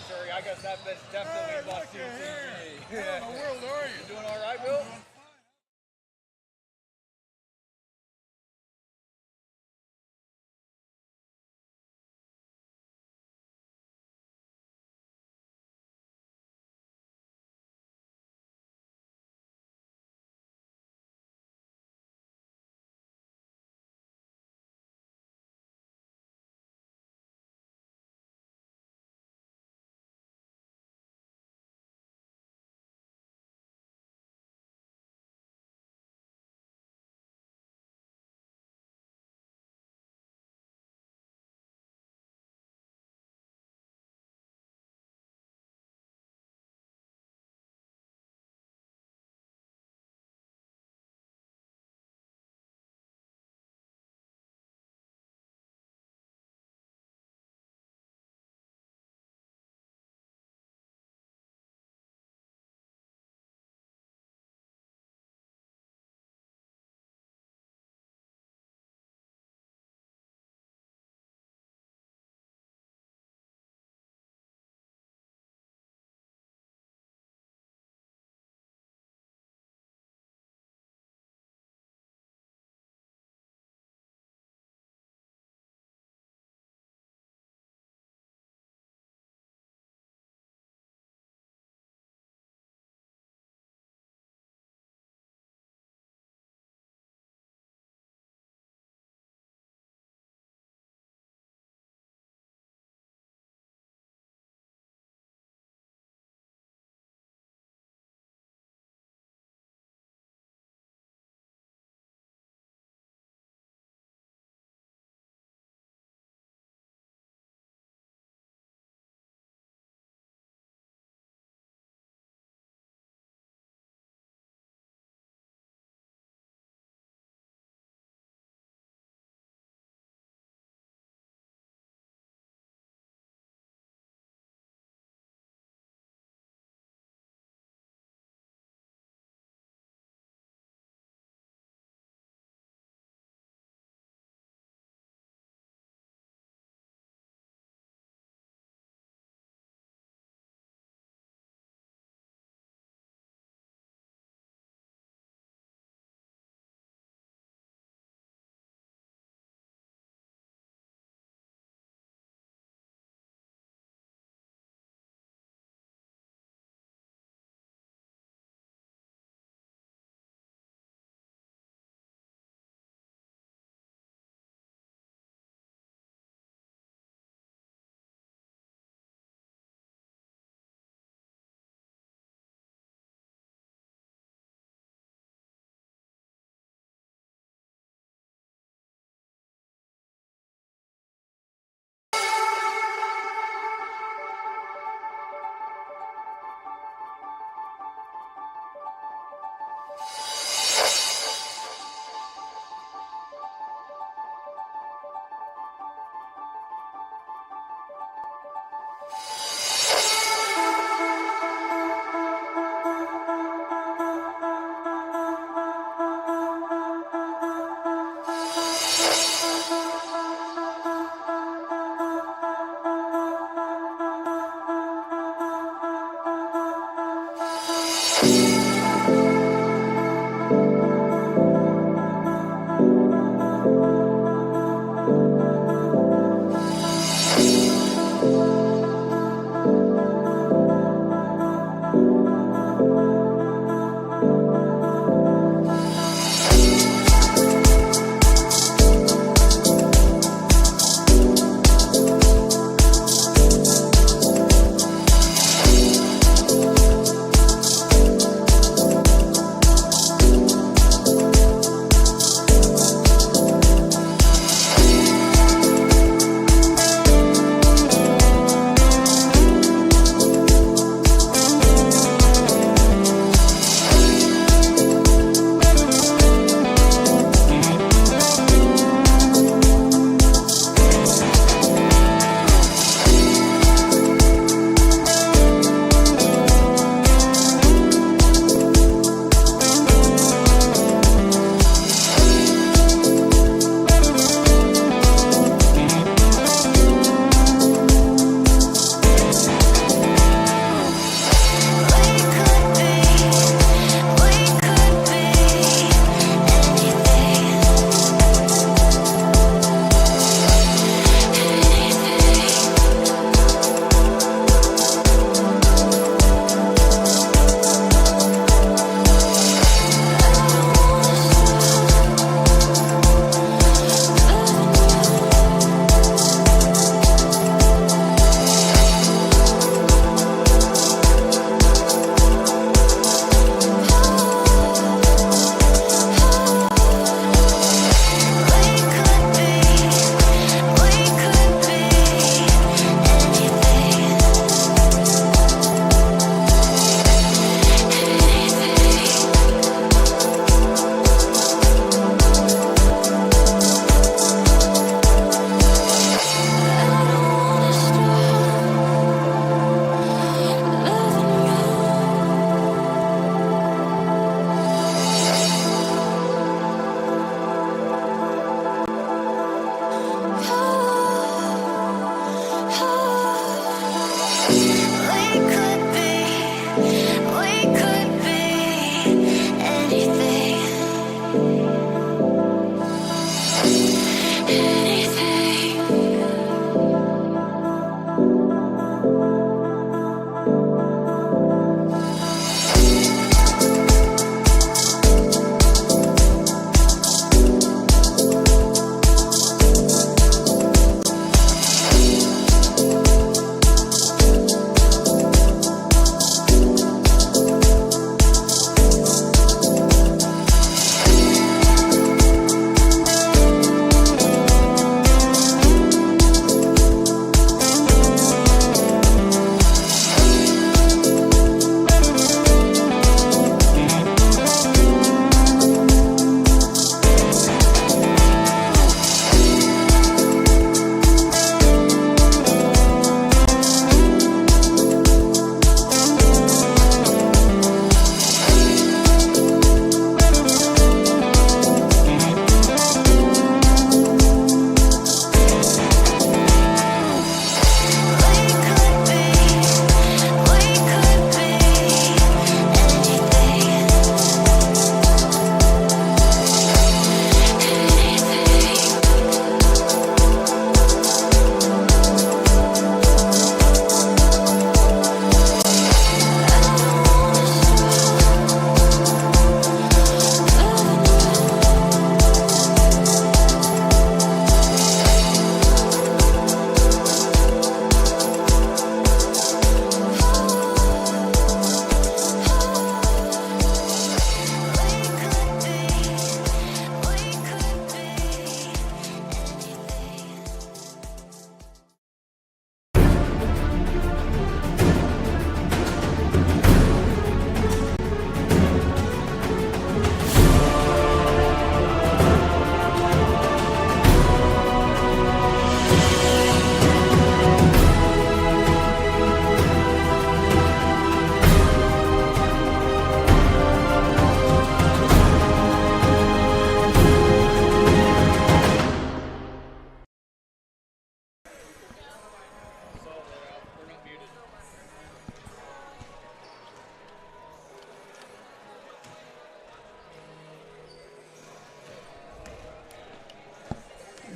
Terry. I guess that bitch definitely lost you. How in the world are you? You doing all right, Bill?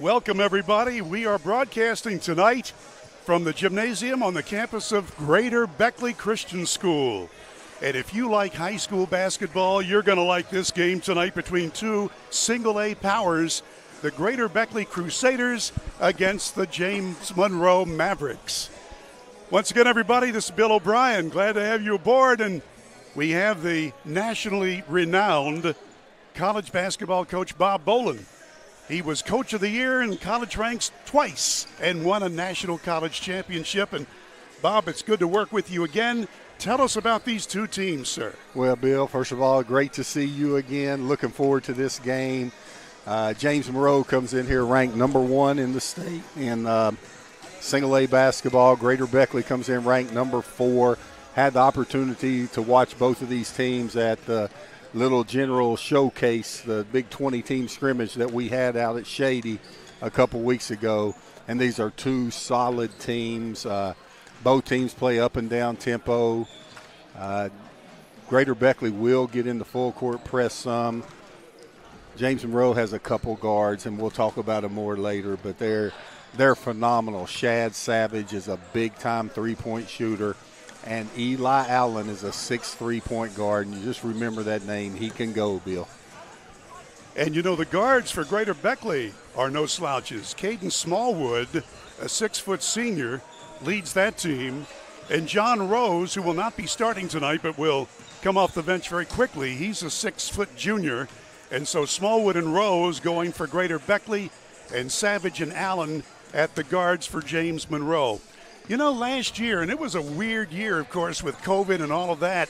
Welcome, everybody. We are broadcasting tonight from the gymnasium on the campus of Greater Beckley Christian School. And if you like high school basketball, you're going to like this game tonight between two single-A powers, the Greater Beckley Crusaders against the James Monroe Mavericks. Once again, everybody, this is Bill O'Brien. Glad to have you aboard. And we have the nationally renowned college basketball coach, Bob Bolin. He was Coach of the Year in college ranks twice and won a national college championship. And, Bob, it's good to work with you again. Tell us about these two teams, sir. Well, Bill, first of all, great to see you again. Looking forward to this game. James Monroe comes in here ranked number 1 in the state in single-A basketball. Greater Beckley comes in ranked number 4. Had the opportunity to watch both of these teams at the little general showcase, the big 20-team scrimmage that we had out at Shady a couple weeks ago. And these are two solid teams. Both teams play up and down tempo. Greater Beckley will get into full court press some. James Monroe has a couple guards, and we'll talk about them more later, but they're phenomenal. Shad Savage is a big-time three-point shooter. And Eli Allen is a 6'3" point guard, and you just remember that name. He can go, Bill. And, you know, the guards for Greater Beckley are no slouches. Caden Smallwood, a 6-foot senior, leads that team. And John Rose, who will not be starting tonight but will come off the bench very quickly, he's a 6-foot junior. And so Smallwood and Rose going for Greater Beckley, and Savage and Allen at the guards for James Monroe. You know, last year, and it was a weird year, of course, with COVID and all of that,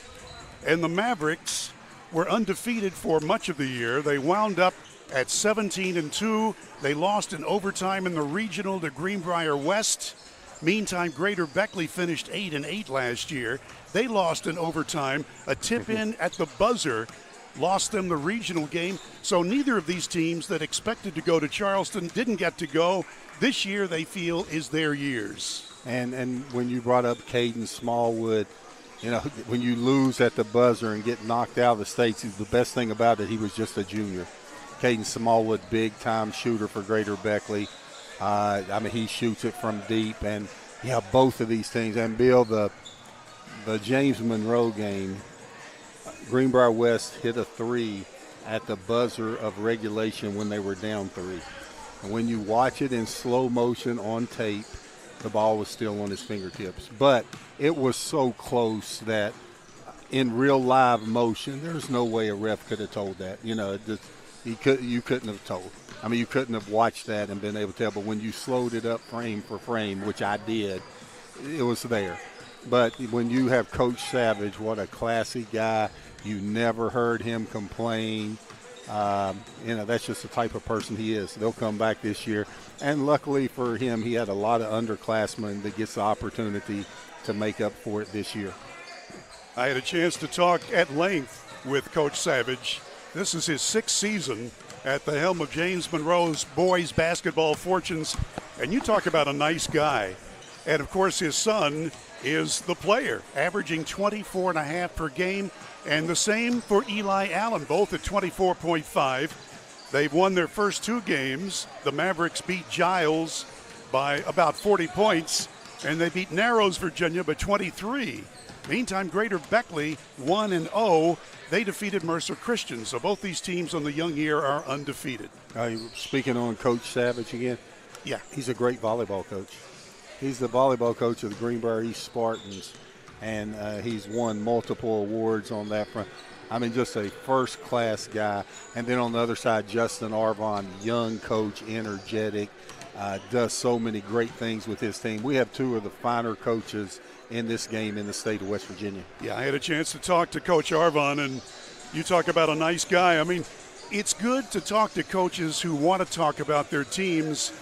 and the Mavericks were undefeated for much of the year. They wound up at 17-2. They lost in overtime in the regional to Greenbrier West. Meantime, Greater Beckley finished 8-8 last year. They lost in overtime. A tip-in at the buzzer lost them the regional game. So neither of these teams that expected to go to Charleston didn't get to go. This year, they feel, is their years. And when you brought up Caden Smallwood, you know, when you lose at the buzzer and get knocked out of the States, the best thing about it, he was just a junior. Caden Smallwood, big-time shooter for Greater Beckley. I mean, he shoots it from deep. And, yeah, both of these teams. And, Bill, the James Monroe game, Greenbrier West hit a 3 at the buzzer of regulation when they were down 3. And when you watch it in slow motion on tape, the ball was still on his fingertips. But it was so close that in real live motion, there's no way a ref could have told that. You know, you couldn't have told. I mean, you couldn't have watched that and been able to tell. But when you slowed it up frame for frame, which I did, it was there. But when you have Coach Savage, what a classy guy. You never heard him complain. You know, that's just the type of person he is. They'll come back this year. And luckily for him, he had a lot of underclassmen that gets the opportunity to make up for it this year. I had a chance to talk at length with Coach Savage. This is his 6th season at the helm of James Monroe's boys basketball fortunes. And you talk about a nice guy. And, of course, his son is the player, averaging 24.5 per game. And the same for Eli Allen, both at 24.5. They've won their first 2 games. The Mavericks beat Giles by about 40 points, and they beat Narrows, Virginia by 23. Meantime, Greater Beckley 1-0. They defeated Mercer Christian. So both these teams on the young year are undefeated. Speaking on Coach Savage again, yeah, he's a great volleyball coach. He's the volleyball coach of the Greenbrier East Spartans, and he's won multiple awards on that front. I mean, just a first-class guy. And then on the other side, Justin Arvon, young coach, energetic, does so many great things with his team. We have 2 of the finer coaches in this game in the state of West Virginia. Yeah, I had a chance to talk to Coach Arvon, and you talk about a nice guy. I mean, it's good to talk to coaches who want to talk about their teams,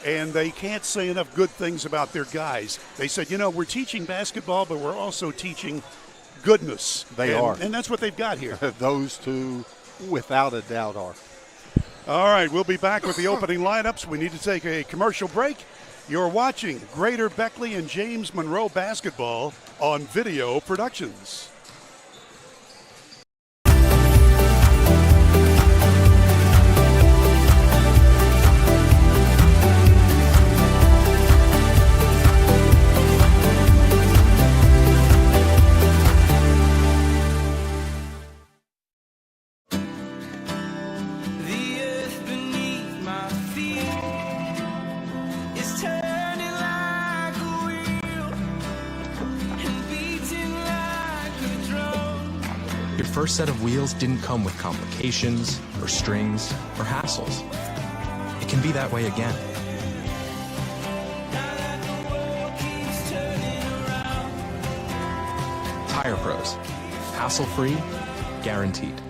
and they can't say enough good things about their guys. They said, you know, we're teaching basketball, but we're also teaching goodness. They are. And that's what they've got here. Those two, without a doubt, are. All right, we'll be back with the opening lineups. We need to take a commercial break. You're watching Greater Beckley and James Monroe basketball on Video Productions. Your first set of wheels didn't come with complications, or strings, or hassles. It can be that way again. Tire Pros. Hassle-free, guaranteed.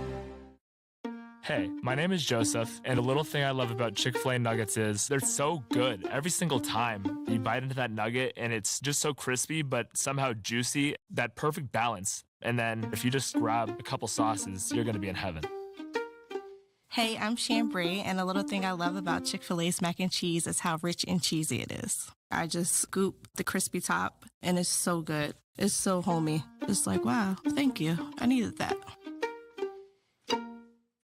Hey, my name is Joseph, and a little thing I love about Chick-fil-A nuggets is they're so good every single time. You bite into that nugget, and it's just so crispy, but somehow juicy, that perfect balance. And then if you just grab a couple sauces, you're going to be in heaven. Hey, I'm Chambray, and a little thing I love about Chick-fil-A's mac and cheese is how rich and cheesy it is. I just scoop the crispy top, and it's so good. It's so homey. It's like, wow, thank you. I needed that.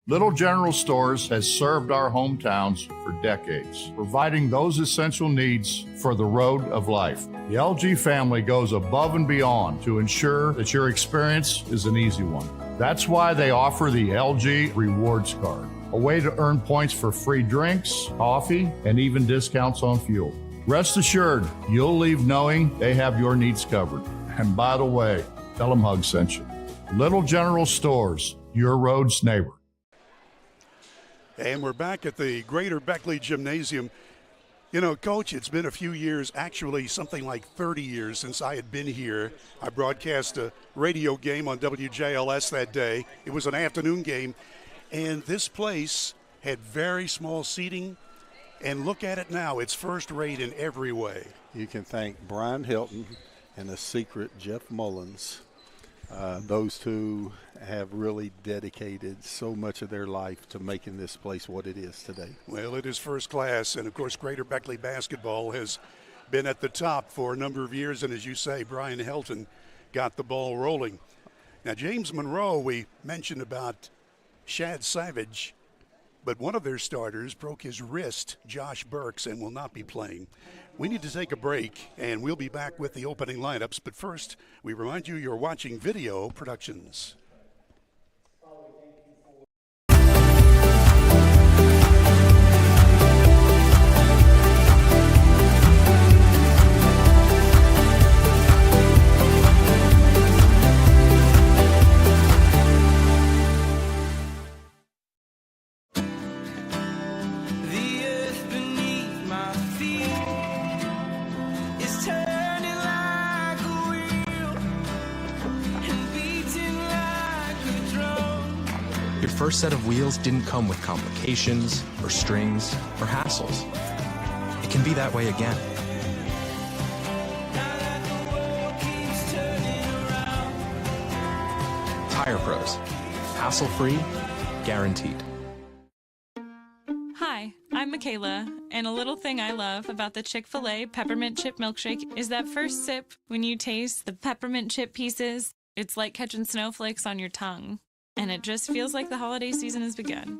Little General Stores has served our hometowns for decades, providing those essential needs for the road of life. The LG family goes above and beyond to ensure that your experience is an easy one. That's why they offer the LG Rewards Card, a way to earn points for free drinks, coffee, and even discounts on fuel. Rest assured, you'll leave knowing they have your needs covered. And by the way, tell them Hug sent you. Little General Stores, your road's neighbor. And we're back at the Greater Beckley Gymnasium. You know, Coach, it's been a few years, actually something like 30 years since I had been here. I broadcast a radio game on WJLS that day. It was an afternoon game, and this place had very small seating. And look at it now, it's first rate in every way. You can thank Brian Hilton and the secret Jeff Mullins. Those two have really dedicated so much of their life to making this place what it is today. Well, it is first class, and of course Greater Beckley basketball has been at the top for a number of years, and as you say, Brian Hilton got the ball rolling. Now, James Monroe, we mentioned about Shad Savage, but one of their starters broke his wrist, Josh Burks, and will not be playing. We need to take a break, and we'll be back with the opening lineups. But first, we remind you you're watching Video Productions. First set of wheels didn't come with complications, or strings, or hassles. It can be that way again. Tire Pros. Hassle-free, guaranteed. Hi, I'm Michaela, and a little thing I love about the Chick-fil-A peppermint chip milkshake is that first sip when you taste the peppermint chip pieces. It's like catching snowflakes on your tongue. And it just feels like the holiday season has begun.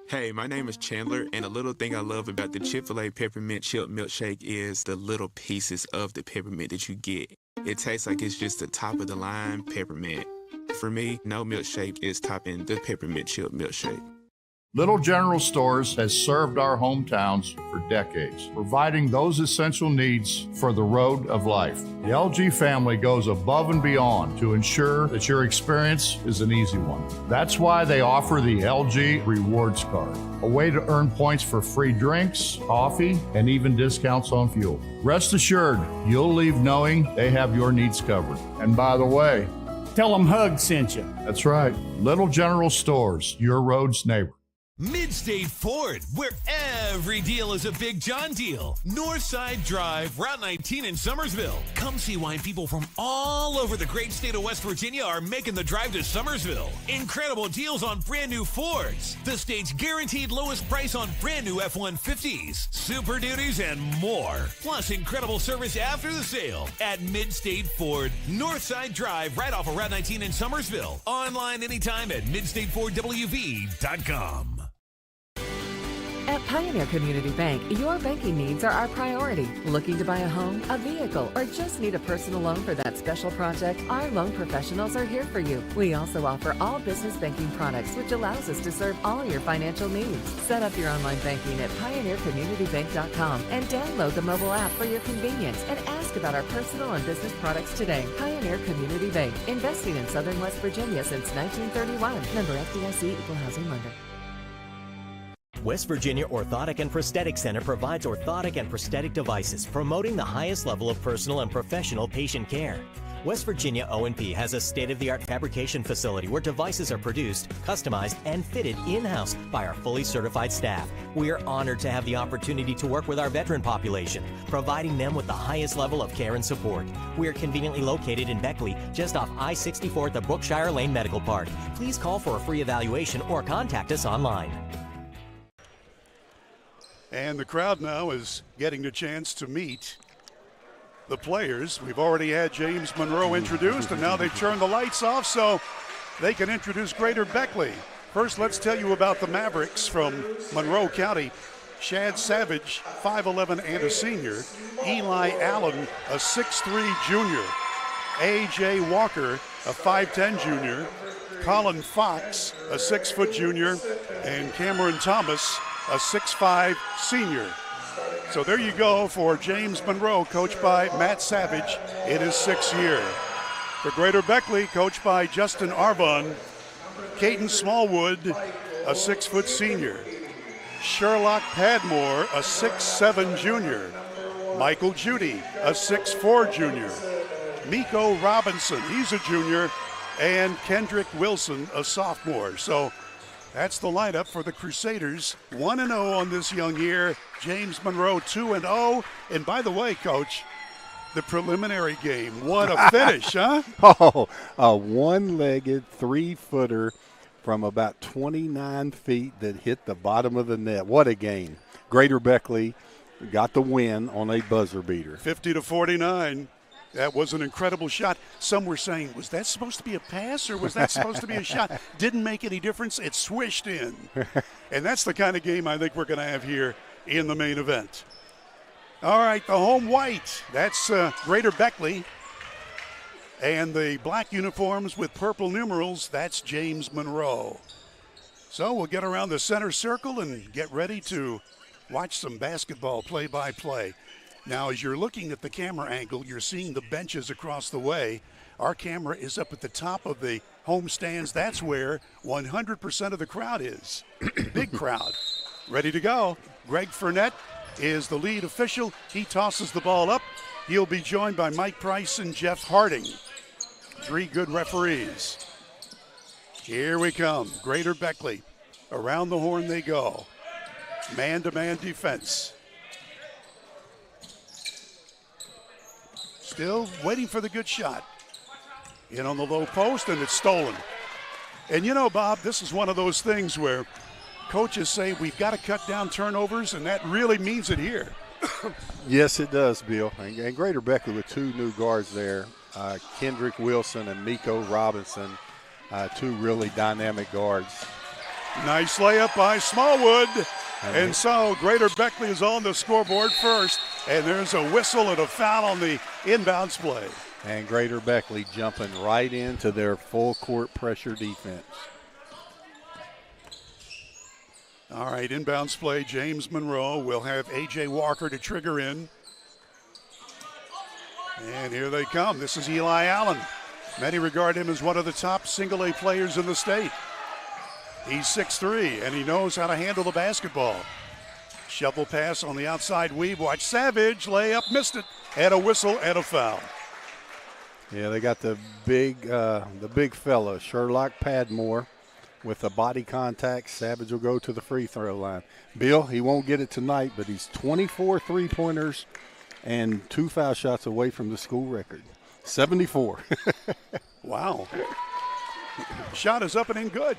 Hey, my name is Chandler, and a little thing I love about the Chick-fil-A peppermint chip milkshake is the little pieces of the peppermint that you get. It tastes like it's just the top of the line peppermint. For me, no milkshake is topping the peppermint chip milkshake. Little General Stores has served our hometowns for decades, providing those essential needs for the road of life. The LG family goes above and beyond to ensure that your experience is an easy one. That's why they offer the LG Rewards Card, a way to earn points for free drinks, coffee, and even discounts on fuel. Rest assured, you'll leave knowing they have your needs covered. And by the way, tell them Hug sent you. That's right. Little General Stores, your road's neighbor. Midstate Ford, where every deal is a Big John deal. Northside Drive, Route 19 in Summersville. Come see why people from all over the great state of West Virginia are making the drive to Summersville. Incredible deals on brand new Fords. The state's guaranteed lowest price on brand new F-150s, Super Duties, and more. Plus incredible service after the sale at Midstate Ford. Northside Drive, right off of Route 19 in Summersville. Online anytime at midstatefordwv.com. At Pioneer Community Bank, your banking needs are our priority. Looking to buy a home, a vehicle, or just need a personal loan for that special project? Our loan professionals are here for you. We also offer all business banking products, which allows us to serve all your financial needs. Set up your online banking at pioneercommunitybank.com and download the mobile app for your convenience and ask about our personal and business products today. Pioneer Community Bank, investing in Southern West Virginia since 1931. Member FDIC, Equal Housing Lender. West Virginia Orthotic and Prosthetic Center provides orthotic and prosthetic devices, promoting the highest level of personal and professional patient care. West Virginia O&P has a state-of-the-art fabrication facility where devices are produced, customized, and fitted in-house by our fully certified staff. We are honored to have the opportunity to work with our veteran population, providing them with the highest level of care and support. We are conveniently located in Beckley, just off I-64 at the Brookshire Lane Medical Park. Please call for a free evaluation or contact us online. And the crowd now is getting the chance to meet the players. We've already had James Monroe introduced, and now they've turned the lights off so they can introduce Greater Beckley. First, let's tell you about the Mavericks from Monroe County. Shad Savage, 5'11" and a senior. Eli Allen, a 6'3" junior. A.J. Walker, a 5'10" junior. Colin Fox, a 6-foot junior. And Cameron Thomas, a 6'5" senior. So there you go for James Monroe, coached by Matt Savage in his 6th year. For Greater Beckley, coached by Justin Arvon. Caden Smallwood, a 6-foot senior. Sherlock Padmore, a 6'7" junior. Michael Judy, a 6'4" junior. Miko Robinson, he's a junior. And Kendrick Wilson, a sophomore. So that's the lineup for the Crusaders. 1-0 on this young year. James Monroe 2-0. And by the way, Coach, the preliminary game, what a finish, huh? Oh, a one-legged 3-footer from about 29 feet that hit the bottom of the net. What a game. Greater Beckley got the win on a buzzer beater. 50-49. That was an incredible shot. Some were saying, was that supposed to be a pass or was that supposed to be a shot? Didn't make any difference. It swished in. And that's the kind of game I think we're going to have here in the main event. All right, the home white. That's Greater Beckley. And the black uniforms with purple numerals, that's James Monroe. So we'll get around the center circle and get ready to watch some basketball play-by-play. Now, as you're looking at the camera angle, you're seeing the benches across the way. Our camera is up at the top of the home stands. That's where 100% of the crowd is. Big crowd. Ready to go. Greg Fournette is the lead official. He tosses the ball up. He'll be joined by Mike Price and Jeff Harding. 3 good referees. Here we come. Greater Beckley. Around the horn they go. Man-to-man defense. Still waiting for the good shot. In on the low post, and it's stolen. And you know, Bob, this is one of those things where coaches say we've got to cut down turnovers, and that really means it here. Yes, it does, Bill. And Greater Beckley with 2 new guards there, Kendrick Wilson and Miko Robinson, 2 really dynamic guards. Nice layup by Smallwood. And so Greater Beckley is on the scoreboard first, and there's a whistle and a foul on the inbounds play. And Greater Beckley jumping right into their full court pressure defense. All right, inbounds play. James Monroe will have A.J. Walker to trigger in. And here they come. This is Eli Allen. Many regard him as one of the top single-A players in the state. He's 6'3", and he knows how to handle the basketball. Shovel pass on the outside weave. Watch Savage. Layup, missed it. And a whistle and a foul. Yeah, they got the big fella, Sherlock Padmore, with the body contact. Savage will go to the free throw line. Bill, he won't get it tonight, but he's 24 3-pointers and 2 foul shots away from the school record. 74. Wow. Shot is up and in good.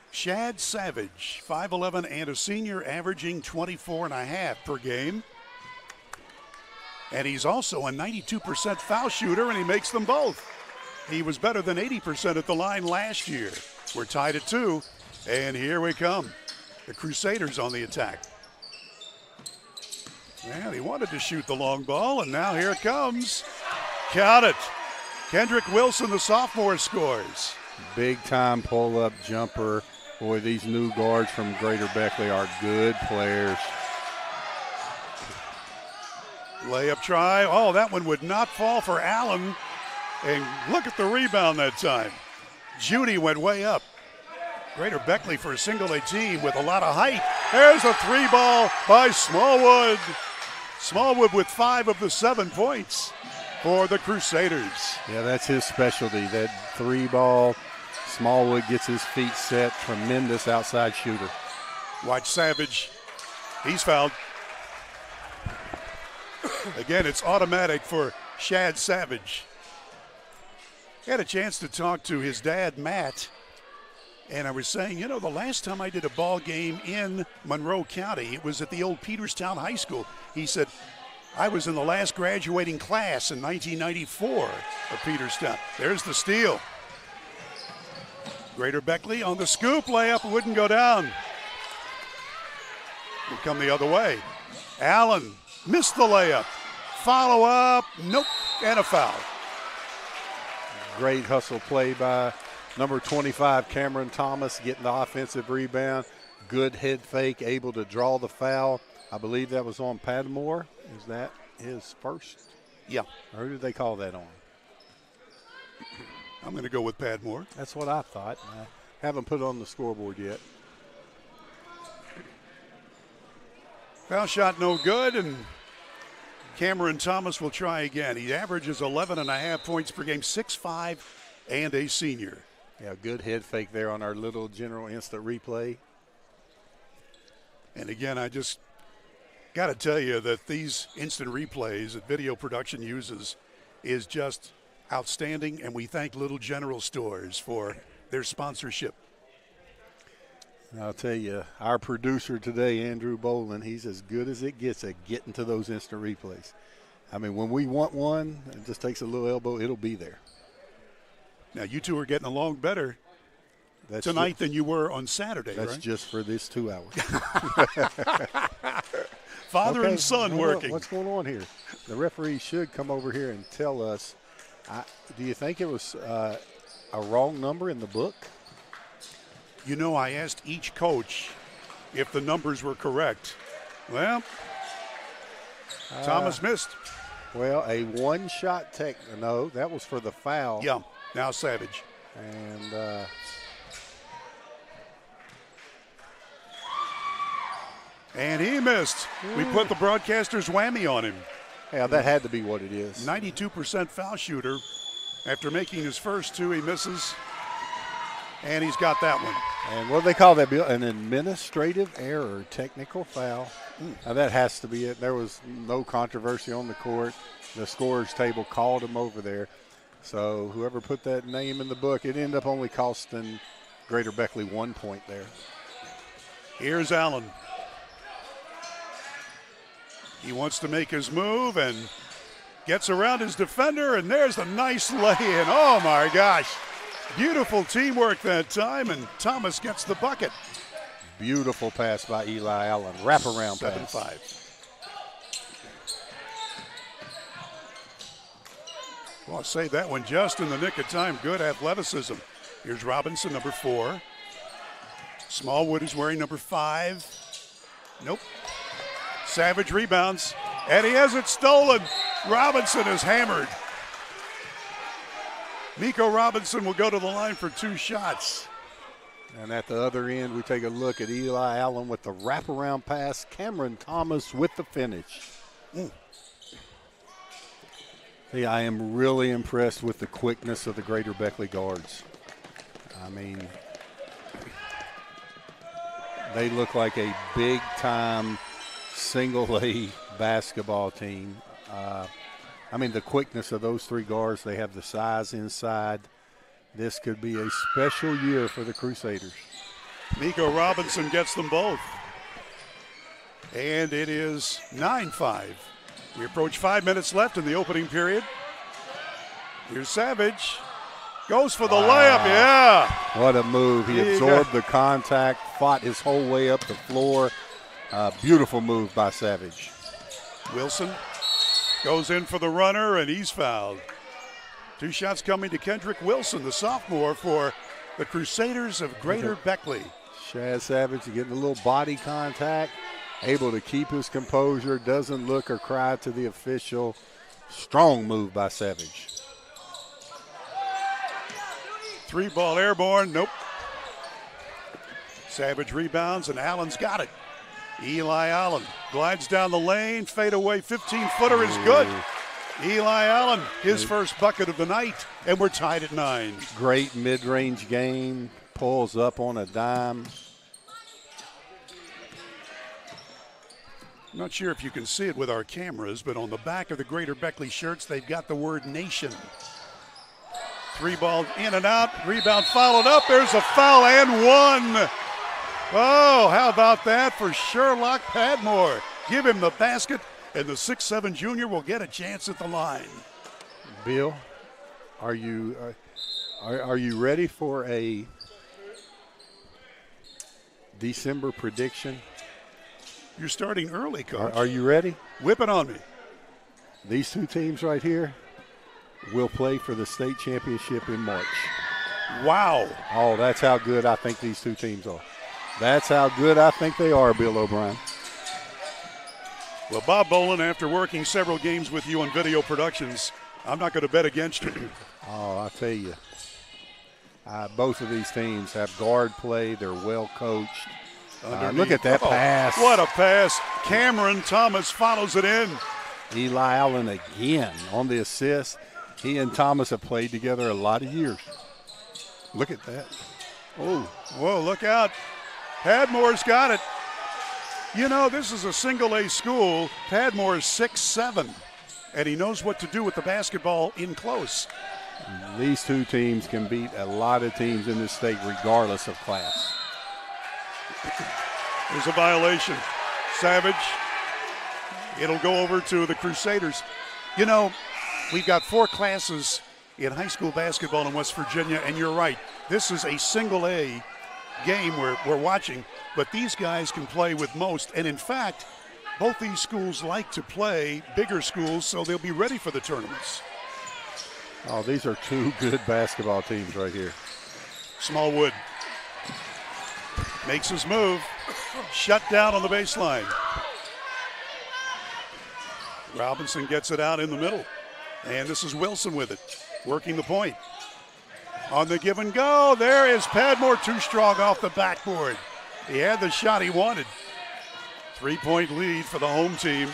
Shad Savage, 5'11" and a senior, averaging 24.5 per game. And he's also a 92% foul shooter, and he makes them both. He was better than 80% at the line last year. We're tied at 2, and here we come. The Crusaders on the attack. And he wanted to shoot the long ball, and now here it comes. Count it. Kendrick Wilson, the sophomore, scores. Big time pull-up jumper. Boy, these new guards from Greater Beckley are good players. Layup try. Oh, that one would not fall for Allen. And look at the rebound that time. Judy went way up. Greater Beckley for a single-A team with a lot of height. There's a three ball by Smallwood. Smallwood with 5 of the 7 points for the Crusaders. Yeah, that's his specialty, that three ball. Smallwood gets his feet set. Tremendous outside shooter. Watch Savage. He's fouled. Again, it's automatic for Shad Savage. Had a chance to talk to his dad, Matt, and I was saying, you know, the last time I did a ball game in Monroe County, it was at the old Peterstown High School. He said, I was in the last graduating class in 1994 of Peterstown. There's the steal. Greater Beckley on the scoop layup, wouldn't go down. Would come the other way. Allen missed the layup. Follow up, nope, and a foul. Great hustle play by number 25, Cameron Thomas, getting the offensive rebound. Good head fake, able to draw the foul. I believe that was on Padmore. Is that his first? Yeah. Or who did they call that on? I'm going to go with Padmore. That's what I thought. I haven't put it on the scoreboard yet. Foul shot no good, and Cameron Thomas will try again. He averages 11.5 points per game, 6'5", and a senior. Yeah, good head fake there on our little general instant replay. And again, I just got to tell you that these instant replays that video production uses is just outstanding, and we thank Little General Stores for their sponsorship. I'll tell you, our producer today, Andrew Bolin, he's as good as it gets at getting to those instant replays. I mean, when we want one, it just takes a little elbow, it'll be there. Now, you two are getting along better tonight than you were on Saturday, right? That's just for this 2 hours. Father and son working. What's going on here? The referee should come over here and tell us. Do you think it was a wrong number in the book? You know, I asked each coach if the numbers were correct. Well, Thomas missed. Well, a one-shot no, that was for the foul. Yeah, now Savage. And he missed. We put the broadcaster's whammy on him. Yeah, that had to be what it is. 92% foul shooter. After making his first 2, he misses. And he's got that one. And what do they call that, Bill? An administrative error, technical foul. Now that has to be it. There was no controversy on the court. The scorer's table called him over there. So whoever put that name in the book, it ended up only costing Greater Beckley 1 point there. Here's Allen. He wants to make his move and gets around his defender, and there's a nice lay-in. Oh, my gosh. Beautiful teamwork that time, and Thomas gets the bucket. Beautiful pass by Eli Allen. Wraparound pass. 7-5. Well, I'll say that one just in the nick of time. Good athleticism. Here's Robinson, number 4. Smallwood is wearing number 5. Nope. Savage rebounds, and he has it stolen. Robinson is hammered. Miko Robinson will go to the line for 2 shots. And at the other end, we take a look at Eli Allen with the wraparound pass. Cameron Thomas with the finish. See, I am really impressed with the quickness of the Greater Beckley guards. I mean, they look like a big-time single-A basketball team. I mean, the quickness of those 3 guards, they have the size inside. This could be a special year for the Crusaders. Miko Robinson gets them both. And it is 9-5. We approach 5 minutes left in the opening period. Here's Savage. Goes for the layup, yeah. What a move. He absorbed the contact, fought his whole way up the floor. Beautiful move by Savage. Wilson goes in for the runner, and he's fouled. 2 shots coming to Kendrick Wilson, the sophomore for the Crusaders of Greater Beckley. Shad Savage getting a little body contact, able to keep his composure, doesn't look or cry to the official. Strong move by Savage. 3-ball airborne, nope. Savage rebounds, and Allen's got it. Eli Allen glides down the lane, fadeaway 15-footer is good. Eli Allen, his first bucket of the night, and we're tied at 9. Great mid-range game, pulls up on a dime. I'm not sure if you can see it with our cameras, but on the back of the Greater Beckley shirts, they've got the word Nation. 3-ball in and out, rebound followed up, there's a foul and 1. Oh, how about that for Sherlock Padmore? Give him the basket, and the 6'7" junior will get a chance at the line. Bill, are you ready for a December prediction? You're starting early, Coach. Are you ready? Whip it on me. These 2 teams right here will play for the state championship in March. Wow. Oh, that's how good I think these 2 teams are. That's how good I think they are, Bill O'Brien. Well, Bob Bolin, after working several games with you on video productions, I'm not going to bet against you. Oh, I tell you, both of these teams have guard play. They're well coached. Look at that pass. What a pass. Cameron Thomas follows it in. Eli Allen again on the assist. He and Thomas have played together a lot of years. Look at that. Oh, whoa, look out. Padmore's got it. You know, this is a single-A school. Padmore is 6'7", and he knows what to do with the basketball in close. These 2 teams can beat a lot of teams in this state regardless of class. There's a violation. Savage. It'll go over to the Crusaders. You know, we've got 4 classes in high school basketball in West Virginia, and you're right. This is a single-A game we're watching, but these guys can play with most. And in fact, both these schools like to play bigger schools, so they'll be ready for the tournaments. Oh, these are 2 good basketball teams right here. Smallwood makes his move. Shut down on the baseline. Robinson gets it out in the middle. And this is Wilson with it, working the point. On the give and go, there is Padmore, too strong off the backboard. He had the shot he wanted. 3-point lead for the home team.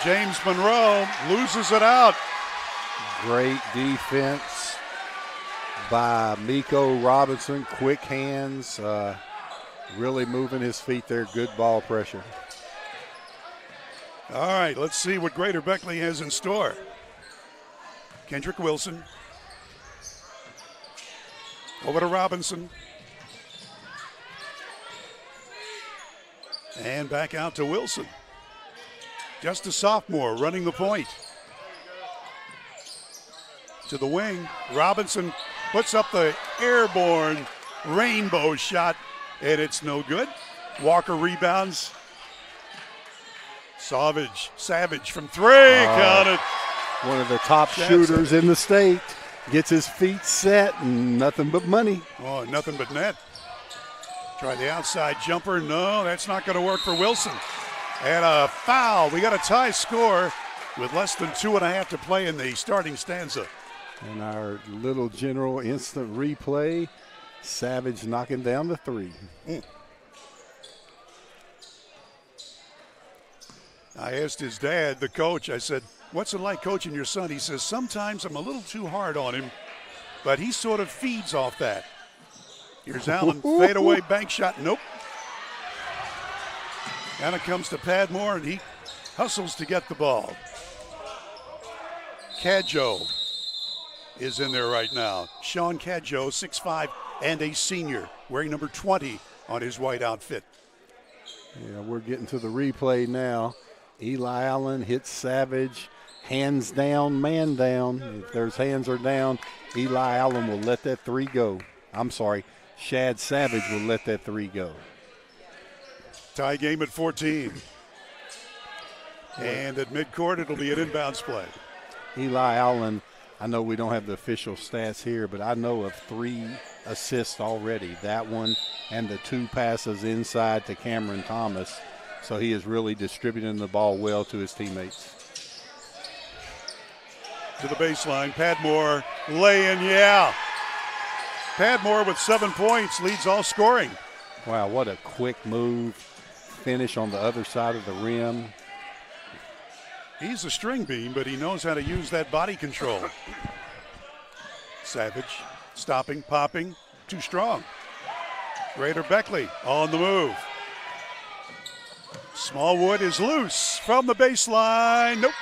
James Monroe loses it out. Great defense by Miko Robinson. Quick hands, really moving his feet there. Good ball pressure. All right, let's see what Greater Beckley has in store. Kendrick Wilson. Over to Robinson. And back out to Wilson. Just a sophomore running the point. To the wing. Robinson puts up the airborne rainbow shot, and it's no good. Walker rebounds. Savage from 3. Count it. One of the top shooters in the state. Gets his feet set and nothing but money. Oh, nothing but net. Try the outside jumper. No, that's not going to work for Wilson. And a foul. We got a tie score with less than 2.5 to play in the starting stanza. And our little general instant replay, Savage knocking down the 3. I asked his dad, the coach, I said, what's it like coaching your son? He says, sometimes I'm a little too hard on him, but he sort of feeds off that. Here's Allen, fadeaway bank shot, nope. And it comes to Padmore, and he hustles to get the ball. Cadjo is in there right now. Sean Cadjo, 6'5", and a senior, wearing number 20 on his white outfit. Yeah, we're getting to the replay now. Eli Allen hits Savage, hands down, man down. If there's hands are down, Eli Allen will let that three go. I'm sorry, Shad Savage will let that three go. Tie game at 14. And at midcourt, it'll be an inbounds play. Eli Allen, I know we don't have the official stats here, but I know of 3 assists already. That one and the 2 passes inside to Cameron Thomas. So he is really distributing the ball well to his teammates. To the baseline, Padmore laying, yeah. Padmore with 7 points, leads all scoring. Wow, what a quick move. Finish on the other side of the rim. He's a string bean, but he knows how to use that body control. Savage, stopping, popping, too strong. Greater Beckley on the move. Smallwood is loose from the baseline. Nope.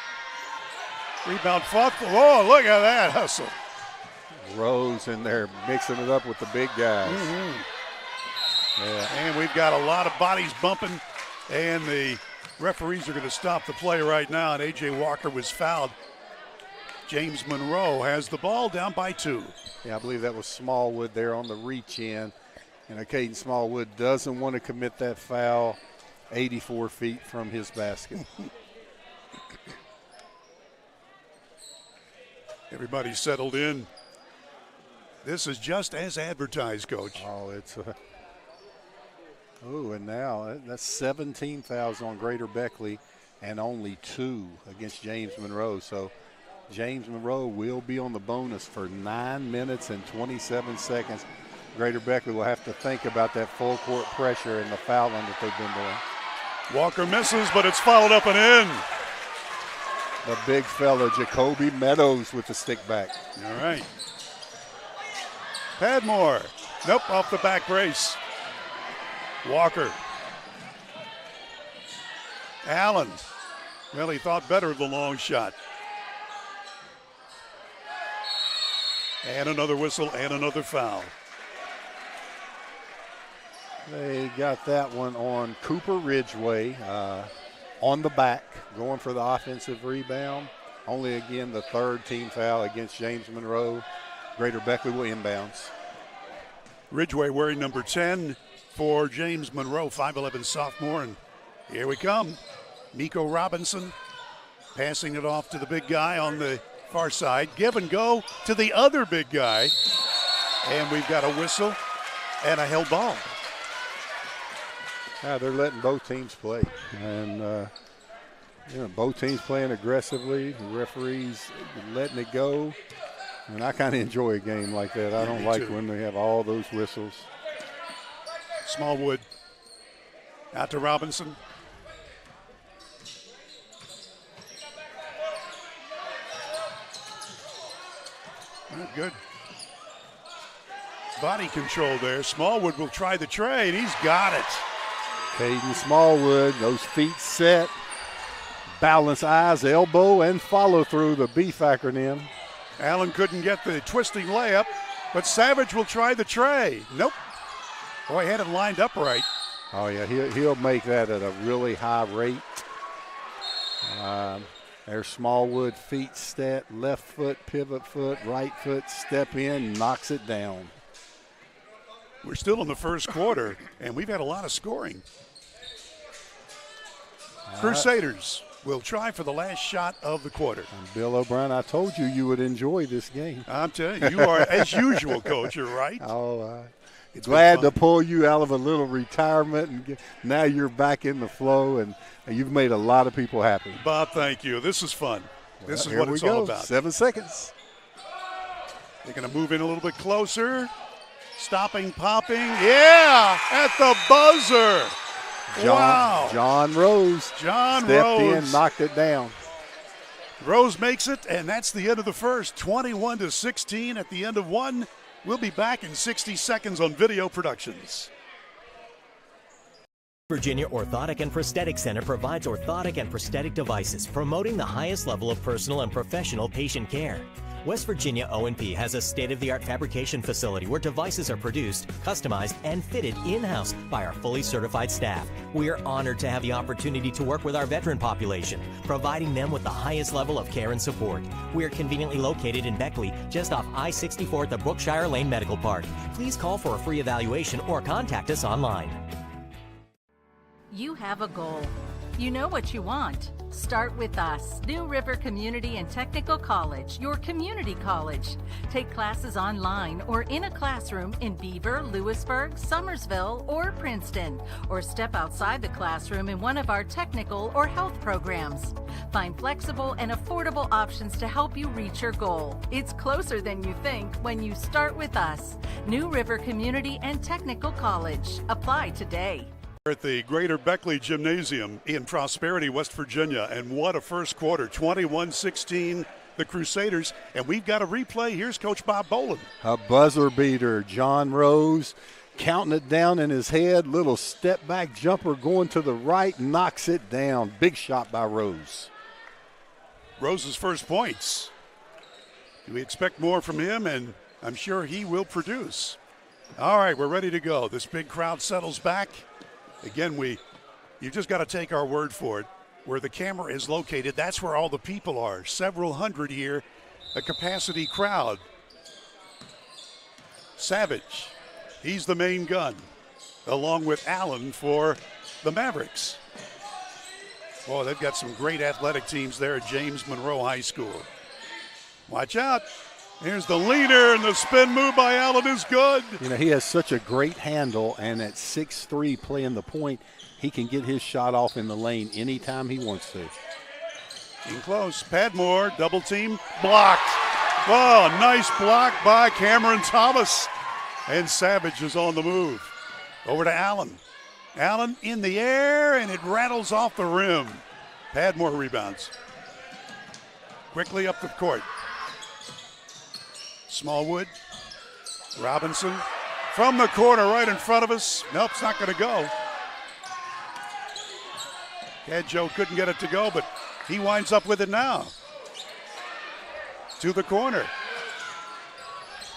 Rebound fought. Oh, look at that hustle. Rose in there mixing it up with the big guys. Yeah. And we've got a lot of bodies bumping, and the referees are going to stop the play right now, and A.J. Walker was fouled. James Monroe has the ball down by 2. Yeah, I believe that was Smallwood there on the reach in. And Caden Smallwood doesn't want to commit that foul 84 feet from his basket. Everybody's settled in. This is just as advertised, Coach. Oh, it's and now that's 17 fouls on Greater Beckley and only 2 against James Monroe. So James Monroe will be on the bonus for 9 minutes and 27 seconds. Greater Beckley will have to think about that full court pressure and the fouling that they've been doing. Walker misses, but it's followed up and in. The big fella, Jacoby Meadows, with the stick back. All right. Padmore. Nope, off the back brace. Walker. Allen. Well, he thought better of the long shot. And another whistle and another foul. They got that one on Cooper Ridgway on the back, going for the offensive rebound. Only, again, the 3rd team foul against James Monroe. Greater Beckley will inbounds. Ridgway wearing number 10 for James Monroe, 5'11" sophomore. And here we come. Miko Robinson passing it off to the big guy on the far side. Give and go to the other big guy. And we've got a whistle and a held ball. Yeah, they're letting both teams play. And, both teams playing aggressively. The referees letting it go. And I kind of enjoy a game like that. I don't like when they have all those whistles. Smallwood out to Robinson. Good. Body control there. Smallwood will try the tray, and he's got it. Hayden Smallwood, those feet set. Balance eyes, elbow, and follow through, the beef acronym. Allen couldn't get the twisting layup, but Savage will try the tray. Nope. Boy, he had it lined up right. Oh, yeah, he'll make that at a really high rate. There's Smallwood, feet set, left foot, pivot foot, right foot, step in, knocks it down. We're still in the first quarter, and we've had a lot of scoring. Crusaders will try for the last shot of the quarter. And Bill O'Brien, I told you would enjoy this game. I'm telling you, you are, as usual, Coach. You're right. Oh, glad to pull you out of a little retirement, and now you're back in the flow, and you've made a lot of people happy. Bob, thank you. This is fun. This is here what it's all about. 7 seconds. They're going to move in a little bit closer. Stopping, popping. Yeah, at the buzzer. Wow. John Rose stepped in, knocked it down. Rose makes it, and that's the end of the first. 21-16 at the end of one. We'll be back in 60 seconds on Video Productions. Virginia Orthotic and Prosthetic Center provides orthotic and prosthetic devices, promoting the highest level of personal and professional patient care. West Virginia O&P has a state-of-the-art fabrication facility where devices are produced, customized, and fitted in-house by our fully certified staff. We are honored to have the opportunity to work with our veteran population, providing them with the highest level of care and support. We are conveniently located in Beckley, just off I-64 at the Brookshire Lane Medical Park. Please call for a free evaluation or contact us online. You have a goal. You know what you want. Start with us, New River Community and Technical College, your community college. Take classes online or in a classroom in Beaver, Lewisburg, Summersville, or Princeton, or step outside the classroom in one of our technical or health programs. Find flexible and affordable options to help you reach your goal. It's closer than you think when you start with us, New River Community and Technical College. Apply today. At the Greater Beckley Gymnasium in Prosperity, West Virginia, and what a first quarter, 21-16, the Crusaders, and we've got a replay. Here's Coach Bob Boland. A buzzer beater, John Rose counting it down in his head, little step back jumper going to the right, knocks it down. Big shot by Rose. Rose's first points. We expect more from him, and I'm sure he will produce. All right, we're ready to go. This big crowd settles back. Again, you just got to take our word for it. Where the camera is located, that's where all the people are. Several hundred here, a capacity crowd. Savage, he's the main gun, along with Allen for the Mavericks. Boy, they've got some great athletic teams there at James Monroe High School. Watch out. Here's the leader, and the spin move by Allen is good. You know, he has such a great handle, and at 6'3", playing the point, he can get his shot off in the lane anytime he wants to. In close, Padmore, double team, blocked. Oh, nice block by Cameron Thomas. And Savage is on the move. Over to Allen. Allen in the air, and it rattles off the rim. Padmore rebounds. Quickly up the court. Smallwood, Robinson, from the corner right in front of us. Nope, it's not going to go. Joe couldn't get it to go, but he winds up with it now. To the corner.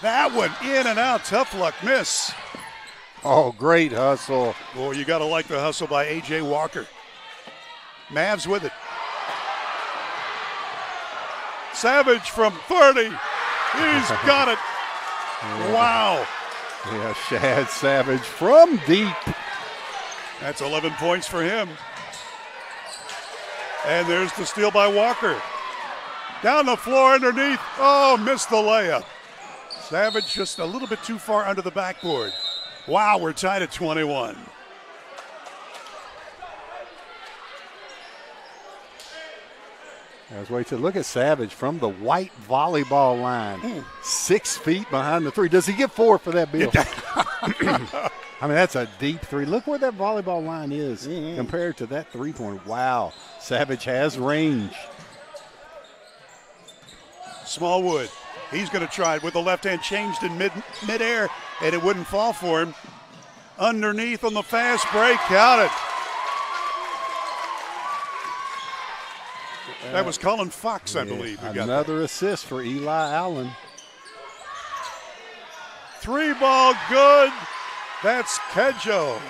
That one in and out, tough luck miss. Oh, great hustle. Boy, you got to like the hustle by A.J. Walker. Mavs with it. Savage from 30. He's got it. Wow. Yeah, Shad Savage from deep. That's 11 points for him. And there's the steal by Walker. Down the floor underneath. Oh, missed the layup. Savage just a little bit too far under the backboard. Wow, we're tied at 21. As we to look at Savage from the white volleyball line. 6 feet behind the three. Does he get 4 for that, Bill? I mean, that's a deep three. Look where that volleyball line is compared to that three-pointer. Wow, Savage has range. Smallwood, he's going to try it with the left hand, changed in midair, and it wouldn't fall for him. Underneath on the fast break, count it. That was Colin Fox, I believe. Another assist for Eli Allen. 3 ball good. That's Kedjo.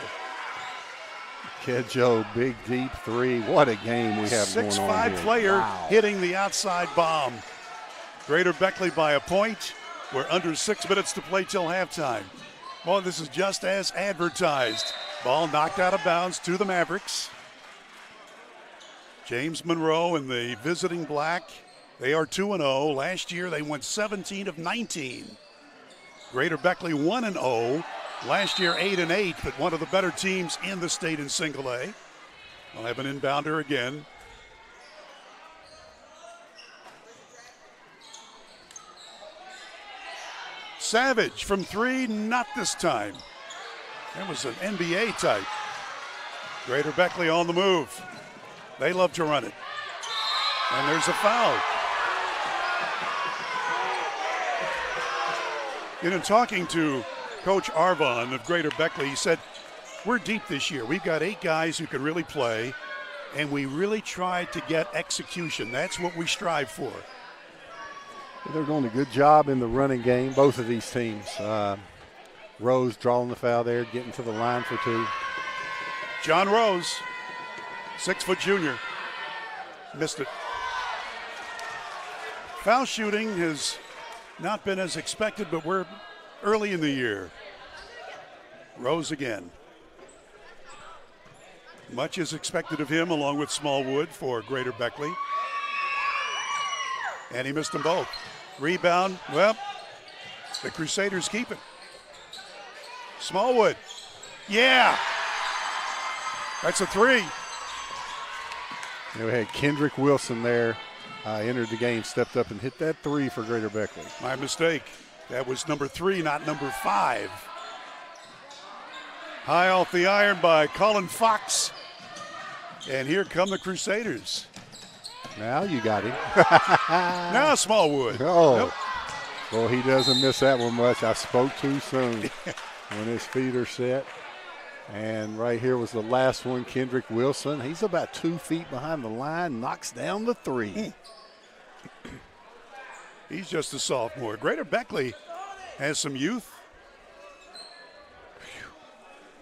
Kedjo, big deep three. What a game we have going on here. 6'5" player Wow. hitting the outside bomb. Greater Beckley by a point. We're under 6 minutes to play till halftime. Well, this is just as advertised. Ball knocked out of bounds to the Mavericks. James Monroe and the visiting Black, they are 2-0. Last year they went 17 of 19. Greater Beckley 1-0. Last year 8-8, but one of the better teams in the state in single A. I'll have an inbounder again. Savage from 3, not this time. That was an NBA type. Greater Beckley on the move. They love to run it. And there's a foul. In talking to Coach Arvon of Greater Beckley, he said, we're deep this year. We've got 8 guys who can really play, and we really tried to get execution. That's what we strive for. They're doing a good job in the running game, both of these teams. Rose drawing the foul there, getting to the line for two. John Rose, 6-foot junior, missed it. Foul shooting has not been as expected, but we're early in the year. Rose again. Much is expected of him, along with Smallwood for Greater Beckley. And he missed them both. Rebound, well, the Crusaders keep it. Smallwood, yeah. That's a three. We had Kendrick Wilson there, entered the game, stepped up and hit that three for Greater Beckley. My mistake. That was number 3, not number 5. High off the iron by Colin Fox. And here come the Crusaders. Now you got him. Now Smallwood. Oh, nope. Well, he doesn't miss that one much. I spoke too soon when his feet are set. And right here was the last one, Kendrick Wilson. He's about 2 feet behind the line, knocks down the three. He's just a sophomore. Greater Beckley has some youth.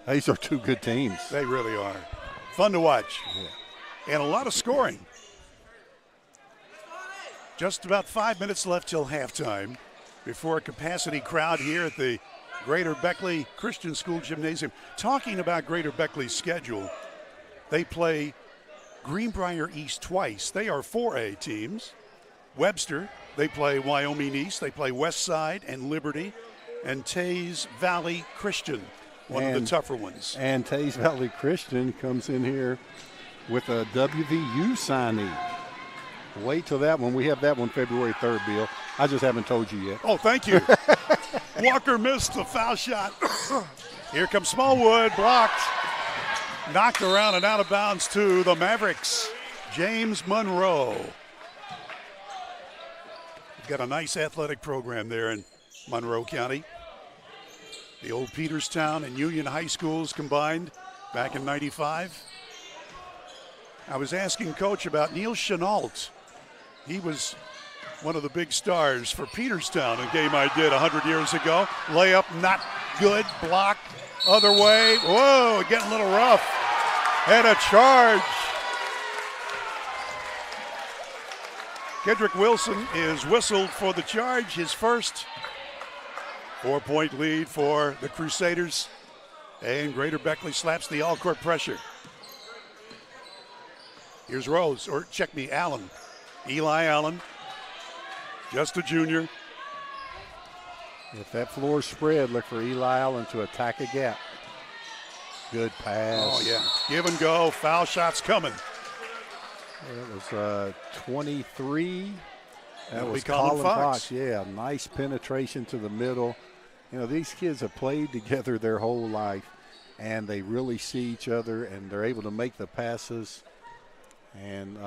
These are two good teams. They really are. Fun to watch. Yeah. And a lot of scoring. Just about 5 minutes left till halftime before a capacity crowd here at the Greater Beckley Christian School Gymnasium. Talking about Greater Beckley's schedule, they play Greenbrier East twice. They are 4A teams. Webster, they play Wyoming East. They play West Side and Liberty. And Tays Valley Christian, one of the tougher ones. And Tays Valley Christian comes in here with a WVU signee. Wait till that one. We have that one February 3rd, Bill. I just haven't told you yet. Oh, thank you. Walker missed the foul shot. Here comes Smallwood, blocked. Knocked around and out of bounds to the Mavericks. James Monroe. We've got a nice athletic program there in Monroe County. The old Peterstown and Union High Schools combined back in '95. I was asking Coach about Neil Chenault. He was one of the big stars for Peterstown, a game I did 100 years ago. Layup not good, block, other way. Whoa, getting a little rough. And a charge. Kendrick Wilson is whistled for the charge, his first. 4-point lead for the Crusaders. And Greater Beckley slaps the all-court pressure. Here's Rose, or check me, Allen. Eli Allen, just a junior. If that floor spread, look for Eli Allen to attack a gap. Good pass. Oh, yeah. Give and go. Foul shots coming. It was 23. That was Colin Fox. Yeah, nice penetration to the middle. You know, these kids have played together their whole life, and they really see each other, and they're able to make the passes. And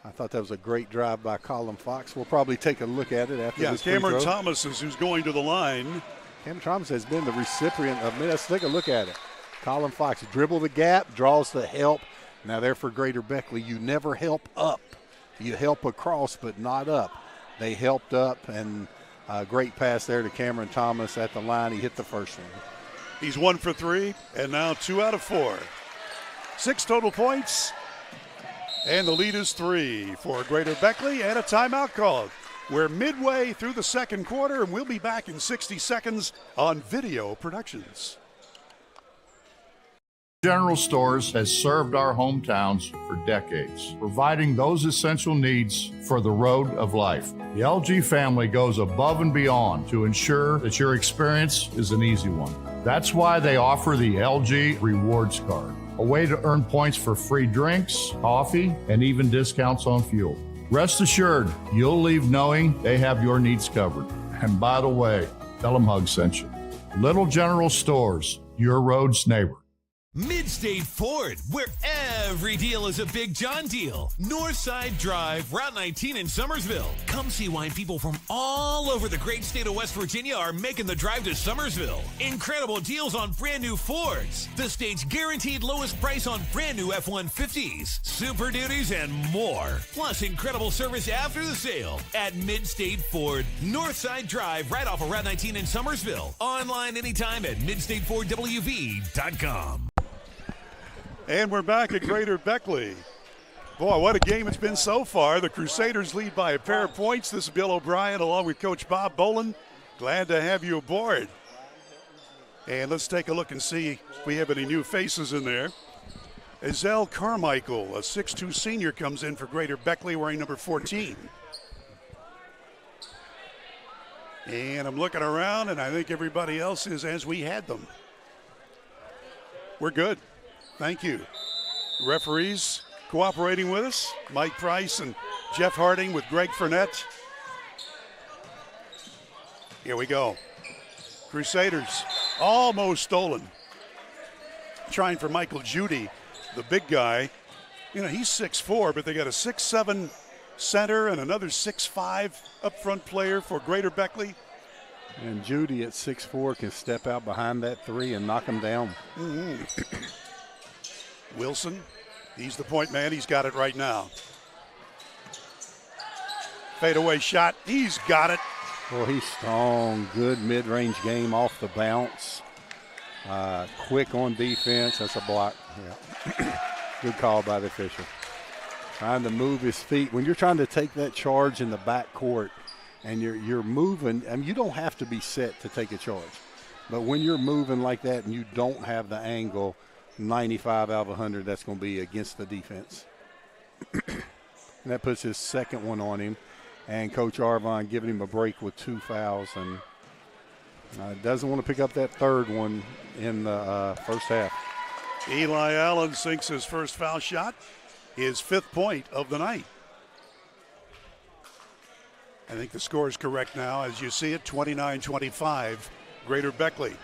I thought that was a great drive by Colin Fox. We'll probably take a look at it after this free throw. Cameron Thomas is who's going to the line. Cameron Thomas has been the recipient of, let's take a look at it. Colin Fox dribble the gap, draws the help. Now there for Greater Beckley, you never help up. You help across, but not up. They helped up, and a great pass there to Cameron Thomas at the line. He hit the first one. He's 1 for 3, and now 2 out of 4. 6 total points. And the lead is 3 for Greater Beckley, and a timeout called. We're midway through the second quarter, and we'll be back in 60 seconds on Video Productions. General Stores has served our hometowns for decades, providing those essential needs for the road of life. The LG family goes above and beyond to ensure that your experience is an easy one. That's why they offer the LG Rewards Card, a way to earn points for free drinks, coffee, and even discounts on fuel. Rest assured, you'll leave knowing they have your needs covered. And by the way, tell them Hug sent you. Little General Stores, your road's neighbor. Mid-State Ford, where every deal is a Big John deal. Northside Drive, Route 19 in Summersville. Come see why people from all over the great state of West Virginia are making the drive to Summersville. Incredible deals on brand new Fords. The state's guaranteed lowest price on brand new F-150s, Super Duties, and more. Plus incredible service after the sale at Mid-State Ford, Northside Drive, right off of Route 19 in Summersville. Online anytime at midstatefordwv.com. And we're back at Greater Beckley. Boy, what a game it's been so far. The Crusaders lead by a pair of points. This is Bill O'Brien along with Coach Bob Bolin. Glad to have you aboard. And let's take a look and see if we have any new faces in there. Ezell Carmichael, a 6'2 senior, comes in for Greater Beckley wearing number 14. And I'm looking around, and I think everybody else is as we had them. We're good. Thank you. Referees cooperating with us, Mike Price and Jeff Harding with Greg Fournette. Here we go. Crusaders almost stolen. Trying for Michael Judy, the big guy. You know, he's 6'4", but they got a 6'7" center and another 6'5" up front player for Greater Beckley. And Judy at 6'4" can step out behind that three and knock him down. Mm-hmm. Wilson, he's the point man. He's got it right now. Fadeaway shot. He's got it. Well, he's strong. Good mid-range game off the bounce. Quick on defense. That's a block. Yeah. Good call by the official. Trying to move his feet. When you're trying to take that charge in the back court and you're moving, I mean, you don't have to be set to take a charge. But when you're moving like that and you don't have the angle, 95 out of 100, that's going to be against the defense. And that puts his second one on him. And Coach Arvon giving him a break with 2 fouls. And doesn't want to pick up that third one in the first half. Eli Allen sinks his first foul shot, his 5th point of the night. I think the score is correct now. As you see it, 29-25, Greater Beckley.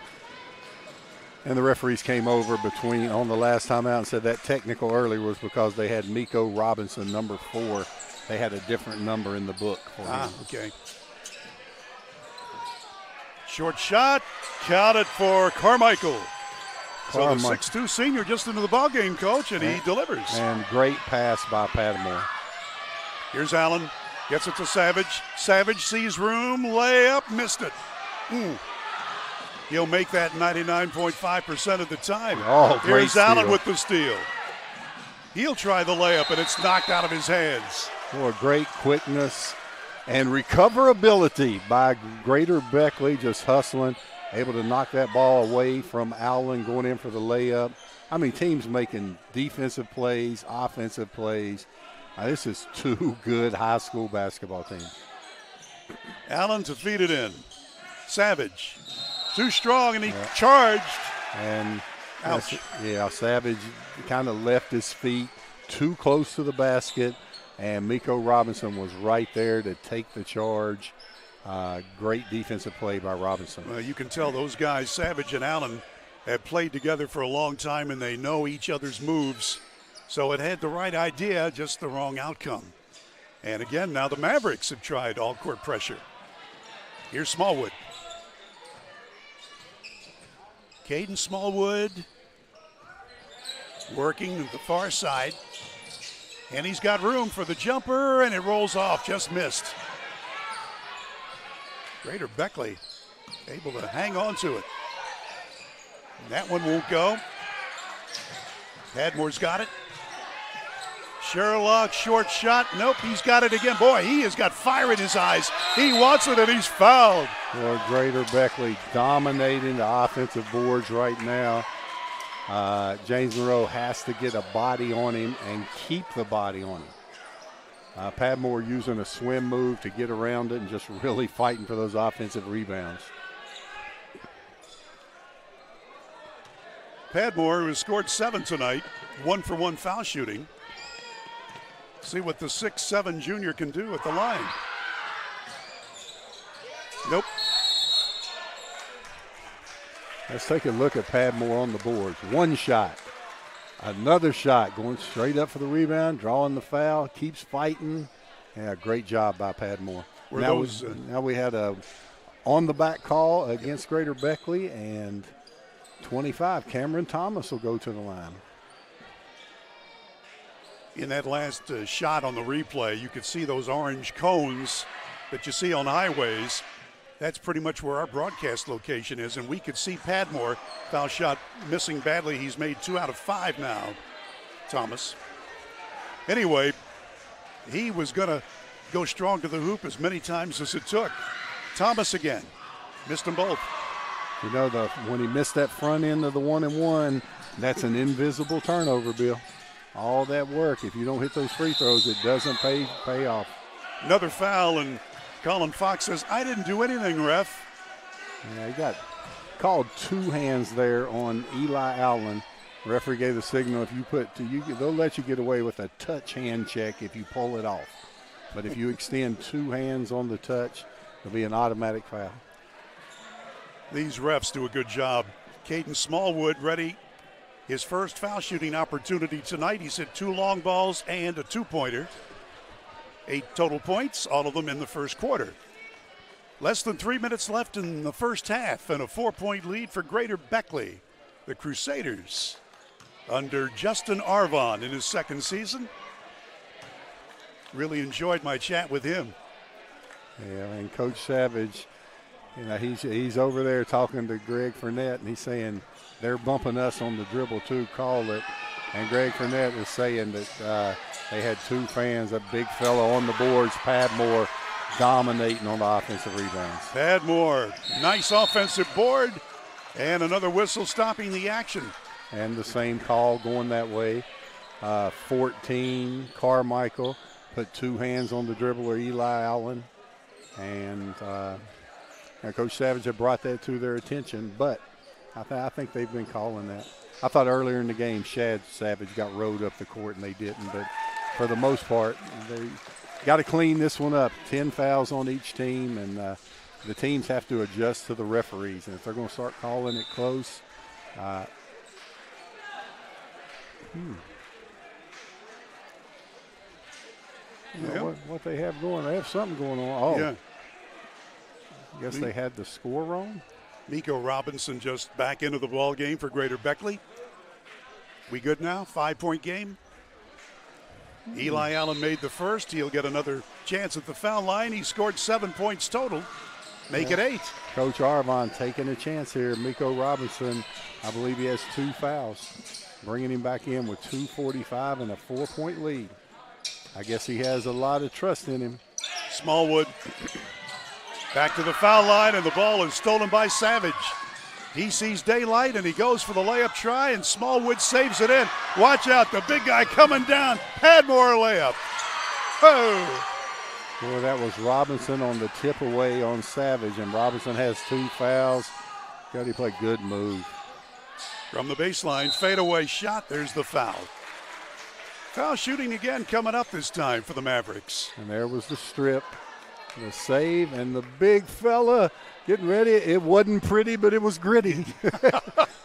And the referees came over on the last time out and said that technical early was because they had Miko Robinson, number 4. They had a different number in the book for him. Okay. Short shot, counted for Carmichael. So the 6'2 senior just into the ballgame, Coach, and he delivers. And great pass by Padmore. Here's Allen, gets it to Savage. Savage sees room, layup, missed it. He'll make that 99.5% of the time. Oh, great Here's Allen steal with the steal. He'll try the layup, and it's knocked out of his hands. Oh, great quickness and recoverability by Greater Beckley, just hustling, able to knock that ball away from Allen going in for the layup. I mean, teams making defensive plays, offensive plays. This is 2 good high school basketball teams. Allen to feed it in. Savage. Too strong, and he charged. And ouch. Savage kind of left his feet too close to the basket, and Miko Robinson was right there to take the charge. Great defensive play by Robinson. Well, you can tell those guys, Savage and Allen, have played together for a long time, and they know each other's moves. So it had the right idea, just the wrong outcome. And again, now the Mavericks have tried all-court pressure. Here's Smallwood. Caden Smallwood working to the far side. And he's got room for the jumper, and it rolls off, just missed. Greater Beckley able to hang on to it. And that one won't go. Padmore's got it. Sherlock, short shot. Nope, he's got it again. Boy, he has got fire in his eyes. He wants it, and he's fouled. Well, Greater Beckley dominating the offensive boards right now. James Monroe has to get a body on him and keep the body on him. Padmore using a swim move to get around it and just really fighting for those offensive rebounds. Padmore, who has scored 7 tonight, 1-for-1 foul shooting. See what the 6'7" junior can do at the line. Nope. Let's take a look at Padmore on the boards. One shot, another shot, going straight up for the rebound, drawing the foul, keeps fighting. Yeah, great job by Padmore. Now we had a on-the-back call against Greater Beckley, and 25, Cameron Thomas will go to the line. In that last shot on the replay, you could see those orange cones that you see on highways. That's pretty much where our broadcast location is, and we could see Padmore. Foul shot missing badly. He's made 2 out of 5 now, Thomas. Anyway, he was going to go strong to the hoop as many times as it took. Thomas again. Missed them both. You know, when he missed that front end of the 1-and-1, that's an invisible turnover, Bill. All that work, if you don't hit those free throws, it doesn't pay off. Another foul, and Colin Fox says, I didn't do anything, ref. Yeah, he got called 2 hands there on Eli Allen. Referee gave the signal, if you they'll let you get away with a touch hand check if you pull it off. But if you extend 2 hands on the touch, it'll be an automatic foul. These refs do a good job. Caden Smallwood ready. His first foul shooting opportunity tonight. He's hit 2 long balls and a 2-pointer. 8 total points, all of them in the first quarter. Less than 3 minutes left in the first half, and a 4-point lead for Greater Beckley. The Crusaders under Justin Arvon in his second season. Really enjoyed my chat with him. Yeah, and Coach Savage, you know, he's over there talking to Greg Fournette, and he's saying they're bumping us on the dribble too, call it. And Greg Fournette is saying that they had 2 fans, a big fella on the boards, Padmore, dominating on the offensive rebounds. Padmore, nice offensive board, and another whistle stopping the action. And the same call going that way. 14, Carmichael, put 2 hands on the dribbler, Eli Allen. And Coach Savage had brought that to their attention, but I think they've been calling that. I thought earlier in the game Shad Savage got rode up the court, and they didn't. But for the most part, they got to clean this one up. 10 fouls on each team, and the teams have to adjust to the referees. And if they're going to start calling it close, you know what they have going. They have something going on. Oh, yeah. I guess they had the score wrong. Miko Robinson just back into the ball game for Greater Beckley. We good now? 5-point game. Eli Allen made the first. He'll get another chance at the foul line. He scored 7 points total. Make it 8. Coach Arvon taking a chance here. Miko Robinson, I believe he has 2 fouls. Bringing him back in with 2:45 and a 4-point lead. I guess he has a lot of trust in him. Smallwood back to the foul line, and the ball is stolen by Savage. He sees daylight, and he goes for the layup try, and Smallwood saves it in. Watch out, the big guy coming down. Padmore layup. Oh! Boy, that was Robinson on the tip away on Savage, and Robinson has 2 fouls. Got to play good move. From the baseline, fadeaway shot. There's the foul. Foul shooting again coming up this time for the Mavericks. And there was the strip, the save, and the big fella getting ready. It wasn't pretty, but it was gritty.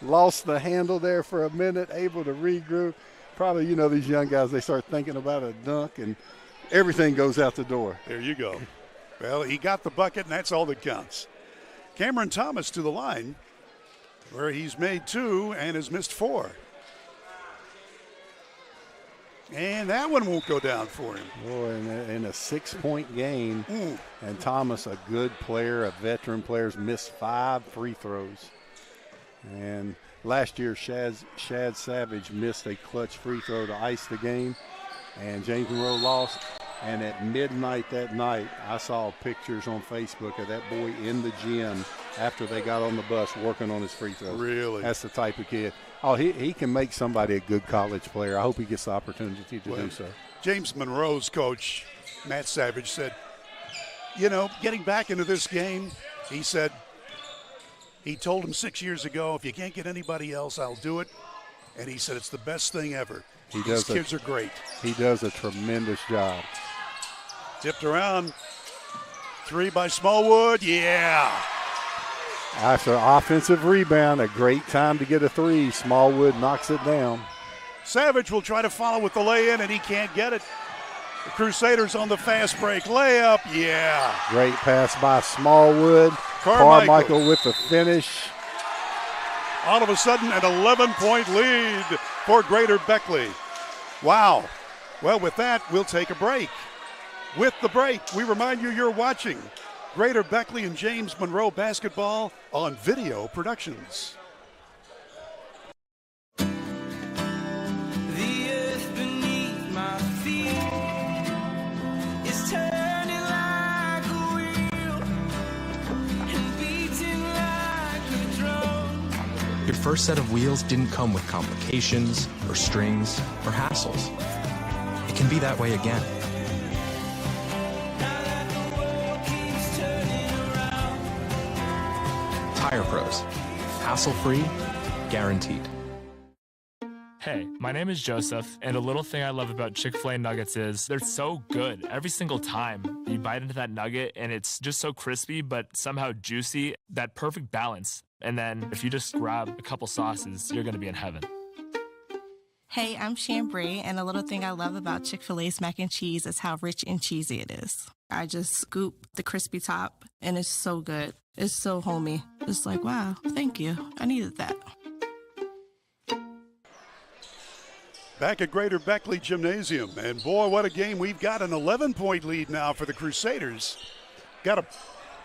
Lost the handle there for a minute, able to regroup. Probably, you know, these young guys, they start thinking about a dunk, and everything goes out the door. There you go. Well, he got the bucket, and that's all that counts. Cameron Thomas to the line, where he's made 2 and has missed 4. And that one won't go down for him. Boy, in a 6-point game, and Thomas, a good player, a veteran player, missed 5 free throws. And last year, Shad Savage missed a clutch free throw to ice the game, and James Monroe lost. And at midnight that night, I saw pictures on Facebook of that boy in the gym after they got on the bus working on his free throws. Really? That's the type of kid. Oh, he can make somebody a good college player. I hope he gets the opportunity to do so. James Monroe's coach, Matt Savage, said, you know, getting back into this game, he said, he told him 6 years ago, if you can't get anybody else, I'll do it. And he said, it's the best thing ever. These kids are great. He does a tremendous job. Tipped around. 3 by Smallwood. Yeah. After offensive rebound, a great time to get a three. Smallwood knocks it down. Savage will try to follow with the lay-in, and he can't get it. The Crusaders on the fast break. Layup, yeah. Great pass by Smallwood. Carmichael with the finish. All of a sudden, an 11-point lead for Greater Beckley. Wow. Well, with that, we'll take a break. With the break, we remind you you're watching Greater Beckley and James Monroe basketball on Video Productions. The earth beneath my feet is turning like a wheel and beating like a drum. Your first set of wheels didn't come with complications or strings or hassles. It can be that way again. Tire Pros. Hassle-free, guaranteed. Hey, my name is Joseph, and a little thing I love about Chick-fil-A nuggets is they're so good every single time. You bite into that nugget, and it's just so crispy, but somehow juicy, that perfect balance. And then if you just grab a couple sauces, you're going to be in heaven. Hey, I'm Chambray, and a little thing I love about Chick-fil-A's mac and cheese is how rich and cheesy it is. I just scoop the crispy top, and it's so good. It's so homey. It's like, wow, thank you. I needed that. Back at Greater Beckley Gymnasium, and boy, what a game. We've got an 11-point lead now for the Crusaders. Got a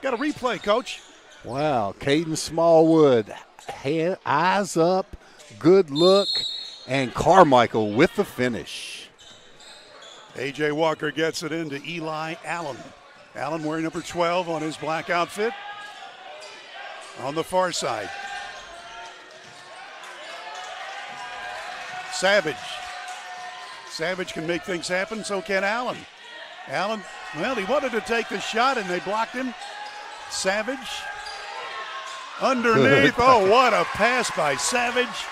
replay, Coach. Wow, Caden Smallwood, eyes up, good look, and Carmichael with the finish. A.J. Walker gets it into Eli Allen. Allen wearing number 12 on his black outfit. On the far side. Savage. Savage can make things happen, so can Allen. Allen, well, he wanted to take the shot, and they blocked him. Savage. Underneath. Oh, what a pass by Savage.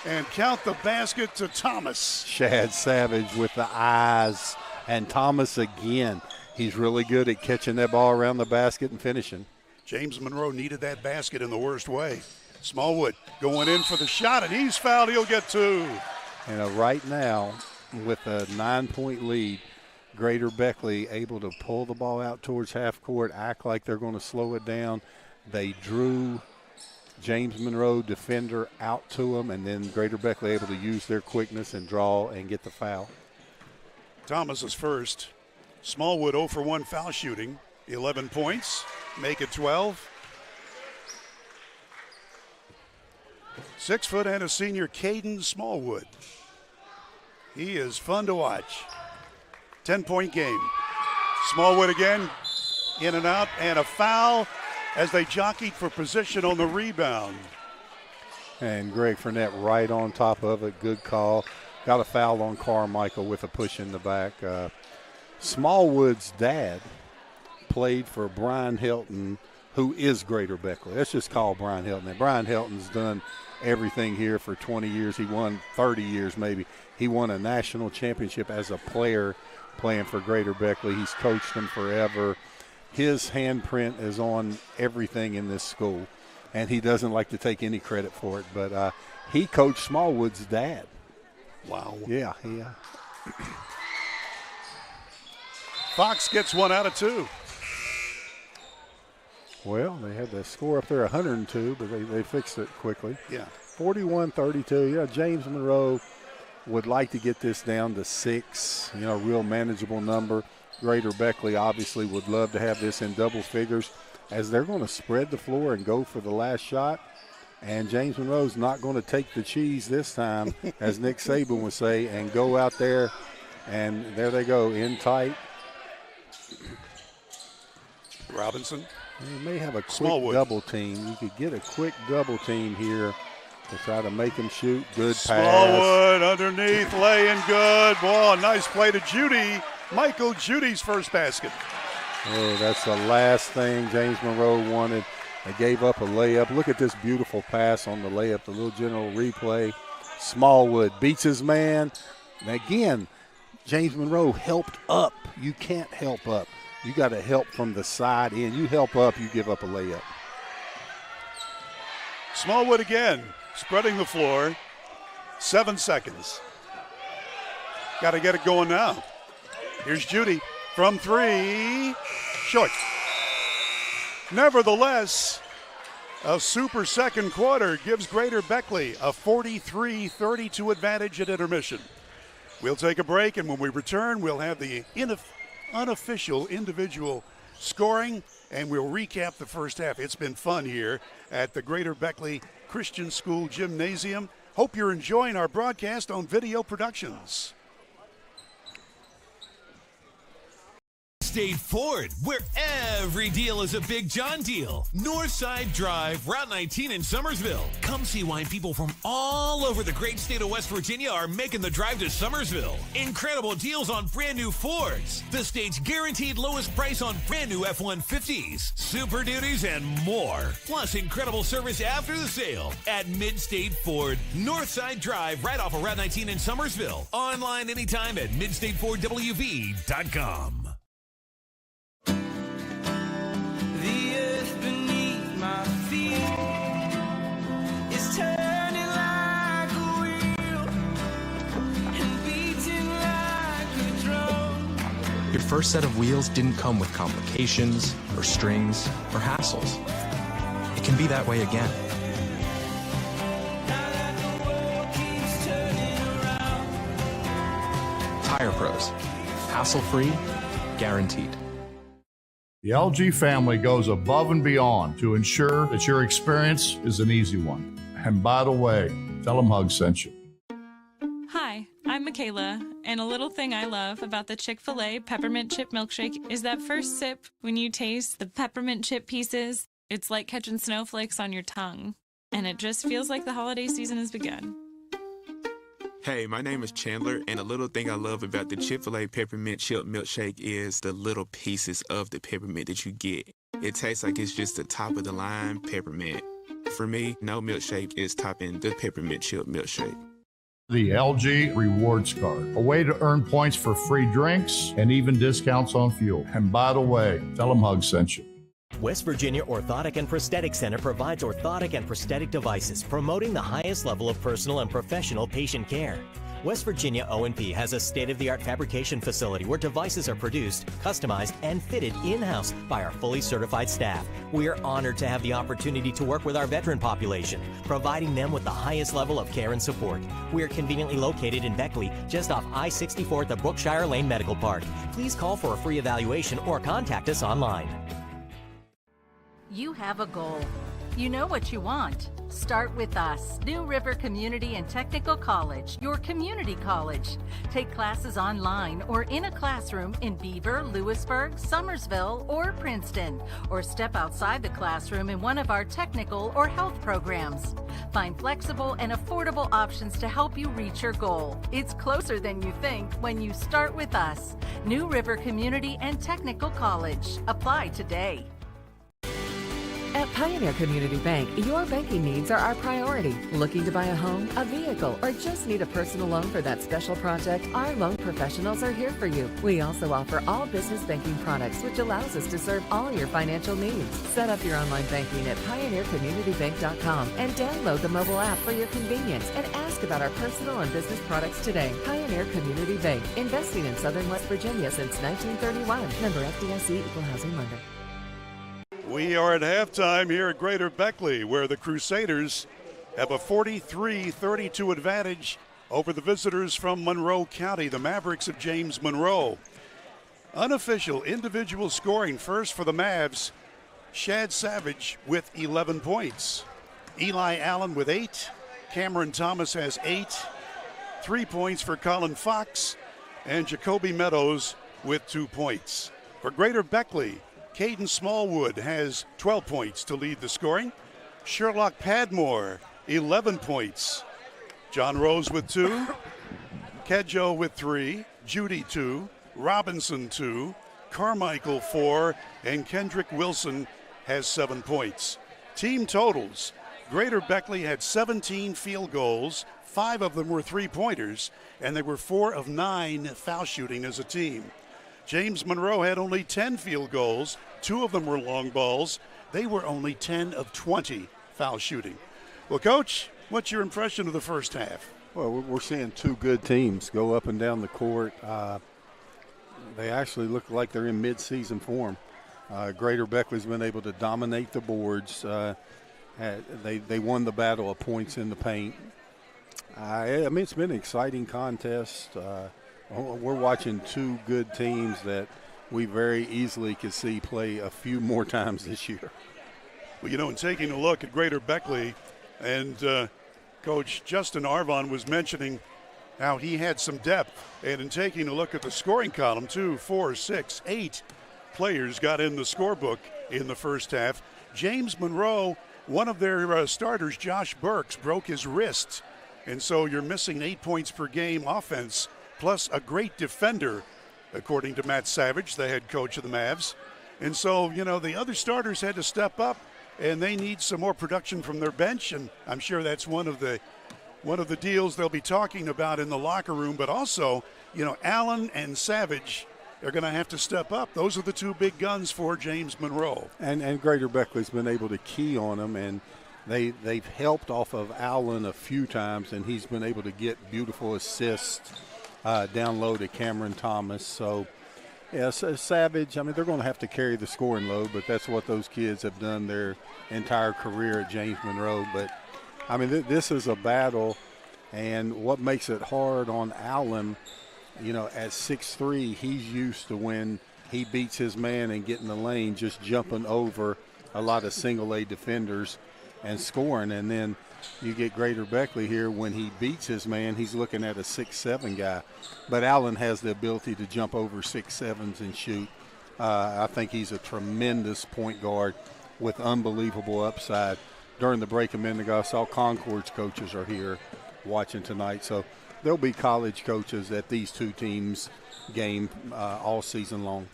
And count the basket to Thomas. Shad Savage with the eyes. And Thomas again. He's really good at catching that ball around the basket and finishing. James Monroe needed that basket in the worst way. Smallwood going in for the shot, and he's fouled. He'll get two. And right now, with a 9-point lead, Greater Beckley able to pull the ball out towards half court, act like they're going to slow it down. They drew James Monroe, defender, out to him, and then Greater Beckley able to use their quickness and draw and get the foul. Thomas is first. Smallwood 0 for 1 foul shooting. 11 points, make it 12. 6 foot and a senior, Caden Smallwood. He is fun to watch. 10-point game. Smallwood again, in and out, and a foul as they jockeyed for position on the rebound. And Greg Fournette right on top of it. Good call. Got a foul on Carmichael with a push in the back. Smallwood's dad played for Brian Helton, who is Greater Beckley. Let's just call Brian Helton. And Brian Helton's done everything here for 20 years. He won 30 years maybe. He won a national championship as a player playing for Greater Beckley. He's coached them forever. His handprint is on everything in this school, and he doesn't like to take any credit for it. But he coached Smallwood's dad. Wow. Yeah. Fox gets 1 out of 2. Well, they had the score up there 102, but they fixed it quickly. Yeah. 41-32. Yeah, James Monroe would like to get this down to 6, real manageable number. Greater Beckley obviously would love to have this in double figures as they're going to spread the floor and go for the last shot. And James Monroe's not going to take the cheese this time, as Nick Saban would say, and go out there. And there they go, in tight. Robinson. You may have a quick double team. You could get a quick double team here to try to make him shoot. Good pass. Smallwood underneath, laying good. Boy, nice play to Judy. Michael Judy's first basket. Oh, that's the last thing James Monroe wanted. They gave up a layup. Look at this beautiful pass on the layup, the little general replay. Smallwood beats his man. And again, James Monroe helped up. You can't help up. You got to help from the side in. You help up, you give up a layup. Smallwood again, spreading the floor. 7 seconds. Got to get it going now. Here's Judy from 3. Short. Nevertheless, a super second quarter gives Greater Beckley a 43-32 advantage at intermission. We'll take a break, and when we return, we'll have the unofficial individual scoring, and we'll recap the first half. It's been fun here at the Greater Beckley Christian School Gymnasium. Hope you're enjoying our broadcast on Video Productions. State Ford, where every deal is a Big John deal. Northside Drive, Route 19 in Summersville. Come see why people from all over the great state of West Virginia are making the drive to Summersville. Incredible deals on brand new Fords. The state's guaranteed lowest price on brand new F-150s, Super Duties, and more. Plus incredible service after the sale at Mid-State Ford. Northside Drive, right off of Route 19 in Summersville. Online anytime at midstatefordwv.com. The earth beneath my feet is turning like a wheel and beating like a drum. Your first set of wheels didn't come with complications, or strings, or hassles. It can be that way again. Tire Pros. Hassle-free, guaranteed. The LG family goes above and beyond to ensure that your experience is an easy one. And by the way, tell them Hug sent you. Hi, I'm Michaela, and a little thing I love about the Chick-fil-A peppermint chip milkshake is that first sip when you taste the peppermint chip pieces. It's like catching snowflakes on your tongue, and it just feels like the holiday season has begun. Hey, my name is Chandler, and a little thing I love about the Chick-fil-A peppermint chip milkshake is the little pieces of the peppermint that you get. It tastes like it's just the top of the line peppermint. For me, no milkshake is topping the peppermint chip milkshake. The LG Rewards Card, a way to earn points for free drinks and even discounts on fuel. And by the way, tell them Hug sent you. West Virginia Orthotic and Prosthetic Center provides orthotic and prosthetic devices, promoting the highest level of personal and professional patient care. West Virginia O&P has a state-of-the-art fabrication facility where devices are produced, customized, and fitted in-house by our fully certified staff. We are honored to have the opportunity to work with our veteran population, providing them with the highest level of care and support. We are conveniently located in Beckley, just off I-64 at the Brookshire Lane Medical Park. Please call for a free evaluation or contact us online. You have a goal. You know what you want. Start with us. New River Community and Technical College, your community college. Take classes online or in a classroom in Beaver, Lewisburg, Summersville, or Princeton, or step outside the classroom in one of our technical or health programs. Find flexible and affordable options to help you reach your goal. It's closer than you think when you start with us. New River Community and Technical College. Apply today. At Pioneer Community Bank, your banking needs are our priority. Looking to buy a home, a vehicle, or just need a personal loan for that special project? Our loan professionals are here for you. We also offer all business banking products, which allows us to serve all your financial needs. Set up your online banking at pioneercommunitybank.com and download the mobile app for your convenience and ask about our personal and business products today. Pioneer Community Bank, investing in Southern West Virginia since 1931. Member FDIC, Equal Housing Lender. We are at halftime here at Greater Beckley, where the Crusaders have a 43-32 advantage over the visitors from Monroe County, the Mavericks of James Monroe. Unofficial individual scoring first for the Mavs, Shad Savage with 11 points. Eli Allen with 8. Cameron Thomas has 8. 3 points for Colin Fox, and Jacoby Meadows with 2 points. For Greater Beckley, Hayden Smallwood has 12 points to lead the scoring. Sherlock Padmore, 11 points. John Rose with 2. Kedjo with 3. Judy 2. Robinson 2. Carmichael 4. And Kendrick Wilson has 7 points. Team totals. Greater Beckley had 17 field goals. 5 of them were three-pointers, and they were 4 of 9 foul shooting as a team. James Monroe had only 10 field goals. 2 of them were long balls. They were only 10 of 20 foul shooting. Well, Coach, what's your impression of the first half? Well, we're seeing two good teams go up and down the court. They actually look like they're in mid-season form. Greater Beckley's been able to dominate the boards. They won the battle of points in the paint. I mean, it's been an exciting contest. We're watching two good teams that we very easily could see play a few more times this year. Well, in taking a look at Greater Beckley, and Coach Justin Arvon was mentioning how he had some depth. And in taking a look at the scoring column, 2, 4, 6, 8 players got in the scorebook in the first half. James Monroe, one of their starters, Josh Burks, broke his wrist. And so you're missing 8 points per game offense, plus a great defender, according to Matt Savage, the head coach of the Mavs. And so, the other starters had to step up, and they need some more production from their bench. And I'm sure that's one of the deals they'll be talking about in the locker room. But also, Allen and Savage are going to have to step up. Those are the two big guns for James Monroe. And Greater Beckley's been able to key on them, and they've helped off of Allen a few times, and he's been able to get beautiful assists down low to Cameron Thomas. So, Savage, I mean, they're going to have to carry the scoring load, but that's what those kids have done their entire career at James Monroe. But, I mean, this is a battle, and what makes it hard on Allen, at 6'3", he's used to when he beats his man and get in the lane, just jumping over a lot of single-A defenders and scoring. And then you get Greater Beckley here, when he beats his man, he's looking at a 6'7" guy. But Allen has the ability to jump over 6'7s and shoot. I think he's a tremendous point guard with unbelievable upside. During the break a minute ago, I saw Concord's coaches are here watching tonight. So there'll be college coaches at these two teams' game all season long.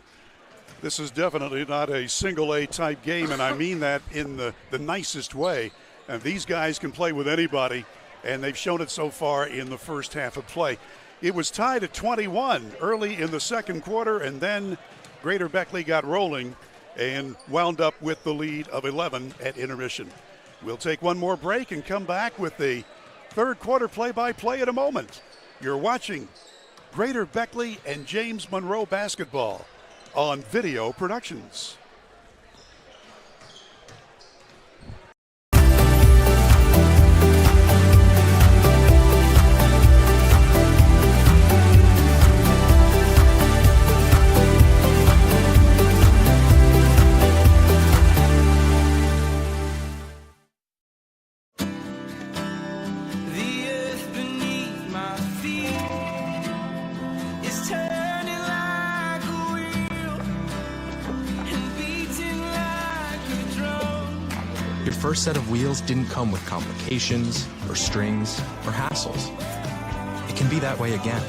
This is definitely not a single-A type game, and I mean that in the nicest way. And these guys can play with anybody, and they've shown it so far in the first half of play. It was tied at 21 early in the second quarter, and then Greater Beckley got rolling and wound up with the lead of 11 at intermission. We'll take one more break and come back with the third quarter play-by-play in a moment. You're watching Greater Beckley and James Monroe basketball on Video Productions. Your first set of wheels didn't come with complications, or strings, or hassles. It can be that way again.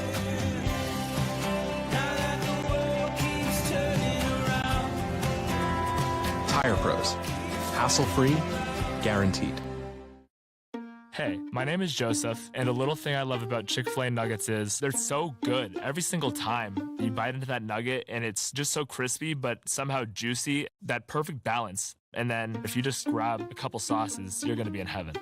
Tire Pros. Hassle-free, guaranteed. Hey, my name is Joseph, and a little thing I love about Chick-fil-A nuggets is they're so good every single time. You bite into that nugget, and it's just so crispy, but somehow juicy, that perfect balance. And then if you just grab a couple sauces, you're going to be in heaven.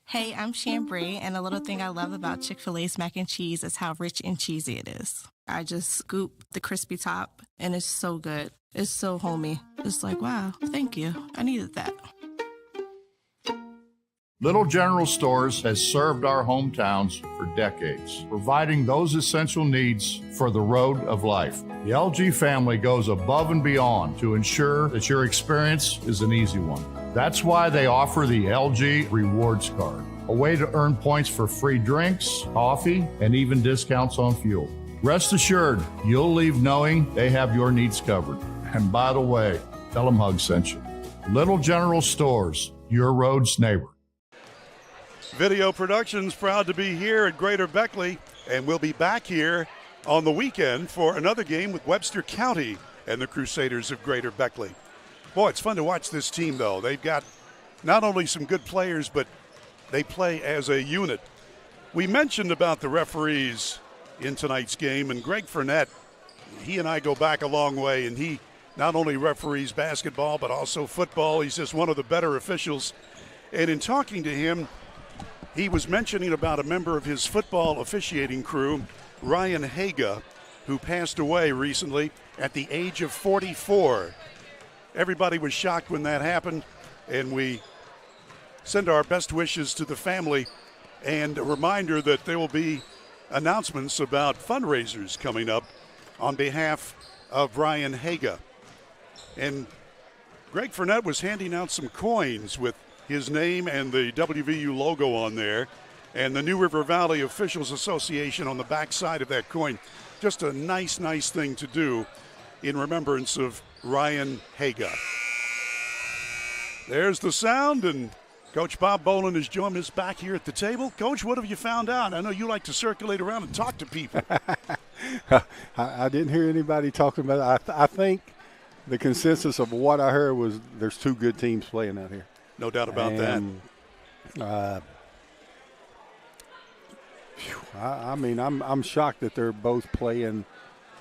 Hey, I'm Chambray, and a little thing I love about Chick-fil-A's mac and cheese is how rich and cheesy it is. I just scoop the crispy top, and it's so good. It's so homey. It's like, wow, thank you. I needed that. Little General Stores has served our hometowns for decades, providing those essential needs for the road of life. The LG family goes above and beyond to ensure that your experience is an easy one. That's why they offer the LG Rewards Card, a way to earn points for free drinks, coffee, and even discounts on fuel. Rest assured, you'll leave knowing they have your needs covered. And by the way, tell them Hug sent you. Little General Stores, your road's neighbor. Video Productions proud to be here at Greater Beckley, and we'll be back here on the weekend for another game with Webster County and the Crusaders of Greater Beckley. Boy, it's fun to watch this team, though. They've got not only some good players, but they play as a unit. We mentioned about the referees in tonight's game, and Greg Fournette, he and I go back a long way, and he not only referees basketball but also football. He's just one of the better officials. And in talking to him, he was mentioning about a member of his football officiating crew, Ryan Haga, who passed away recently at the age of 44. Everybody was shocked when that happened, and we send our best wishes to the family, and a reminder that there will be announcements about fundraisers coming up on behalf of Ryan Haga. And Greg Fournette was handing out some coins with his name and the WVU logo on there, and the New River Valley Officials Association on the back side of that coin. Just a nice thing to do in remembrance of Ryan Haga. There's the sound, and Coach Bob Bolin has joined us back here at the table. Coach, what have you found out? I know you like to circulate around and talk to people. I didn't hear anybody talking about it. I think the consensus of what I heard was there's two good teams playing out here. No doubt about that. I mean, I'm shocked that they're both playing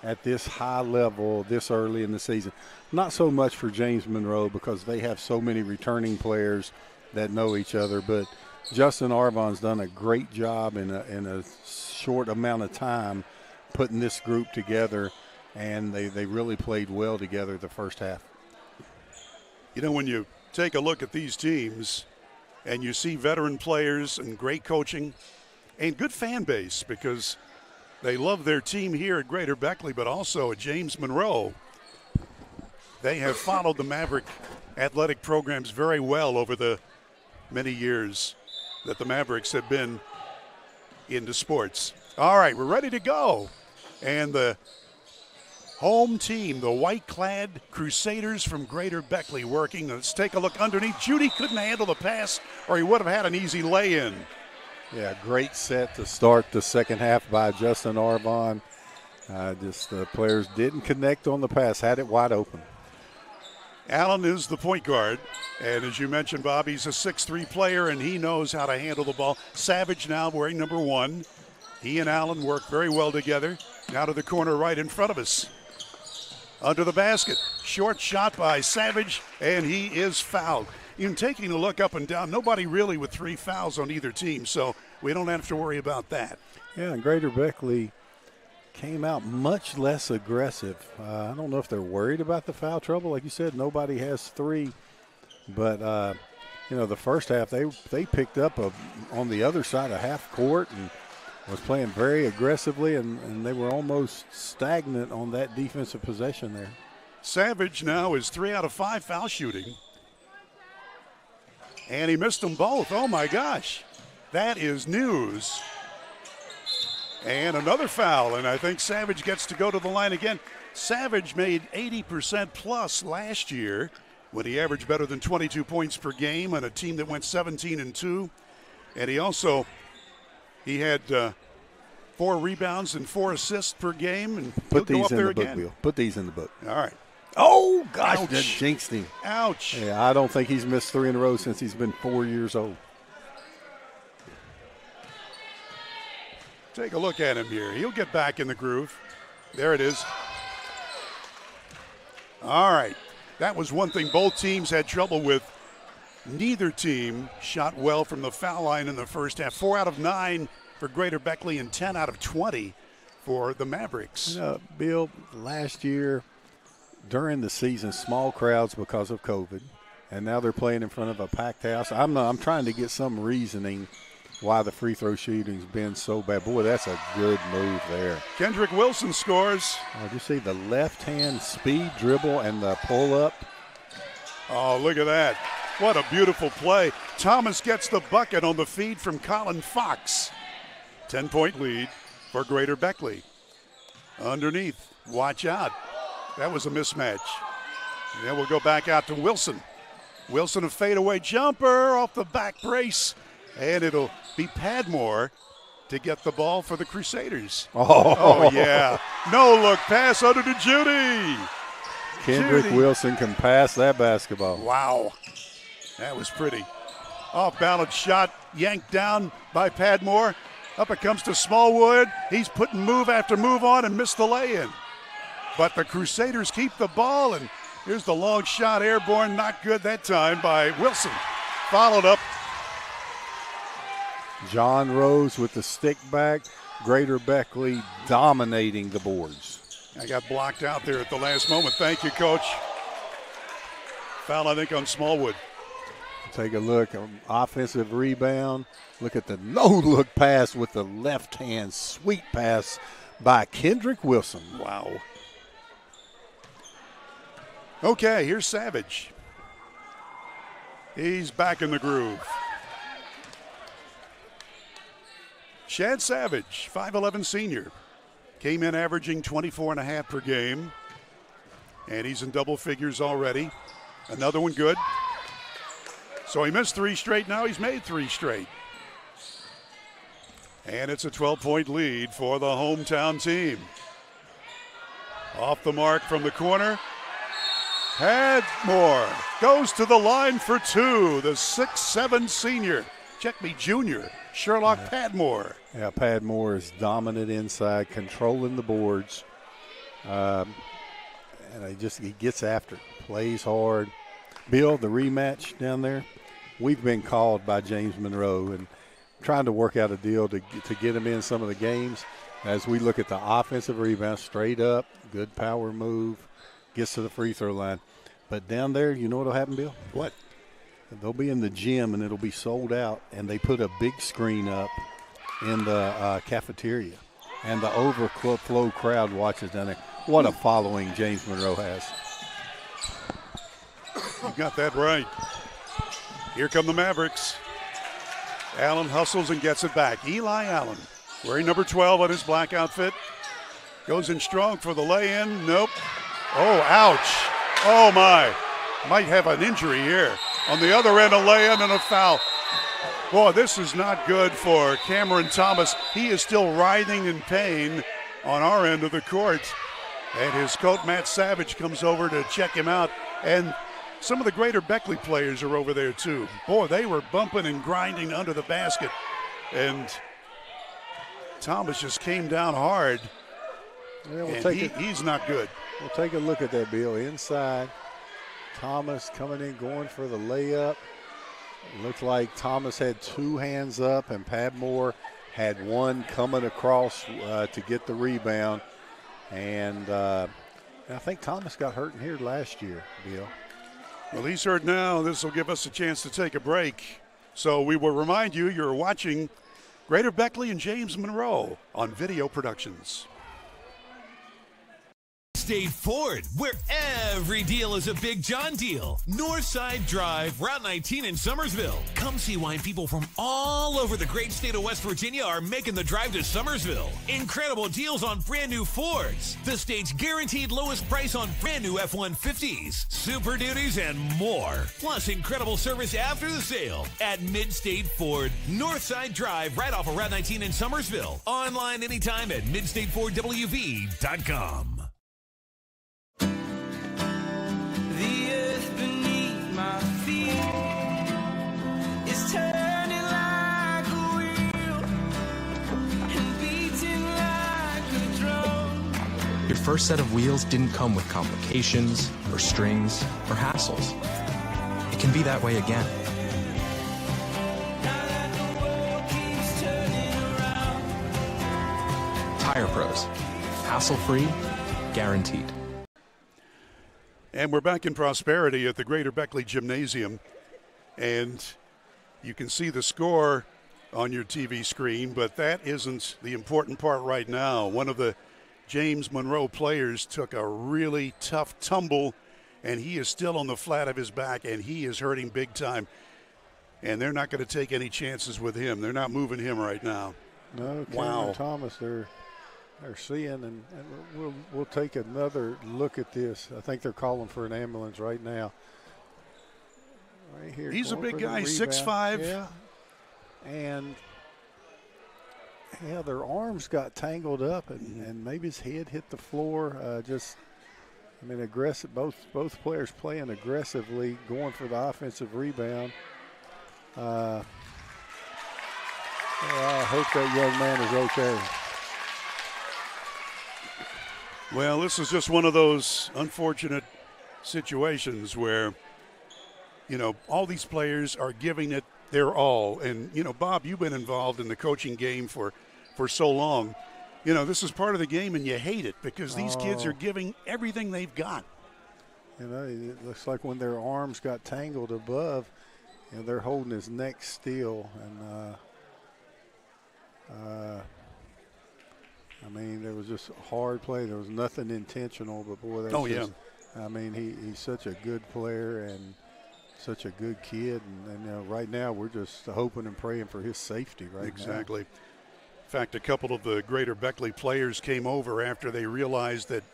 at this high level this early in the season. Not so much for James Monroe because they have so many returning players that know each other, but Justin Arvon's done a great job in a short amount of time putting this group together, and they really played well together the first half. You know, when you take a look at these teams and you see veteran players and great coaching and good fan base because they love their team here at Greater Beckley, but also at James Monroe. They have followed the Maverick athletic programs very well over the many years that the Mavericks have been into sports. All right, we're ready to go. And the home team, the white-clad Crusaders from Greater Beckley working. Let's take a look underneath. Judy couldn't handle the pass, or he would have had an easy lay-in. Yeah, great set to start the second half by Justin Arvon. Just the players didn't connect on the pass, had it wide open. Allen is the point guard, and as you mentioned, Bob, he's a 6'3" player, and he knows how to handle the ball. Savage now wearing number 1. He and Allen work very well together. Now to the corner right in front of us. Under the basket, short shot by Savage, and he is fouled. In taking a look up and down, nobody really with 3 fouls on either team, so we don't have to worry about that. Yeah, and Greater Beckley came out much less aggressive. I don't know if they're worried about the foul trouble. Like you said, nobody has 3. But, the first half they picked up on the other side of half court and was playing very aggressively, and they were almost stagnant on that defensive possession there. Savage now is 3 out of 5 foul shooting. And he missed them both. Oh, my gosh. That is news. And another foul, and I think Savage gets to go to the line again. Savage made 80% plus last year when he averaged better than 22 points per game on a team that went 17-2. And he had 4 rebounds and 4 assists per game. And Put he'll these go up in there the again. book, Bill. Put these in the book. All right. Oh, gosh, Ouch. that jinxed him. Ouch. Yeah, I don't think he's missed 3 in a row since he's been 4 years old. Take a look at him here. He'll get back in the groove. There it is. All right. That was one thing both teams had trouble with. Neither team shot well from the foul line in the first half. 4 out of 9 for Greater Beckley and 10 out of 20 for the Mavericks. Bill, last year during the season, small crowds because of COVID, and now they're playing in front of a packed house. I'm trying to get some reasoning why the free throw shooting's been so bad. Boy, that's a good move there. Kendrick Wilson scores. Oh, did you see the left-hand speed dribble and the pull-up? Oh, look at that. What a beautiful play. Thomas gets the bucket on the feed from Colin Fox. 10-point lead for Greater Beckley. Underneath, watch out. That was a mismatch. And then we'll go back out to Wilson. Wilson, a fadeaway jumper off the back brace. And it'll be Padmore to get the ball for the Crusaders. Oh yeah. No look pass under to Judy. Kendrick Wilson can pass that basketball. Wow. That was pretty. Off balance shot yanked down by Padmore. Up it comes to Smallwood. He's putting move after move on and missed the lay-in. But the Crusaders keep the ball, and here's the long shot airborne. Not good that time by Wilson. Followed up John Rose with the stick back. Greater Beckley dominating the boards. I got blocked out there at the last moment. Thank you, Coach. Foul, I think, on Smallwood. Take a look. Offensive rebound. Look at the no-look pass with the left hand. Sweet pass by Kendrick Wilson. Wow. Okay, here's Savage. He's back in the groove. Shad Savage, 5'11" senior. Came in averaging 24.5 per game. And he's in double figures already. Another one good. So he missed 3 straight. Now he's made 3 straight. And it's a 12-point lead for the hometown team. Off the mark from the corner. Padmore goes to the line for 2. The 6'7" senior. Check me, junior. Sherlock Padmore. Yeah, Padmore is dominant inside, controlling the boards. And he gets after it, plays hard. Bill, the rematch down there, we've been called by James Monroe and trying to work out a deal to get him in some of the games. As we look at the offensive rebound, straight up, good power move, gets to the free throw line. But down there, you know what will happen, Bill? What? They'll be in the gym and it'll be sold out, and they put a big screen up in the cafeteria, and the overflow crowd watches down there. What a following James Monroe has. You got that right. Here come the Mavericks. Allen hustles and gets it back. Eli Allen, wearing number 12 on his black outfit, goes in strong for the lay-in. Nope. Oh, ouch. Oh, my. Might have an injury here. On the other end, a lay-in and a foul. Boy, this is not good for Cameron Thomas. He is still writhing in pain on our end of the court. And his coach, Matt Savage, comes over to check him out. And some of the Greater Beckley players are over there, too. Boy, they were bumping and grinding under the basket. And Thomas just came down hard. Yeah, he's not good. We'll take a look at that, Bill. Inside, Thomas coming in, going for the layup. It looked like Thomas had 2 hands up, and Padmore had 1 coming across to get the rebound. And I think Thomas got hurt in here last year, Bill. Well, he's hurt now. This will give us a chance to take a break. So we will remind you, you're watching Greater Beckley and James Monroe on Video Productions. State Ford, where every deal is a Big John deal. Northside Drive, Route 19 in Summersville. Come see why people from all over the great state of West Virginia are making the drive to Summersville. Incredible deals on brand new Fords. The state's guaranteed lowest price on brand new F-150s, Super Duties, and more. Plus incredible service after the sale at Mid-State Ford. Northside Drive, right off of Route 19 in Summersville. Online anytime at midstatefordwv.com. The earth beneath my feet is turning like a wheel and beating like a drum. Your first set of wheels didn't come with complications or strings or hassles. It can be that way again. Now that the world keeps turning around. Tire Pros. Hassle-free, guaranteed. And we're back in Prosperity at the Greater Beckley Gymnasium. And you can see the score on your TV screen, but that isn't the important part right now. One of the James Monroe players took a really tough tumble, and he is still on the flat of his back, and he is hurting big time. And they're not going to take any chances with him. They're not moving him right now. No, wow. Thomas, they're seeing, and we'll take another look at this. I think they're calling for an ambulance right now. Right here. He's a big guy, 6'5". 6'5". Yeah. And their arms got tangled up, and maybe his head hit the floor. Aggressive. Both players playing aggressively, going for the offensive rebound. I hope that young man is okay. Well, this is just one of those unfortunate situations where, all these players are giving it their all. And, Bob, you've been involved in the coaching game for so long. This is part of the game, and you hate it because these kids are giving everything they've got. It looks like when their arms got tangled above, they're holding his neck still. And, there was just a hard play. There was nothing intentional, but, boy, that's he's such a good player and such a good kid. And right now we're just hoping and praying for his safety right now. Exactly. In fact, a couple of the Greater Beckley players came over after they realized that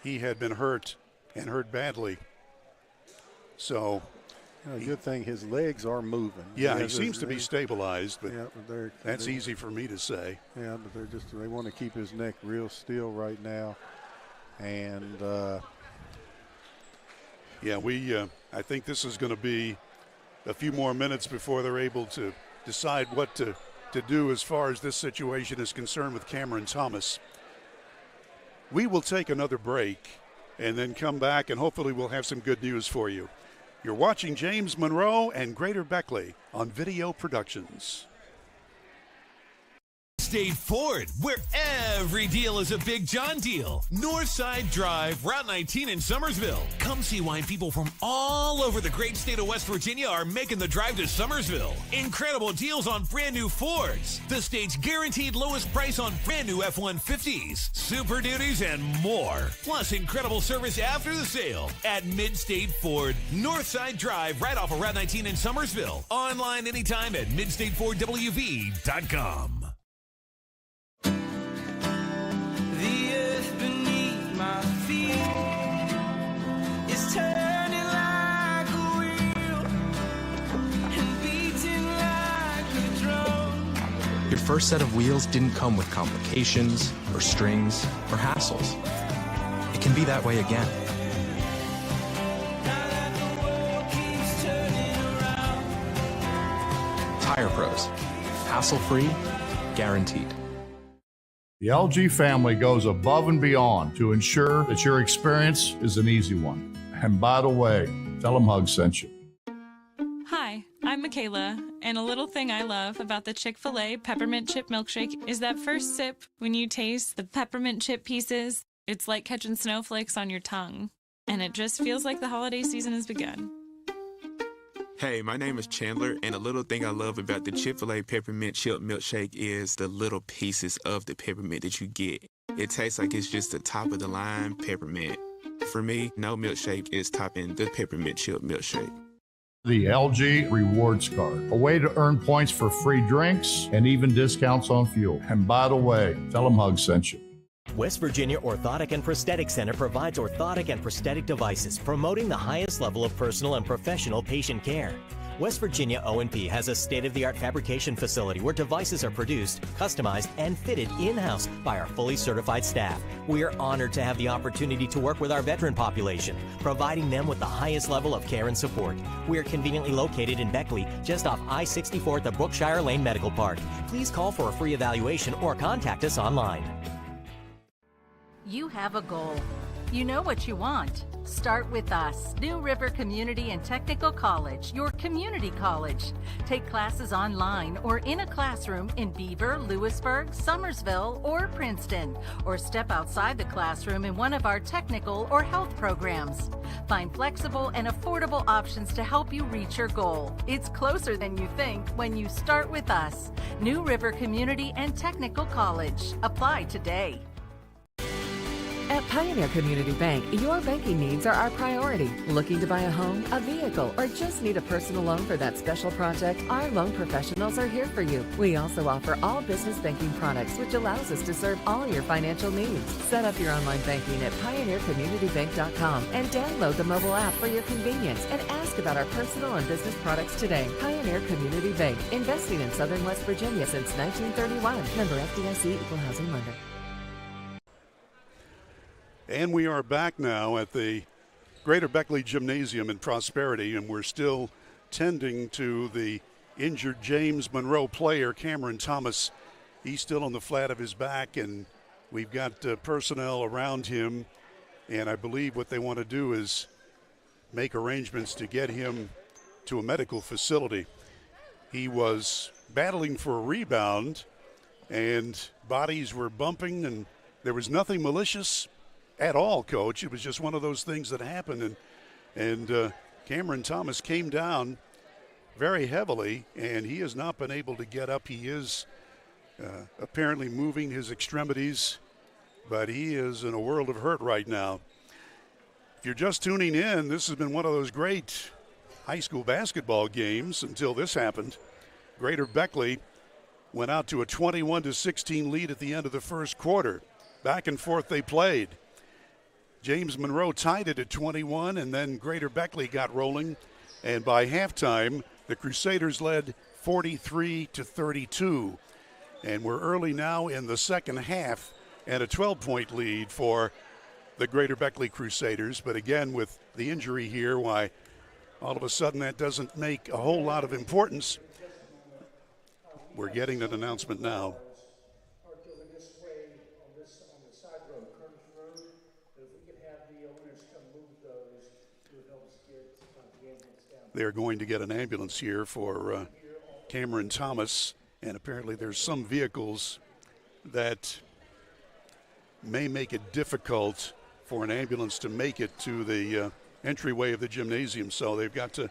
he had been hurt and hurt badly. So good thing his legs are moving. Yeah, he seems to be stabilized, but that's they're easy for me to say. Yeah, but they want to keep his neck real still right now. And I think this is going to be a few more minutes before they're able to decide what to do as far as this situation is concerned with Cameron Thomas. We will take another break and then come back, and hopefully we'll have some good news for you. You're watching James Monroe and Greater Beckley on Video Productions. State Ford, where every deal is a Big John deal. Northside Drive, Route 19 in Summersville. Come see why people from all over the great state of West Virginia are making the drive to Summersville. Incredible deals on brand new Fords. The state's guaranteed lowest price on brand new F-150s, Super Duties, and more. Plus incredible service after the sale at Midstate Ford. Northside Drive, right off of Route 19 in Summersville. Online anytime at midstatefordwv.com. The earth beneath my feet is turning like a wheel and beating like a drum. Your first set of wheels didn't come with complications, or strings, or hassles. It can be that way again. Now that the world keeps turning around. Tire Pros. Hassle-free, guaranteed. The LG family goes above and beyond to ensure that your experience is an easy one. And by the way, tell them Hug sent you. Hi, I'm Michaela, and a little thing I love about the Chick-fil-A peppermint chip milkshake is that first sip when you taste the peppermint chip pieces. It's like catching snowflakes on your tongue, and it just feels like the holiday season has begun. Hey, my name is Chandler, and a little thing I love about the Chick-fil-A peppermint chip milkshake is the little pieces of the peppermint that you get. It tastes like it's just the top of the line peppermint. For me, no milkshake is topping the peppermint chip milkshake. The LG Rewards Card, a way to earn points for free drinks and even discounts on fuel. And by the way, tell them Hug sent you. West Virginia Orthotic and Prosthetic Center provides orthotic and prosthetic devices, promoting the highest level of personal and professional patient care. West Virginia O&P has a state-of-the-art fabrication facility where devices are produced, customized, and fitted in-house by our fully certified staff. We are honored to have the opportunity to work with our veteran population, providing them with the highest level of care and support. We are conveniently located in Beckley, just off I-64 at the Brookshire Lane Medical Park. Please call for a free evaluation or contact us online. You have a goal. You know what you want. Start with us. New River Community and Technical College, your community college. Take classes online or in a classroom in Beaver, Lewisburg, Summersville, or Princeton, or step outside the classroom in one of our technical or health programs. Find flexible and affordable options to help you reach your goal. It's closer than you think when you start with us. New River Community and Technical College. Apply today. At Pioneer Community Bank, your banking needs are our priority. Looking to buy a home, a vehicle, or just need a personal loan for that special project? Our loan professionals are here for you. We also offer all business banking products, which allows us to serve all your financial needs. Set up your online banking at pioneercommunitybank.com and download the mobile app for your convenience and ask about our personal and business products today. Pioneer Community Bank, investing in Southern West Virginia since 1931. Member FDIC, Equal Housing Lender. And we are back now at the Greater Beckley Gymnasium in Prosperity, and we're still tending to the injured James Monroe player, Cameron Thomas. He's still on the flat of his back, and we've got personnel around him, and I believe what they want to do is make arrangements to get him to a medical facility. He was battling for a rebound, and bodies were bumping, and there was nothing malicious at all, Coach. It was just one of those things that happened, and Cameron Thomas came down very heavily, and he has not been able to get up. He is apparently moving his extremities, but he is in a world of hurt right now. If you're just tuning in, this has been one of those great high school basketball games until this happened. Greater Beckley went out to a 21-16 lead at the end of the first quarter. Back and forth they played. James Monroe tied it at 21, and then Greater Beckley got rolling. And by halftime, the Crusaders led 43-32. And we're early now in the second half, and a 12-point lead for the Greater Beckley Crusaders. But again, with the injury here, why all of a sudden that doesn't make a whole lot of importance. We're getting an announcement now. They're going to get an ambulance here for Cameron Thomas, and apparently there's some vehicles that may make it difficult for an ambulance to make it to the entryway of the gymnasium, so they've got to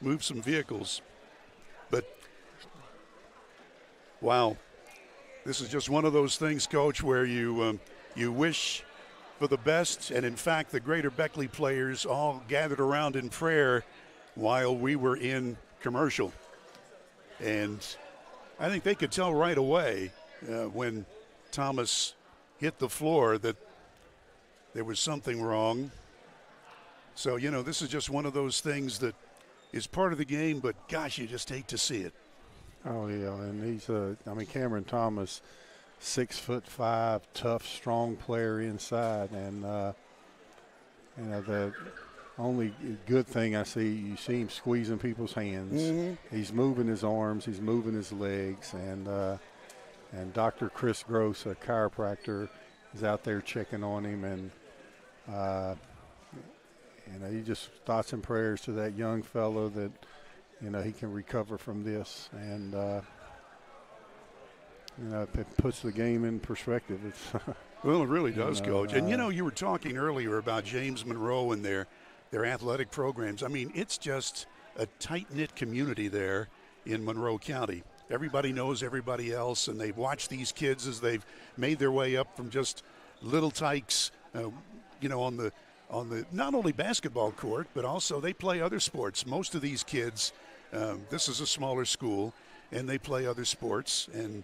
move some vehicles. But wow, this is just one of those things, Coach, where you wish for the best, and in fact the Greater Beckley players all gathered around in prayer while we were in commercial. And I think they could tell right away when Thomas hit the floor that there was something wrong. So, you know, this is just one of those things that is part of the game, but gosh, you just hate to see it. Oh, yeah, and he's Cameron Thomas, 6'5", tough, strong player inside, and the only good thing I see, you see him squeezing people's hands. Mm-hmm. He's moving his arms, he's moving his legs, and Dr. Chris Gross, a chiropractor, is out there checking on him, and he just thoughts and prayers to that young fellow that he can recover from this, and it puts the game in perspective. It's well, it really does, Coach. And you were talking earlier about James Monroe and their athletic programs. I mean, it's just a tight-knit community there in Monroe County. Everybody knows everybody else, and they've watched these kids as they've made their way up from just little tykes, on the not only basketball court, but also they play other sports. Most of these kids, this is a smaller school, and they play other sports, and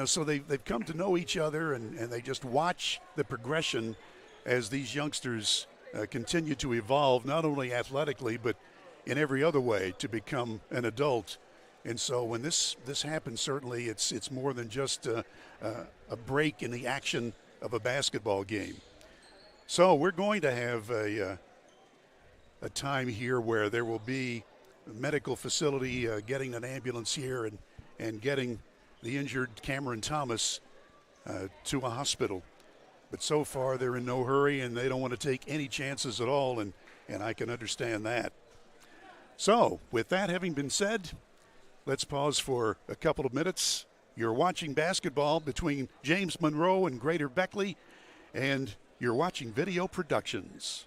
so they've come to know each other, and they just watch the progression as these youngsters continue to evolve, not only athletically, but in every other way to become an adult. And so when this happens, certainly it's more than just a break in the action of a basketball game. So we're going to have a time here where there will be a medical facility getting an ambulance here and getting the injured Cameron Thomas to a hospital. But so far they're in no hurry, and they don't want to take any chances at all, and I can understand that. So with that having been said, let's pause for a couple of minutes. You're watching basketball between James Monroe and Greater Beckley, and you're watching Video Productions.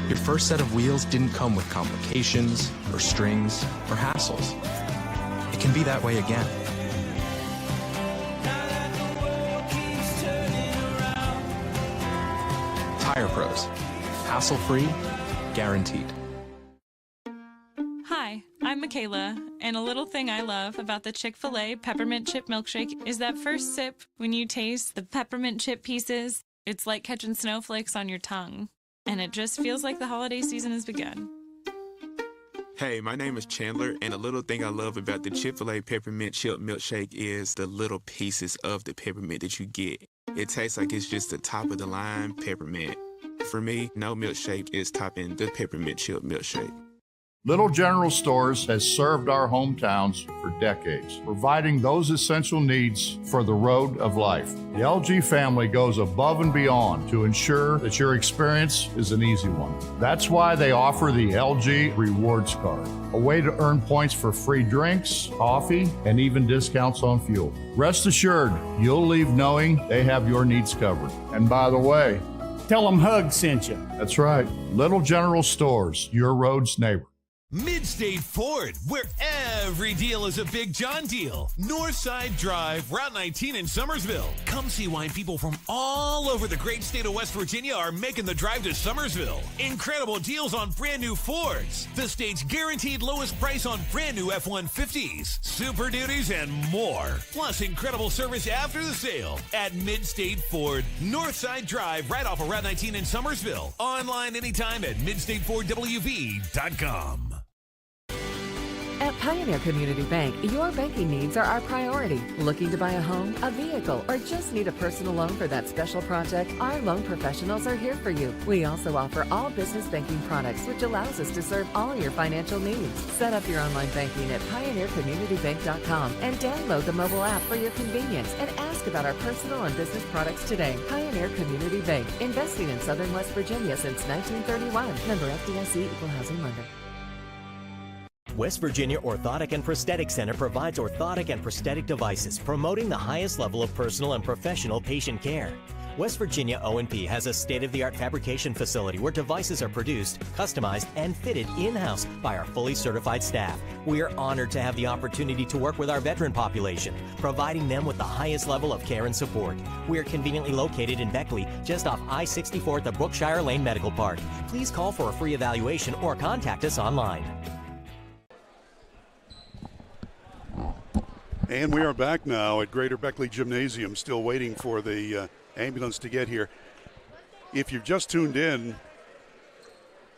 Your first set of wheels didn't come with complications, or strings, or hassles. It can be that way again. Tire Pros. Hassle-free, guaranteed. Hi, I'm Michaela, and a little thing I love about the Chick-fil-A peppermint chip milkshake is that first sip when you taste the peppermint chip pieces. It's like catching snowflakes on your tongue, and it just feels like the holiday season has begun. Hey, my name is Chandler, and a little thing I love about the Chick-fil-A Peppermint Chip Milkshake is the little pieces of the peppermint that you get. It tastes like it's just the top of the line peppermint. For me, no milkshake is topping the Peppermint Chip Milkshake. Little General Stores has served our hometowns for decades, providing those essential needs for the road of life. The LG family goes above and beyond to ensure that your experience is an easy one. That's why they offer the LG Rewards Card, a way to earn points for free drinks, coffee, and even discounts on fuel. Rest assured, you'll leave knowing they have your needs covered. And by the way, tell them Hug sent you. That's right. Little General Stores, your road's neighbor. Midstate Ford, where every deal is a Big John deal. Northside Drive, Route 19 in Summersville. Come see why people from all over the great state of West Virginia are making the drive to Summersville. Incredible deals on brand new Fords. The state's guaranteed lowest price on brand new F-150s, Super Duties, and more. Plus incredible service after the sale at Midstate Ford. Northside Drive, right off of Route 19 in Summersville. Online anytime at midstatefordwv.com. At Pioneer Community Bank, your banking needs are our priority. Looking to buy a home, a vehicle, or just need a personal loan for that special project? Our loan professionals are here for you. We also offer all business banking products, which allows us to serve all your financial needs. Set up your online banking at pioneercommunitybank.com and download the mobile app for your convenience and ask about our personal and business products today. Pioneer Community Bank, investing in Southern West Virginia since 1931. Member FDIC, Equal Housing Lender. West Virginia Orthotic and Prosthetic Center provides orthotic and prosthetic devices, promoting the highest level of personal and professional patient care. West Virginia O&P has a state-of-the-art fabrication facility where devices are produced, customized, and fitted in-house by our fully certified staff. We are honored to have the opportunity to work with our veteran population, providing them with the highest level of care and support. We are conveniently located in Beckley, just off I-64 at the Brookshire Lane Medical Park. Please call for a free evaluation or contact us online. And we are back now at Greater Beckley Gymnasium, still waiting for the ambulance to get here. If you've just tuned in,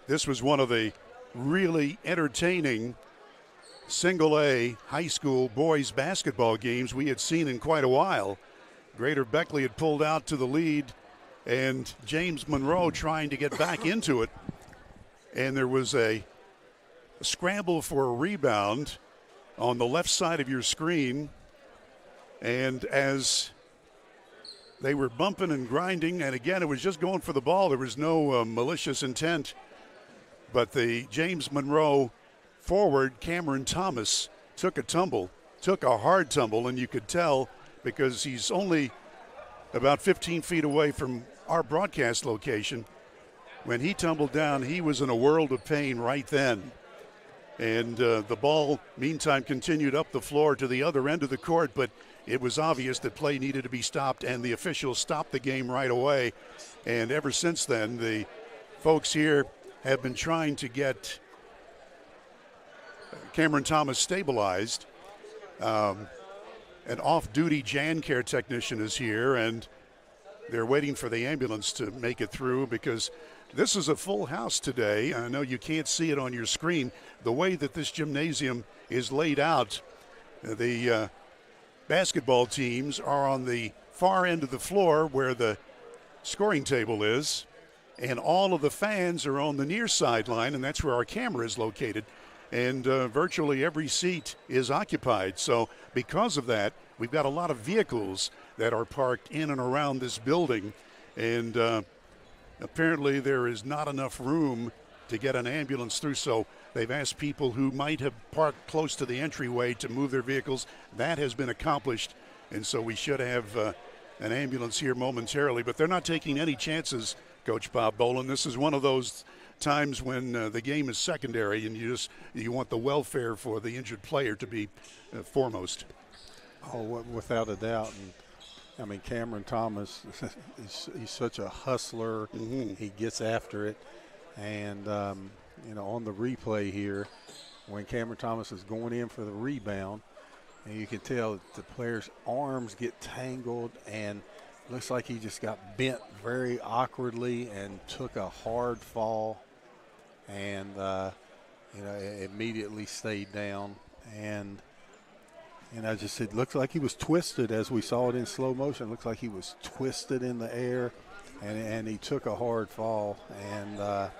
this was one of the really entertaining single-A high school boys basketball games we had seen in quite a while. Greater Beckley had pulled out to the lead, and James Monroe trying to get back into it. And there was a scramble for a rebound on the left side of your screen, and as they were bumping and grinding, and again, it was just going for the ball. There was no malicious intent, but the James Monroe forward, Cameron Thomas, took a hard tumble, and you could tell because he's only about 15 feet away from our broadcast location. When he tumbled down, he was in a world of pain right then. And the ball, meantime, continued up the floor to the other end of the court, but it was obvious that play needed to be stopped, and the officials stopped the game right away. And ever since then, the folks here have been trying to get Cameron Thomas stabilized. An off-duty Jan Care technician is here, and they're waiting for the ambulance to make it through because this is a full house today. I know you can't see it on your screen. The way that this gymnasium is laid out, the basketball teams are on the far end of the floor where the scoring table is, and all of the fans are on the near sideline, and that's where our camera is located. And virtually every seat is occupied. So because of that, we've got a lot of vehicles that are parked in and around this building. And apparently there is not enough room to get an ambulance through, so they've asked people who might have parked close to the entryway to move their vehicles. That has been accomplished, and so we should have an ambulance here momentarily, but they're not taking any chances, Coach Bob Boland. This is one of those times when the game is secondary, and you want the welfare for the injured player to be foremost. Oh, without a doubt. And I mean, Cameron Thomas, he's such a hustler. Mm-hmm. He gets after it. And, on the replay here, when Cameron Thomas is going in for the rebound, and you can tell that the player's arms get tangled, and looks like he just got bent very awkwardly and took a hard fall. And immediately stayed down. And it looked like he was twisted as we saw it in slow motion. It looks like he was twisted in the air, and he took a hard fall. And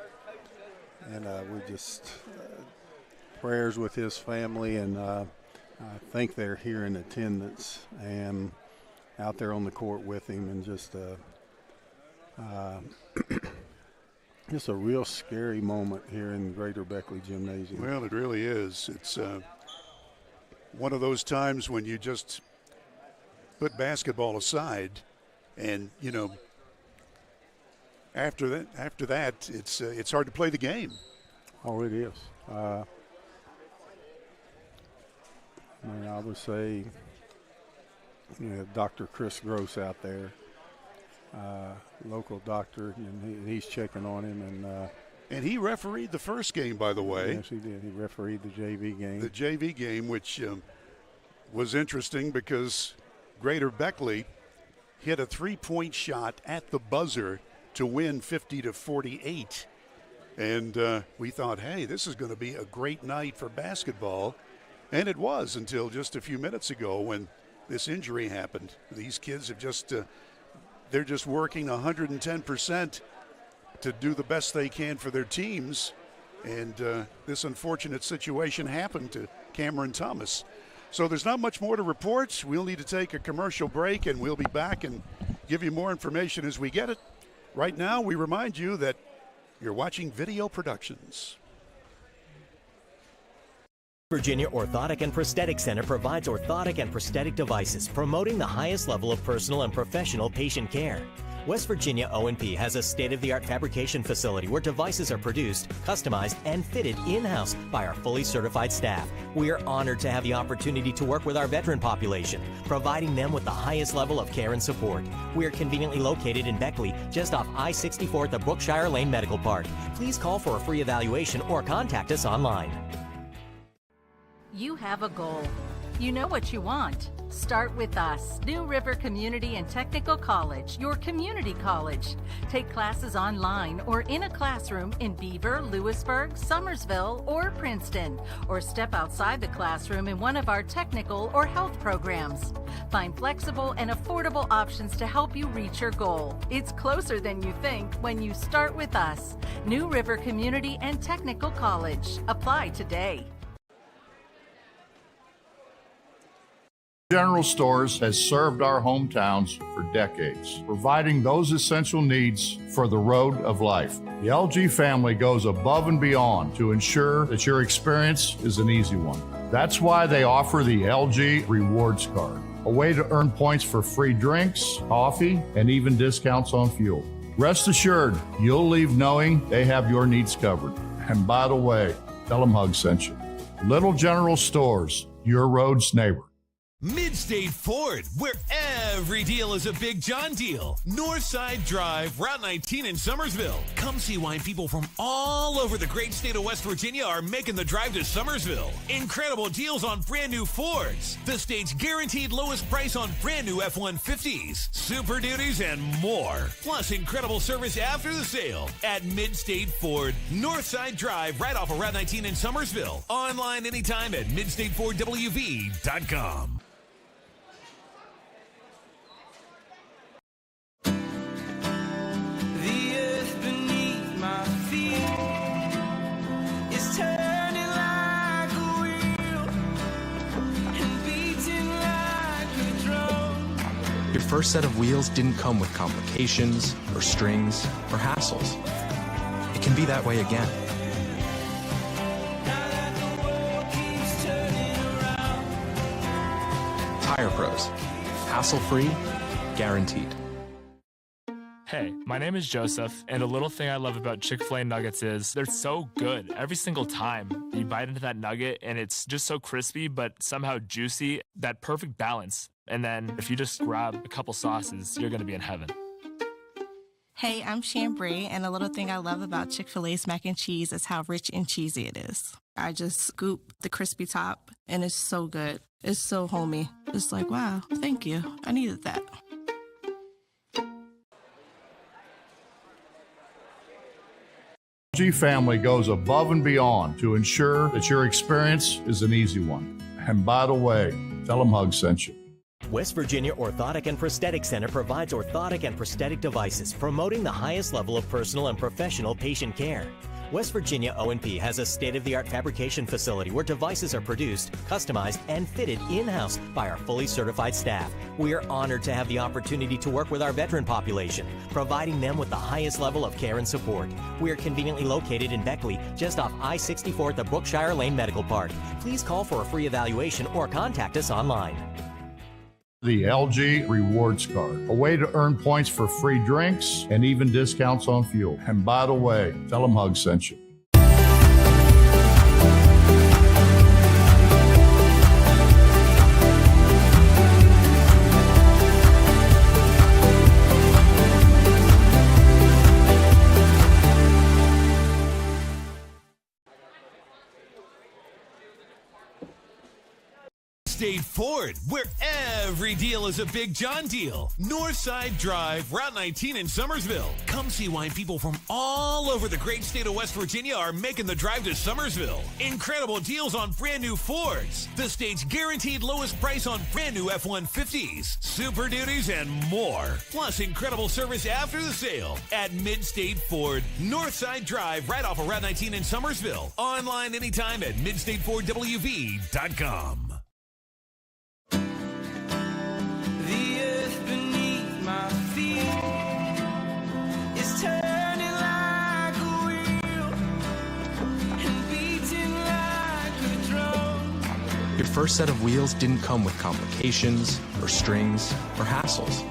we just prayers with his family, and I think they're here in attendance and out there on the court with him, and just a real scary moment here in Greater Beckley Gymnasium. Well, it really is. It's one of those times when you just put basketball aside, and after that, it's hard to play the game. Oh, it is. I would say, Dr. Chris Gross out there, local doctor, and he's checking on him, and he refereed the first game, by the way. Yes, he did. He refereed the JV game. The JV game, which was interesting because Greater Beckley hit a three-point shot at the buzzer to win 50-48. And we thought, hey, this is going to be a great night for basketball. And it was until just a few minutes ago when this injury happened. These kids have they're just working 110% to do the best they can for their teams. And this unfortunate situation happened to Cameron Thomas. So there's not much more to report. We'll need to take a commercial break, and we'll be back and give you more information as we get it. Right now, we remind you that you're watching Video Productions. Virginia Orthotic and Prosthetic Center provides orthotic and prosthetic devices, promoting the highest level of personal and professional patient care. West Virginia O&P has a state-of-the-art fabrication facility where devices are produced, customized, and fitted in-house by our fully certified staff. We are honored to have the opportunity to work with our veteran population, providing them with the highest level of care and support. We are conveniently located in Beckley, just off I-64 at the Brookshire Lane Medical Park. Please call for a free evaluation or contact us online. You have a goal. You know what you want. Start with us. New River Community and Technical College, your community college. Take classes online or in a classroom in Beaver, Lewisburg, Summersville, or Princeton, or step outside the classroom in one of our technical or health programs. Find flexible and affordable options to help you reach your goal. It's closer than you think when you start with us. New River Community and Technical College. Apply today. General Stores has served our hometowns for decades, providing those essential needs for the road of life. The LG family goes above and beyond to ensure that your experience is an easy one. That's why they offer the LG Rewards Card, a way to earn points for free drinks, coffee, and even discounts on fuel. Rest assured, you'll leave knowing they have your needs covered. And by the way, tell them Hug sent you. Little General Stores, your road's neighbor. Midstate Ford, where every deal is a Big John deal. Northside Drive, Route 19 in Summersville. Come see why people from all over the great state of West Virginia are making the drive to Summersville. Incredible deals on brand new Fords. The state's guaranteed lowest price on brand new F-150s, Super Duties, and more. Plus incredible service after the sale at Midstate Ford, Northside Drive, right off of Route 19 in Summersville. Online anytime at midstatefordwv.com. Your first set of wheels didn't come with complications, or strings, or hassles. It can be that way again. Tire Pros. Hassle-free, guaranteed. Hey, my name is Joseph, and a little thing I love about Chick-fil-A nuggets is they're so good every single time. You bite into that nugget, and it's just so crispy, but somehow juicy, that perfect balance. And then if you just grab a couple sauces, you're going to be in heaven. Hey, I'm Chambray, and a little thing I love about Chick-fil-A's mac and cheese is how rich and cheesy it is. I just scoop the crispy top, and it's so good. It's so homey. It's like, wow, thank you. I needed that. LG family goes above and beyond to ensure that your experience is an easy one. And by the way, tell them Hug sent you. West Virginia Orthotic and Prosthetic Center provides orthotic and prosthetic devices, promoting the highest level of personal and professional patient care. West Virginia O&P has a state-of-the-art fabrication facility where devices are produced, customized, and fitted in-house by our fully certified staff. We are honored to have the opportunity to work with our veteran population, providing them with the highest level of care and support. We are conveniently located in Beckley, just off I-64 at the Brookshire Lane Medical Park. Please call for a free evaluation or contact us online. The LG Rewards Card, a way to earn points for free drinks and even discounts on fuel. And by the way, tell them Hug sent you. State Ford, where every deal is a Big John deal. Northside Drive, Route 19 in Summersville. Come see why people from all over the great state of West Virginia are making the drive to Summersville. Incredible deals on brand new Fords. The state's guaranteed lowest price on brand new F-150s, Super Duties, and more. Plus incredible service after the sale at Mid-State Ford. Northside Drive, right off of Route 19 in Summersville. Online anytime at midstatefordwv.com. The earth beneath my feet is turning like a wheel and beating like a drum. Your first set of wheels didn't come with complications, or strings, or hassles.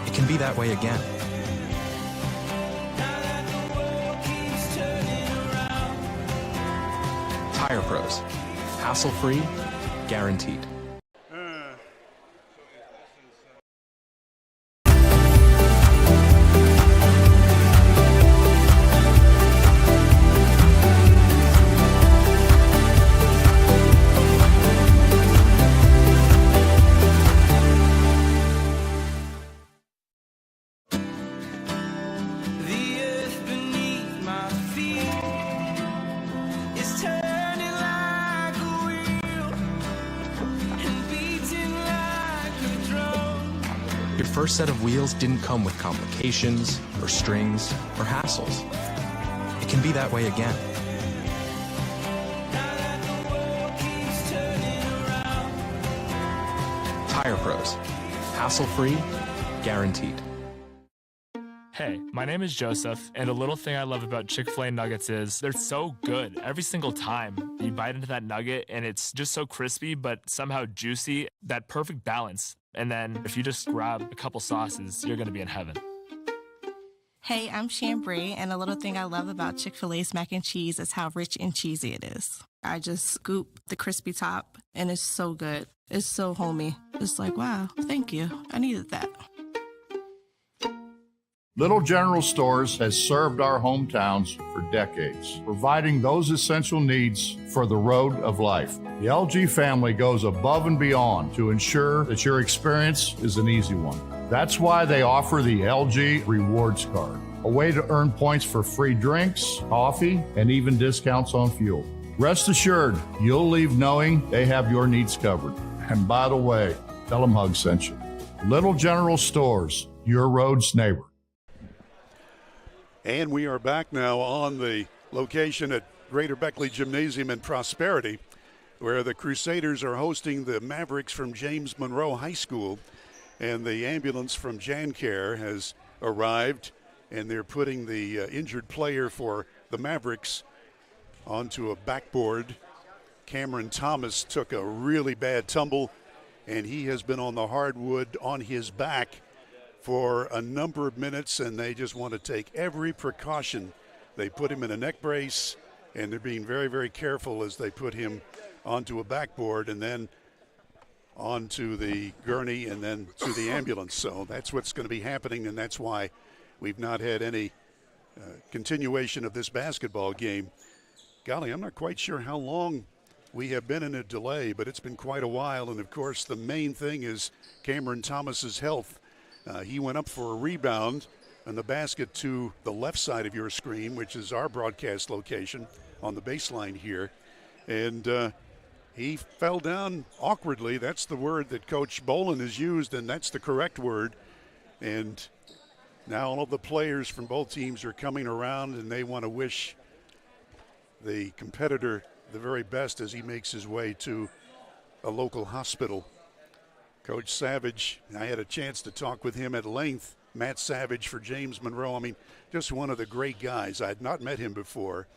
It can be that way again. Now that the world keeps turning around. Tire Pros. Hassle-free, guaranteed. The earth beneath my feet is turning like a wheel and beating like a drum. Your first set of wheels didn't come with complications, or strings, or hassles. It can be that way again. Now that the world keeps turning around. Tire Pros. Hassle-free, guaranteed. Hey, my name is Joseph, and a little thing I love about Chick-fil-A nuggets is they're so good every single time. You bite into that nugget, and it's just so crispy, but somehow juicy, that perfect balance. And then if you just grab a couple sauces, you're gonna be in heaven. Hey, I'm Chambray, and a little thing I love about Chick-fil-A's mac and cheese is how rich and cheesy it is. I just scoop the crispy top, and it's so good. It's so homey. It's like, wow, thank you. I needed that. Little General Stores has served our hometowns for decades, providing those essential needs for the road of life. The LG family goes above and beyond to ensure that your experience is an easy one. That's why they offer the LG Rewards Card, a way to earn points for free drinks, coffee, and even discounts on fuel. Rest assured, you'll leave knowing they have your needs covered. And by the way, tell them Hug sent you. Little General Stores, your road's neighbor. And we are back now on the location at Greater Beckley Gymnasium in Prosperity, where the Crusaders are hosting the Mavericks from James Monroe High School. And the ambulance from JanCare has arrived, and they're putting the injured player for the Mavericks onto a backboard. Cameron Thomas took a really bad tumble, and he has been on the hardwood on his back for a number of minutes, and they just want to take every precaution. They put him in a neck brace, and they're being very, very careful as they put him onto a backboard and then onto the gurney and then to the ambulance. So that's what's going to be happening, and that's why we've not had any continuation of this basketball game. Golly, I'm not quite sure how long we have been in a delay, but it's been quite a while, and of course the main thing is Cameron Thomas's health. He went up for a rebound and the basket to the left side of your screen, which is our broadcast location on the baseline here. And he fell down awkwardly. That's the word that Coach Bolin has used, and that's the correct word. And now all of the players from both teams are coming around, and they want to wish the competitor the very best as he makes his way to a local hospital. Coach Savage, I had a chance to talk with him at length. Matt Savage for James Monroe. I mean, just one of the great guys. I had not met him before.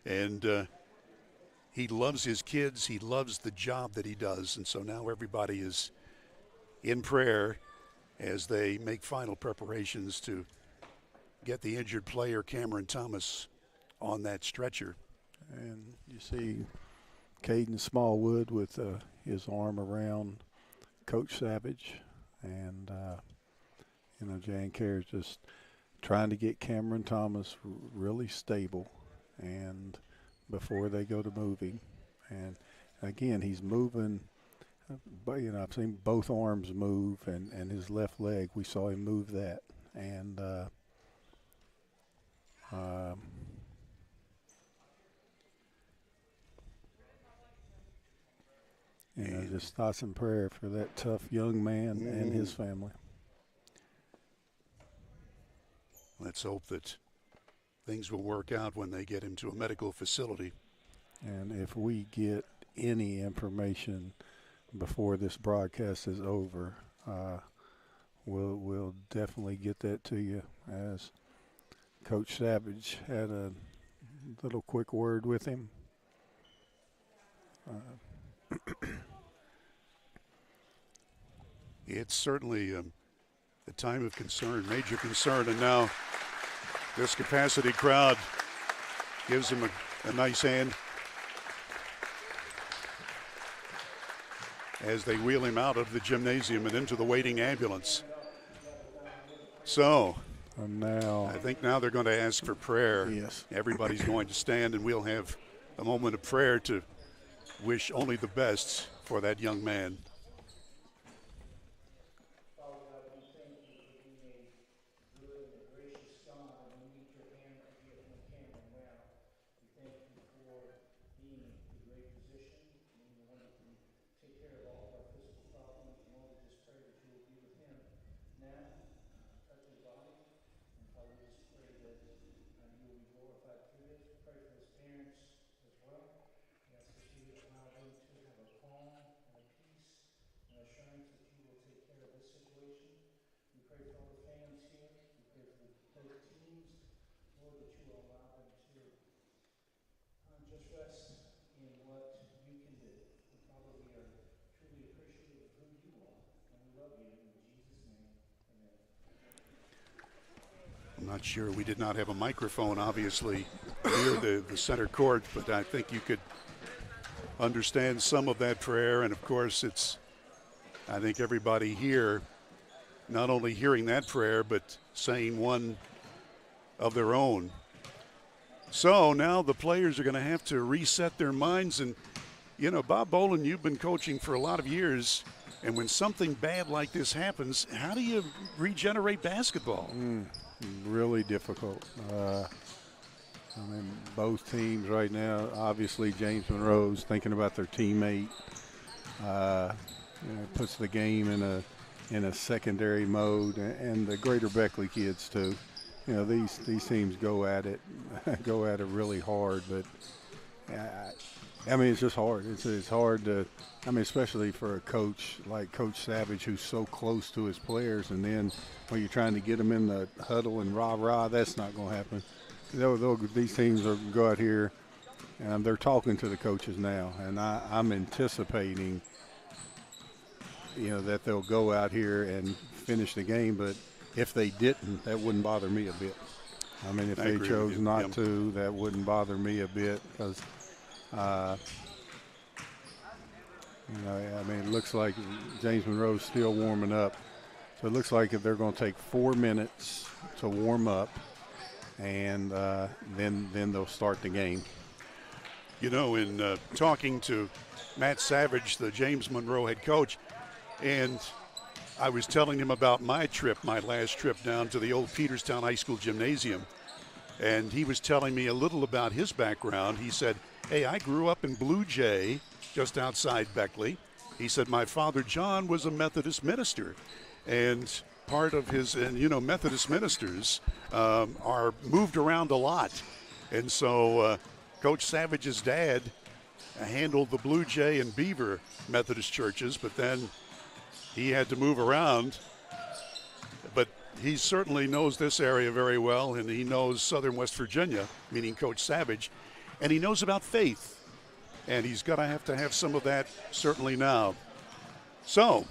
And he loves his kids. He loves the job that he does. And so now everybody is in prayer as they make final preparations to get the injured player, Cameron Thomas, on that stretcher. And you see Caden Smallwood with his arm around Coach Savage. And, Jan Kerr is just trying to get Cameron Thomas really stable and before they go to moving. And, again, he's moving. But, I've seen both arms move and his left leg, we saw him move that. And just thoughts and prayer for that tough young man and his family. Let's hope that things will work out when they get him to a medical facility. And if we get any information before this broadcast is over, we'll definitely get that to you, as Coach Savage had a little quick word with him. It's certainly a time of concern, major concern, and now this capacity crowd gives him a nice hand as they wheel him out of the gymnasium and into the waiting ambulance. So, now I think now they're going to ask for prayer. Yes. Everybody's going to stand, and we'll have a moment of prayer to wish only the best for that young man. I'm not sure. We did not have a microphone, obviously, near the center court, but I think you could understand some of that prayer. And, of course, I think everybody here not only hearing that prayer, but saying one of their own. So now the players are going to have to reset their minds. And, Bob Bolin, you've been coaching for a lot of years. And when something bad like this happens, how do you regenerate basketball? Really difficult. Both teams right now, obviously James Monroe's thinking about their teammate. Puts the game in a secondary mode, and the Greater Beckley kids too. These teams go at it really hard, but it's just hard. It's hard to, especially for a coach like Coach Savage, who's so close to his players, and then when you're trying to get them in the huddle and rah-rah, that's not going to happen. These teams will go out here, and they're talking to the coaches now, and I'm anticipating, that they'll go out here and finish the game, but if they didn't, that wouldn't bother me a bit. If they chose not to, that wouldn't bother me a bit, because it looks like James Monroe's still warming up. So it looks like if they're going to take 4 minutes to warm up, and then they'll start the game. In talking to Matt Savage, the James Monroe head coach, and I was telling him about my last trip down to the old Peterstown High School gymnasium. And he was telling me a little about his background. He said, hey, I grew up in Blue Jay, just outside Beckley. He said, my father, John, was a Methodist minister. And part of his, and you know, Methodist ministers are moved around a lot. And so Coach Savage's dad handled the Blue Jay and Beaver Methodist churches, but then he had to move around. But he certainly knows this area very well, and he knows Southern West Virginia, meaning Coach Savage, and he knows about faith. And he's going to have some of that certainly now. So,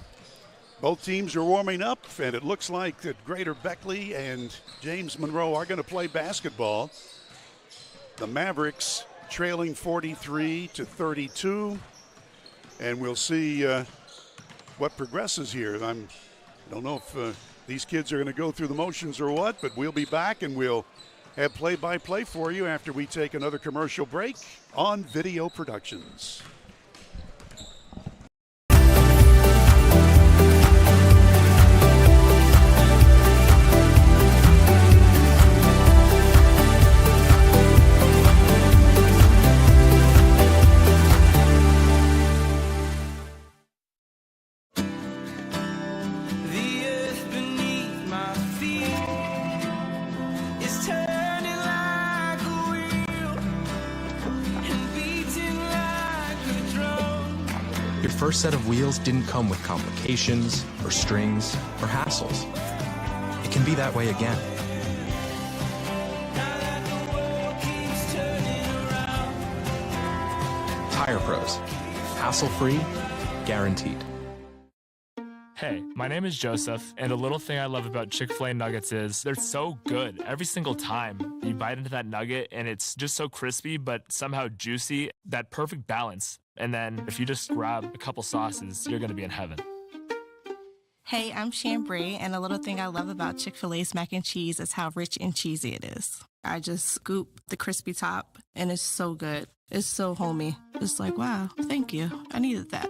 both teams are warming up, and it looks like that Greater Beckley and James Monroe are going to play basketball. The Mavericks trailing 43-32, and we'll see what progresses here. I don't know if these kids are going to go through the motions or what, but we'll be back and we'll have play-by-play for you after we take another commercial break on Video Productions. Your first set of wheels didn't come with complications, or strings, or hassles. It can be that way again. Tire Pros. Hassle-free, guaranteed. Hey, my name is Joseph, and a little thing I love about Chick-fil-A nuggets is they're so good every single time. You bite into that nugget, and it's just so crispy, but somehow juicy, that perfect balance. And then if you just grab a couple sauces, you're going to be in heaven. Hey, I'm Chambray, and a little thing I love about Chick-fil-A's mac and cheese is how rich and cheesy it is. I just scoop the crispy top, and it's so good. It's so homey. It's like, wow, thank you. I needed that.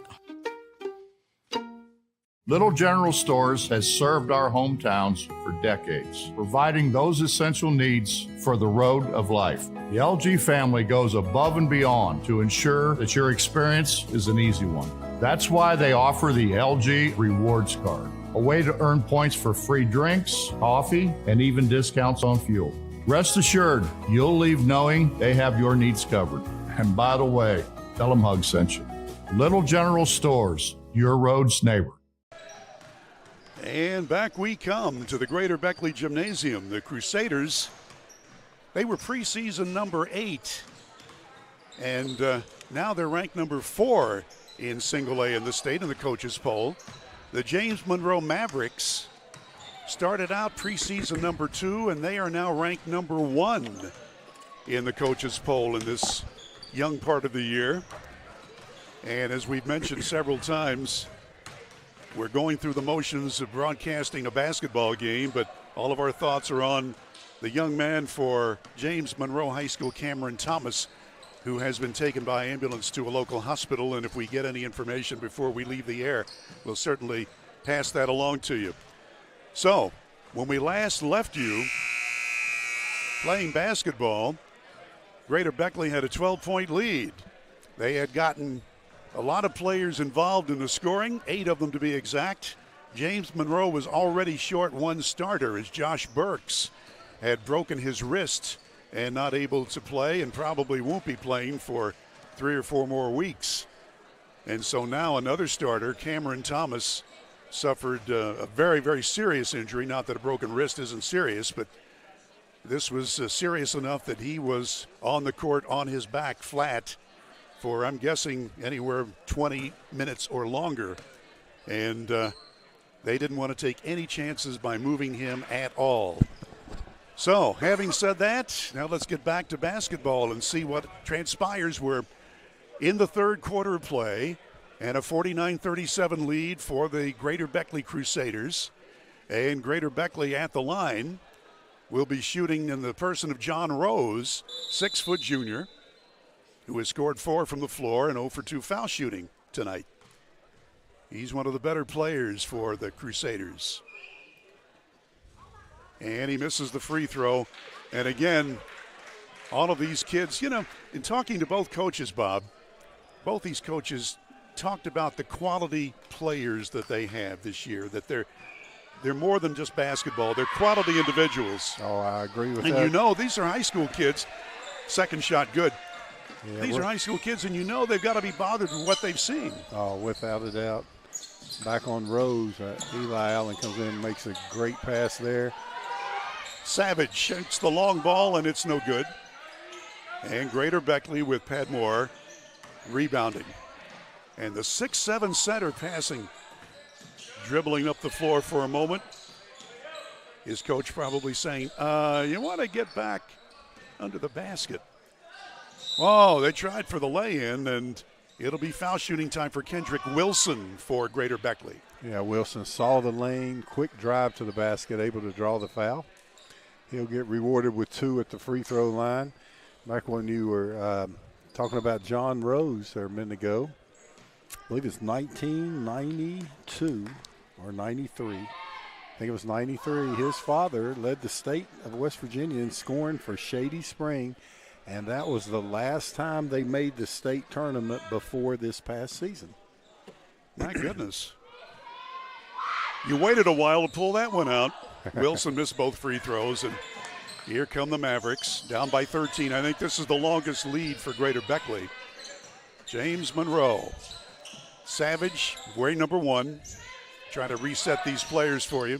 Little General Stores has served our hometowns for decades, providing those essential needs for the road of life. The LG family goes above and beyond to ensure that your experience is an easy one. That's why they offer the LG Rewards Card, a way to earn points for free drinks, coffee, and even discounts on fuel. Rest assured, you'll leave knowing they have your needs covered. And by the way, tell them Hug sent you. Little General Stores, your road's neighbor. And back we come to the Greater Beckley Gymnasium. The Crusaders, they were preseason number 8. And now they're ranked number 4 in single A in the state in the coaches poll. The James Monroe Mavericks started out preseason number 2, and they are now ranked number 1 in the coaches poll in this young part of the year. And as we've mentioned several times, we're going through the motions of broadcasting a basketball game, but all of our thoughts are on the young man for James Monroe High School, Cameron Thomas, who has been taken by ambulance to a local hospital. And if we get any information before we leave the air, we'll certainly pass that along to you. So, when we last left you playing basketball, Greater Beckley had a 12-point lead. They had gotten a lot of players involved in the scoring, 8 of them to be exact. James Monroe was already short one starter as Josh Burks had broken his wrist and not able to play and probably won't be playing for 3 or 4 more weeks. And so now another starter, Cameron Thomas, suffered a very, very serious injury. Not that a broken wrist isn't serious, but this was serious enough that he was on the court on his back flat for, I'm guessing, anywhere 20 minutes or longer. And they didn't want to take any chances by moving him at all. So, having said that, now let's get back to basketball and see what transpires. We're in the third quarter of play and a 49-37 lead for the Greater Beckley Crusaders. And Greater Beckley at the line will be shooting in the person of John Rose, 6-foot junior, who has scored 4 from the floor and 0 for 2 foul shooting tonight. He's one of the better players for the Crusaders. And he misses the free throw. And again, all of these kids, you know, in talking to both coaches, Bob, both these coaches talked about the quality players that they have this year, that they're more than just basketball. They're quality individuals. Oh, I agree with that. And you know, these are high school kids. Second shot, good. Yeah, these are high school kids, and you know they've got to be bothered with what they've seen. Oh, without a doubt. Back on Rose, Eli Allen comes in and makes a great pass there. Savage shoots the long ball, and it's no good. And Greater Beckley with Padmore rebounding. And the 6'7" center passing, dribbling up the floor for a moment. His coach probably saying, you want to get back under the basket. Oh, they tried for the lay-in, and it'll be foul shooting time for Kendrick Wilson for Greater Beckley. Yeah, Wilson saw the lane, quick drive to the basket, able to draw the foul. He'll get rewarded with 2 at the free throw line. Back when you were talking about John Rose there a minute ago, I believe it's 1992 or 93. I think it was 93. His father led the state of West Virginia in scoring for Shady Spring, and that was the last time they made the state tournament before this past season. My goodness. You waited a while to pull that one out. Wilson missed both free throws, and here come the Mavericks, down by 13. I think this is the longest lead for Greater Beckley. James Monroe. Savage, wearing number 1. Trying to reset these players for you.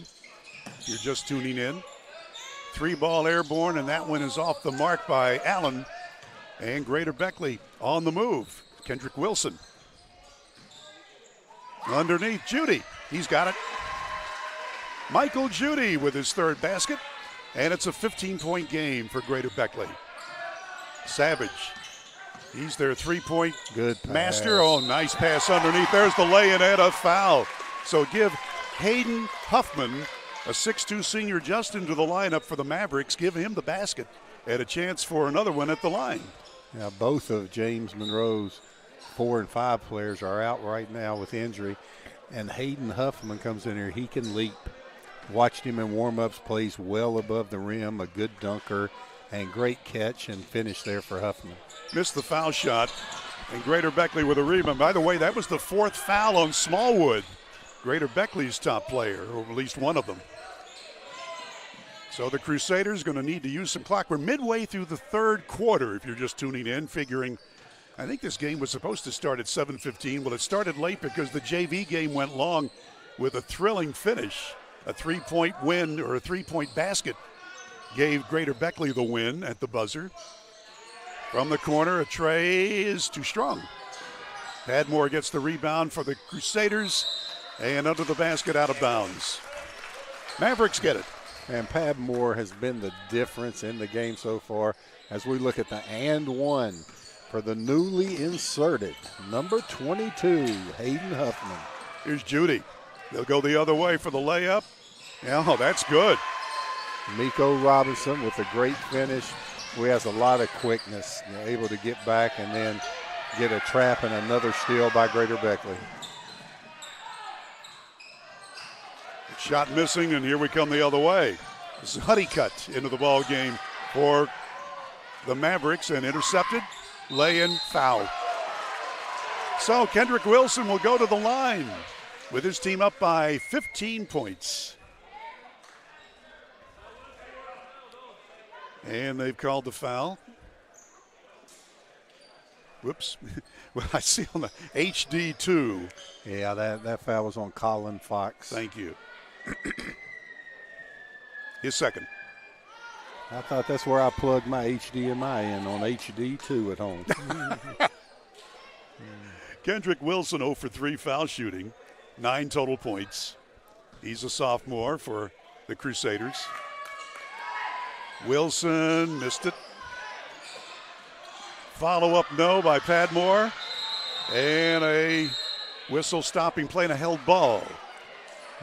If you're just tuning in. 3-ball airborne, and that one is off the mark by Allen. And Greater Beckley on the move. Kendrick Wilson. Underneath, Judy. He's got it. Michael Judy with his 3rd basket. And it's a 15-point game for Greater Beckley. Savage. He's their 3-point master. Oh, nice pass underneath. There's the lay-in and a foul. So give Hayden Huffman, a 6'2" senior, just into the lineup for the Mavericks. Give him the basket and a chance for another one at the line. Now, both of James Monroe's 4 and 5 players are out right now with injury. And Hayden Huffman comes in here. He can leap. Watched him in warm-ups, plays well above the rim, a good dunker, and great catch and finish there for Huffman. Missed the foul shot, and Greater Beckley with a rebound. By the way, that was the 4th foul on Smallwood, Greater Beckley's top player, or at least one of them. So the Crusaders going to need to use some clock. We're midway through the 3rd quarter, if you're just tuning in, figuring, I think this game was supposed to start at 7:15. Well, it started late because the JV game went long with a thrilling finish. A 3-point win, or a 3-point basket, gave Greater Beckley the win at the buzzer. From the corner, a tray is too strong. Padmore gets the rebound for the Crusaders, and under the basket, out of bounds. Mavericks get it. And Padmore has been the difference in the game so far as we look at the and one for the newly inserted number 22, Hayden Huffman. Here's Judy. They'll go the other way for the layup. Oh, that's good. Miko Robinson with a great finish, who has a lot of quickness, able to get back and then get a trap and another steal by Greater Beckley. Shot missing, and here we come the other way. This is Honeycutt into the ball game for the Mavericks, and intercepted, lay-in, foul. So Kendrick Wilson will go to the line with his team up by 15 points. And they've called the foul. Whoops. Well, I see on the HD2. Yeah, that foul was on Colin Fox. Thank you. His second. I thought that's where I plugged my HDMI in, on HD2 at home. Kendrick Wilson 0 for 3 foul shooting, 9 total points. He's a sophomore for the Crusaders. Wilson missed it. Follow-up no by Padmore. And a whistle stopping play and a held ball.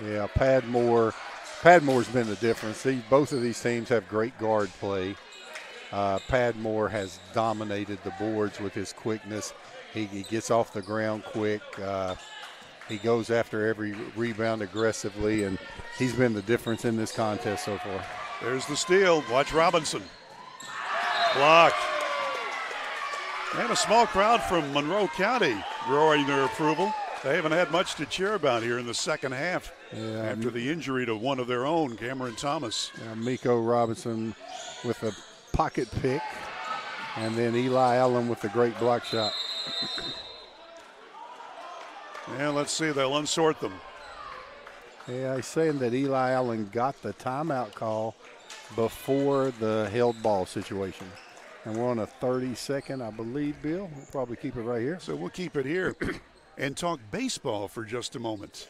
Yeah, Padmore's been the difference. Both of these teams have great guard play. Padmore has dominated the boards with his quickness. He gets off the ground quick. He goes after every rebound aggressively, and he's been the difference in this contest so far. There's the steal. Watch Robinson. Blocked. And a small crowd from Monroe County roaring their approval. They haven't had much to cheer about here in the second half after the injury to one of their own, Cameron Thomas. Miko Robinson with a pocket pick, and then Eli Allen with a great block shot. And let's see, they'll unsort them. Yeah, he's saying that Eli Allen got the timeout call before the held ball situation. And we're on a 30-second, I believe, Bill. We'll probably keep it right here. So we'll keep it here and talk baseball for just a moment.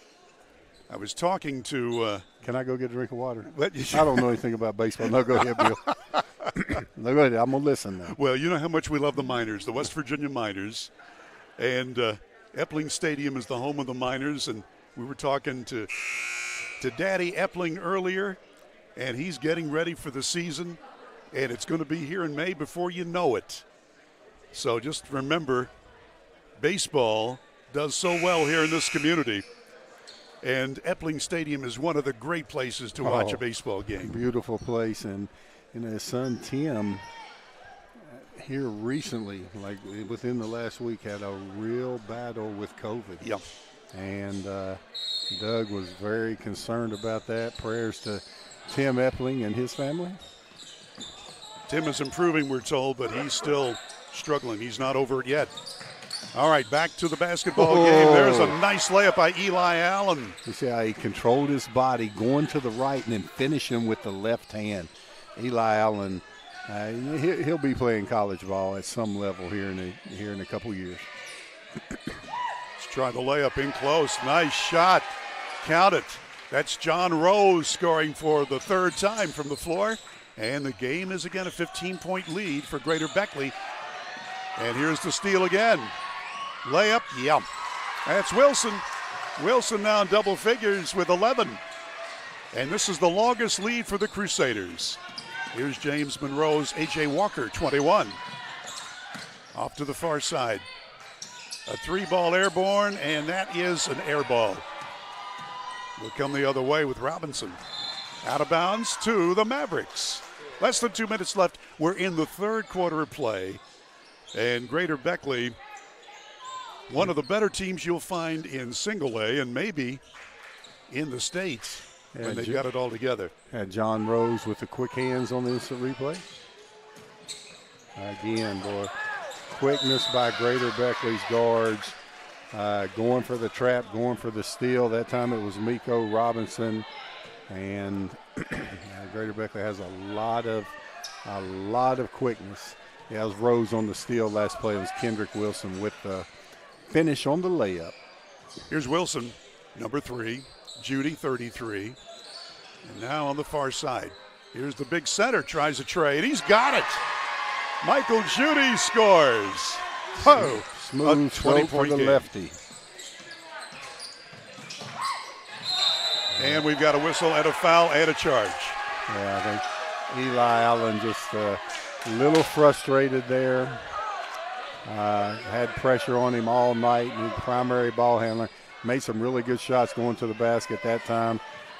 I was talking to... Can I go get a drink of water? I don't know anything about baseball. No, go ahead, Bill. No, go ahead. I'm going to listen now. Well, you know how much we love the Miners, the West Virginia Miners. And Epling Stadium is the home of the Miners. And we were talking to Daddy Epling earlier, and he's getting ready for the season. And it's going to be here in May before you know it. So just remember, baseball does so well here in this community. And Epling Stadium is one of the great places to watch a baseball game. Beautiful place. And his son Tim here recently, like within the last week, had a real battle with COVID. Yep. And Doug was very concerned about that. Prayers to Tim Epling and his family. Tim is improving, we're told, but he's still struggling. He's not over it yet. All right, back to the basketball game. There's a nice layup by Eli Allen. You see how he controlled his body, going to the right and then finishing with the left hand. Eli Allen, he'll be playing college ball at some level here in a couple years. Let's try the layup in close. Nice shot. Count it. That's John Rose scoring for the third time from the floor. And the game is again a 15-point lead for Greater Beckley. And here's the steal again. Layup, yum. That's Wilson. Wilson now in double figures with 11. And this is the longest lead for the Crusaders. Here's James Monroe's A.J. Walker, 21. Off to the far side. A 3-ball airborne, and that is an air ball. Will come the other way with Robinson. Out of bounds to the Mavericks. Less than 2 minutes left. We're in the third quarter of play. And Greater Beckley, one of the better teams you'll find in single A and maybe in the States when they got it all together. Had John Rose with the quick hands on the instant replay. Again, boy, quickness by Greater Beckley's guards. Going for the trap, going for the steal. That time it was Miko Robinson. And Greater Beckley has a lot of quickness. Yeah, it was Rose on the steal last play. It was Kendrick Wilson with the finish on the layup. Here's Wilson, number 3. Judy, 33. And now on the far side. Here's the big center, tries a trade. He's got it. Michael Judy scores. Oh, smooth stroke for the lefty. And we've got a whistle and a foul and a charge. Yeah, I think Eli Allen just a little frustrated there. Had pressure on him all night. He's primary ball handler. Made some really good shots going to the basket that time.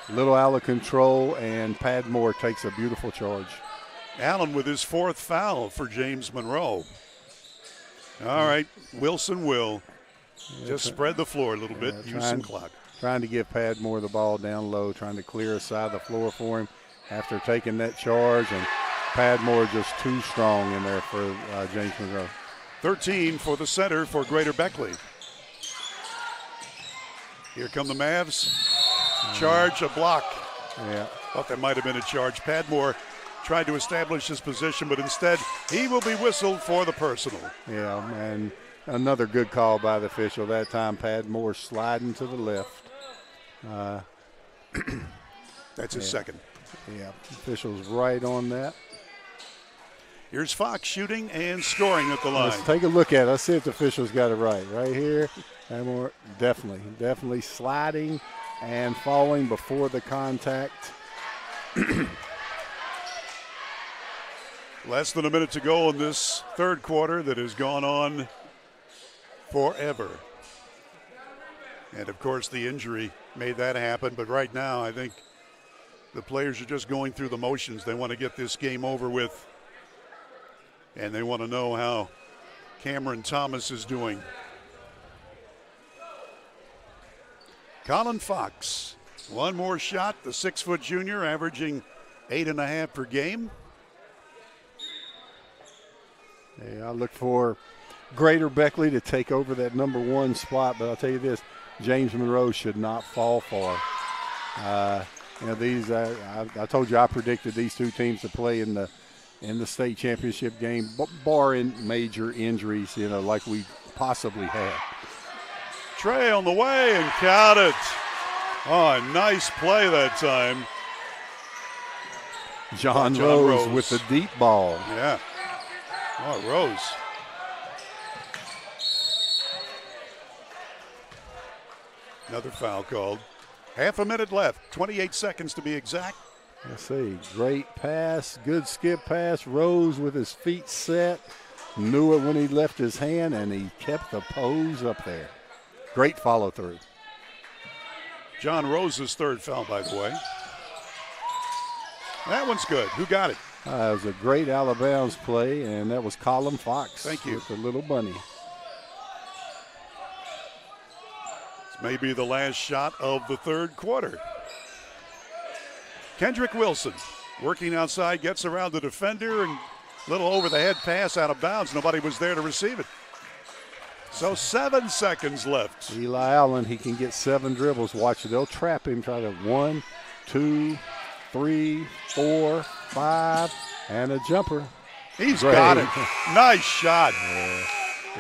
Little out of control, and Padmore takes a beautiful charge. Allen with his 4th foul for James Monroe. All right, Wilson will just spread the floor a little bit, use some clock. Trying to give Padmore the ball down low, trying to clear a side of the floor for him after taking that charge, and Padmore just too strong in there for James Monroe. 13 for the center for Greater Beckley. Here come the Mavs. Charge, a block. Yeah. Thought that might have been a charge. Padmore tried to establish his position, but instead he will be whistled for the personal. Yeah, and another good call by the official. That time Padmore sliding to the left. That's his second. Yeah, official's right on that. Here's Fox shooting and scoring at the line. Let's take a look at it. Let's see if the officials got it right. Right here, Padmore definitely sliding and falling before the contact. Less than a minute to go in this third quarter that has gone on forever. And, of course, the injury made that happen. But right now, I think the players are just going through the motions. They want to get this game over with, and they want to know how Cameron Thomas is doing. Colin Fox, one more shot, the 6-foot junior, averaging 8.5 per game. Yeah, I look for Greater Beckley to take over that number 1 spot, but I'll tell you this, James Monroe should not fall far. I told you I predicted these two teams to play in the state championship game, barring major injuries, like we possibly had. Trey on the way and count it. Oh, a nice play that time. John Rose with the deep ball. Yeah. Oh, Rose. Another foul called. Half a minute left, 28 seconds to be exact. Let's see, great pass, good skip pass. Rose with his feet set, knew it when he left his hand, and he kept the pose up there. Great follow through. John Rose's third foul, by the way. That one's good. Who got it? It was a great out-of-bounds play, and that was Colin Fox. Thank you. With the little bunny. This may be the last shot of the third quarter. Kendrick Wilson working outside, gets around the defender, and little over-the-head pass out of bounds. Nobody was there to receive it. So 7 seconds left. Eli Allen, he can get 7 dribbles. Watch it. They'll trap him. Try to 1, 2, 3, 4, 5, and a jumper. He's Great. got it. Nice shot.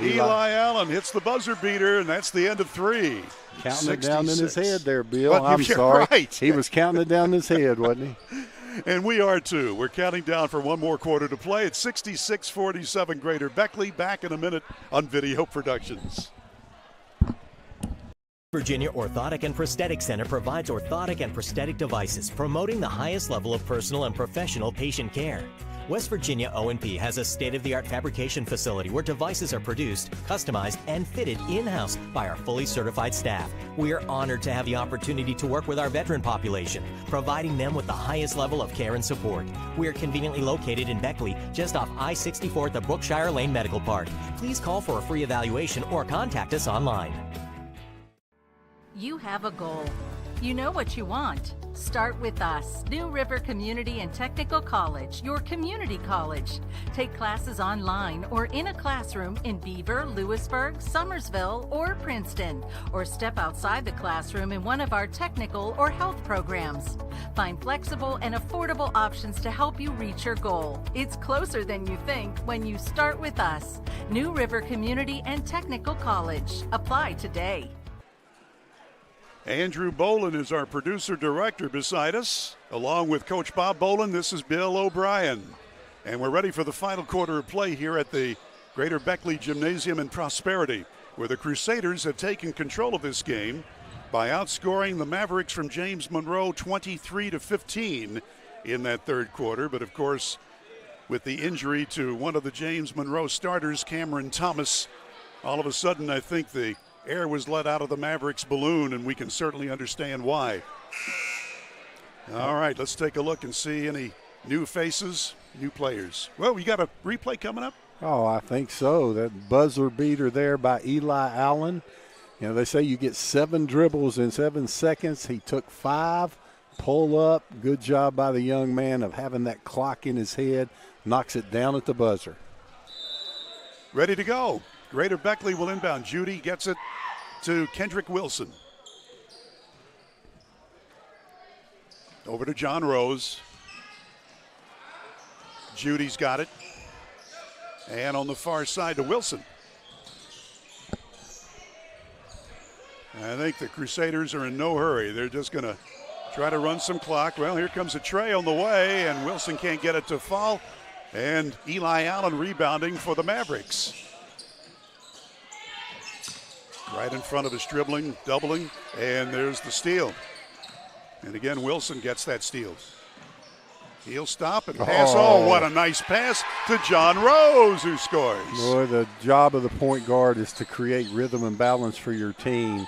Eli Allen hits the buzzer beater, and that's the end of 3. Counting it down in his head there, Bill. Well, I'm you're sorry. right. He was counting it down in his head, wasn't he? And we are too. We're counting down for one more quarter to play. It's 66-47 Greater Beckley. Back in a minute on Video Productions. Virginia Orthotic and Prosthetic Center provides orthotic and prosthetic devices, promoting the highest level of personal and professional patient care. West Virginia O&P has a state-of-the-art fabrication facility where devices are produced, customized, and fitted in-house by our fully certified staff. We are honored to have the opportunity to work with our veteran population, providing them with the highest level of care and support. We are conveniently located in Beckley, just off I-64 at the Brookshire Lane Medical Park. Please call for a free evaluation or contact us online. You have a goal. You know what you want. Start with us. New River Community and Technical College, your community college. Take classes online or in a classroom in Beaver, Lewisburg, Summersville, or Princeton, or step outside the classroom in one of our technical or health programs. Find flexible and affordable options to help you reach your goal. It's closer than you think when you start with us. New River Community and Technical College. Apply today. Andrew Bolin is our producer-director beside us. Along with Coach Bob Bolin, this is Bill O'Brien. And we're ready for the final quarter of play here at the Greater Beckley Gymnasium in Prosperity, where the Crusaders have taken control of this game by outscoring the Mavericks from James Monroe 23-15 in that third quarter. But, of course, with the injury to one of the James Monroe starters, Cameron Thomas, all of a sudden I think the air was let out of the Mavericks balloon, and we can certainly understand why. All right, let's take a look and see any new faces, new players. Well, we got a replay coming up. Oh, I think so. That buzzer beater there by Eli Allen. You know, they say you get 7 dribbles in 7 seconds. He took 5. Pull up. Good job by the young man of having that clock in his head. Knocks it down at the buzzer. Ready to go. Greater Beckley will inbound. Judy gets it to Kendrick Wilson. Over to John Rose. Judy's got it. And on the far side to Wilson. I think the Crusaders are in no hurry. They're just going to try to run some clock. Well, here comes a tray on the way, and Wilson can't get it to fall. And Eli Allen rebounding for the Mavericks. Right in front of his dribbling, doubling, and there's the steal. And again, Wilson gets that steal. He'll stop and pass. Oh, what a nice pass to John Rose, who scores. Boy, the job of the point guard is to create rhythm and balance for your team.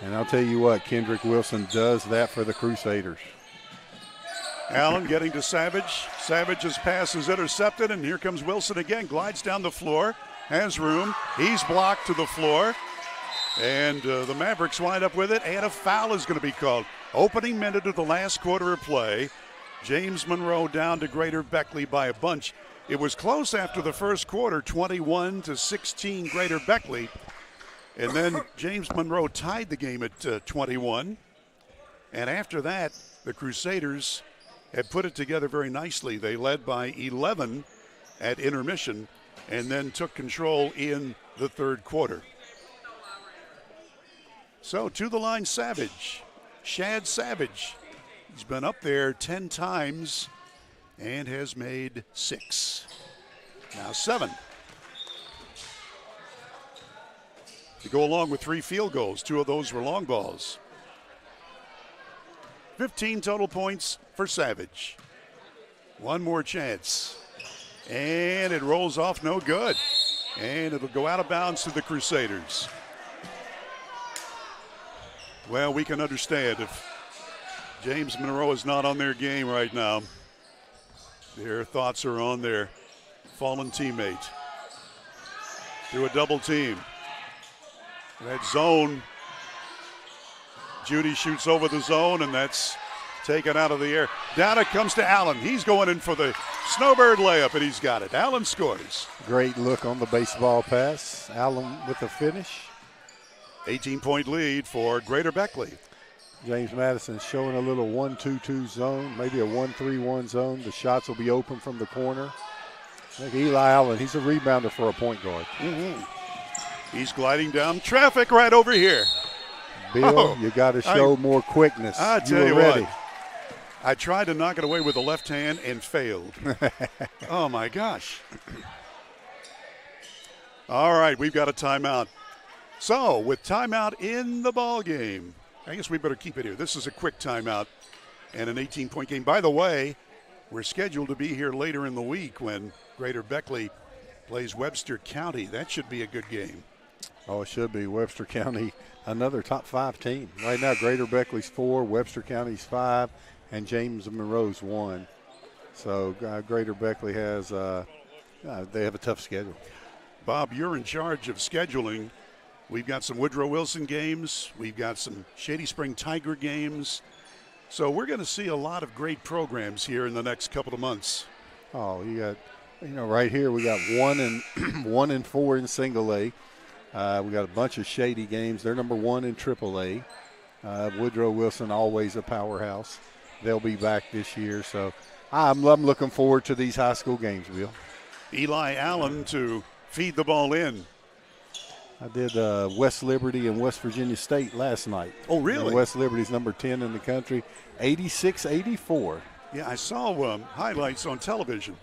And I'll tell you what, Kendrick Wilson does that for the Crusaders. Allen getting to Savage. Savage's pass is intercepted, and here comes Wilson again. Glides down the floor, has room. He's blocked to the floor. And the Mavericks wind up with it, and a foul is going to be called. Opening minute of the last quarter of play. James Monroe down to Greater Beckley by a bunch. It was close after the first quarter, 21-16 Greater Beckley. And then James Monroe tied the game at 21. And after that, the Crusaders had put it together very nicely. They led by 11 at intermission and then took control in the third quarter. So to the line, Savage. Shad Savage. He's been up there 10 times and has made 6. Now 7. To go along with 3 field goals. 2 of those were long balls. 15 total points for Savage. One more chance. And it rolls off no good. And it'll go out of bounds to the Crusaders. Well, we can understand if James Monroe is not on their game right now. Their thoughts are on their fallen teammate. Through a double team. That zone, Judy shoots over the zone, and that's taken out of the air. Down it comes to Allen. He's going in for the snowbird layup, and he's got it. Allen scores. Great look on the baseball pass. Allen with the finish. 18-point lead for Greater Beckley. James Madison showing a little 1-2-2 zone, maybe a 1-3-1 zone. The shots will be open from the corner. I think Eli Allen, he's a rebounder for a point guard. Mm-hmm. He's gliding down traffic right over here. Bill, you got to show more quickness. I tell you what, I tried to knock it away with the left hand and failed. Oh, my gosh. All right, we've got a timeout. So, with timeout in the ball game, I guess we better keep it here. This is a quick timeout and an 18-point game. By the way, we're scheduled to be here later in the week when Greater Beckley plays Webster County. That should be a good game. Oh, it should be. Webster County, another top 5 team. Right now, Greater Beckley's 4, Webster County's 5, and James Monroe's 1. So Greater Beckley has, they have a tough schedule. Bob, you're in charge of scheduling. We've got some Woodrow Wilson games. We've got some Shady Spring Tiger games. So we're going to see a lot of great programs here in the next couple of months. Oh, you got, right here we got 1 and 4 in single A. We got a bunch of Shady games. They're number 1 in triple A. Woodrow Wilson, always a powerhouse. They'll be back this year. So I'm looking forward to these high school games, Bill. Eli Allen to feed the ball in. I did West Liberty and West Virginia State last night. Oh, really? And West Liberty's number 10 in the country, 86-84. Yeah, I saw highlights on television.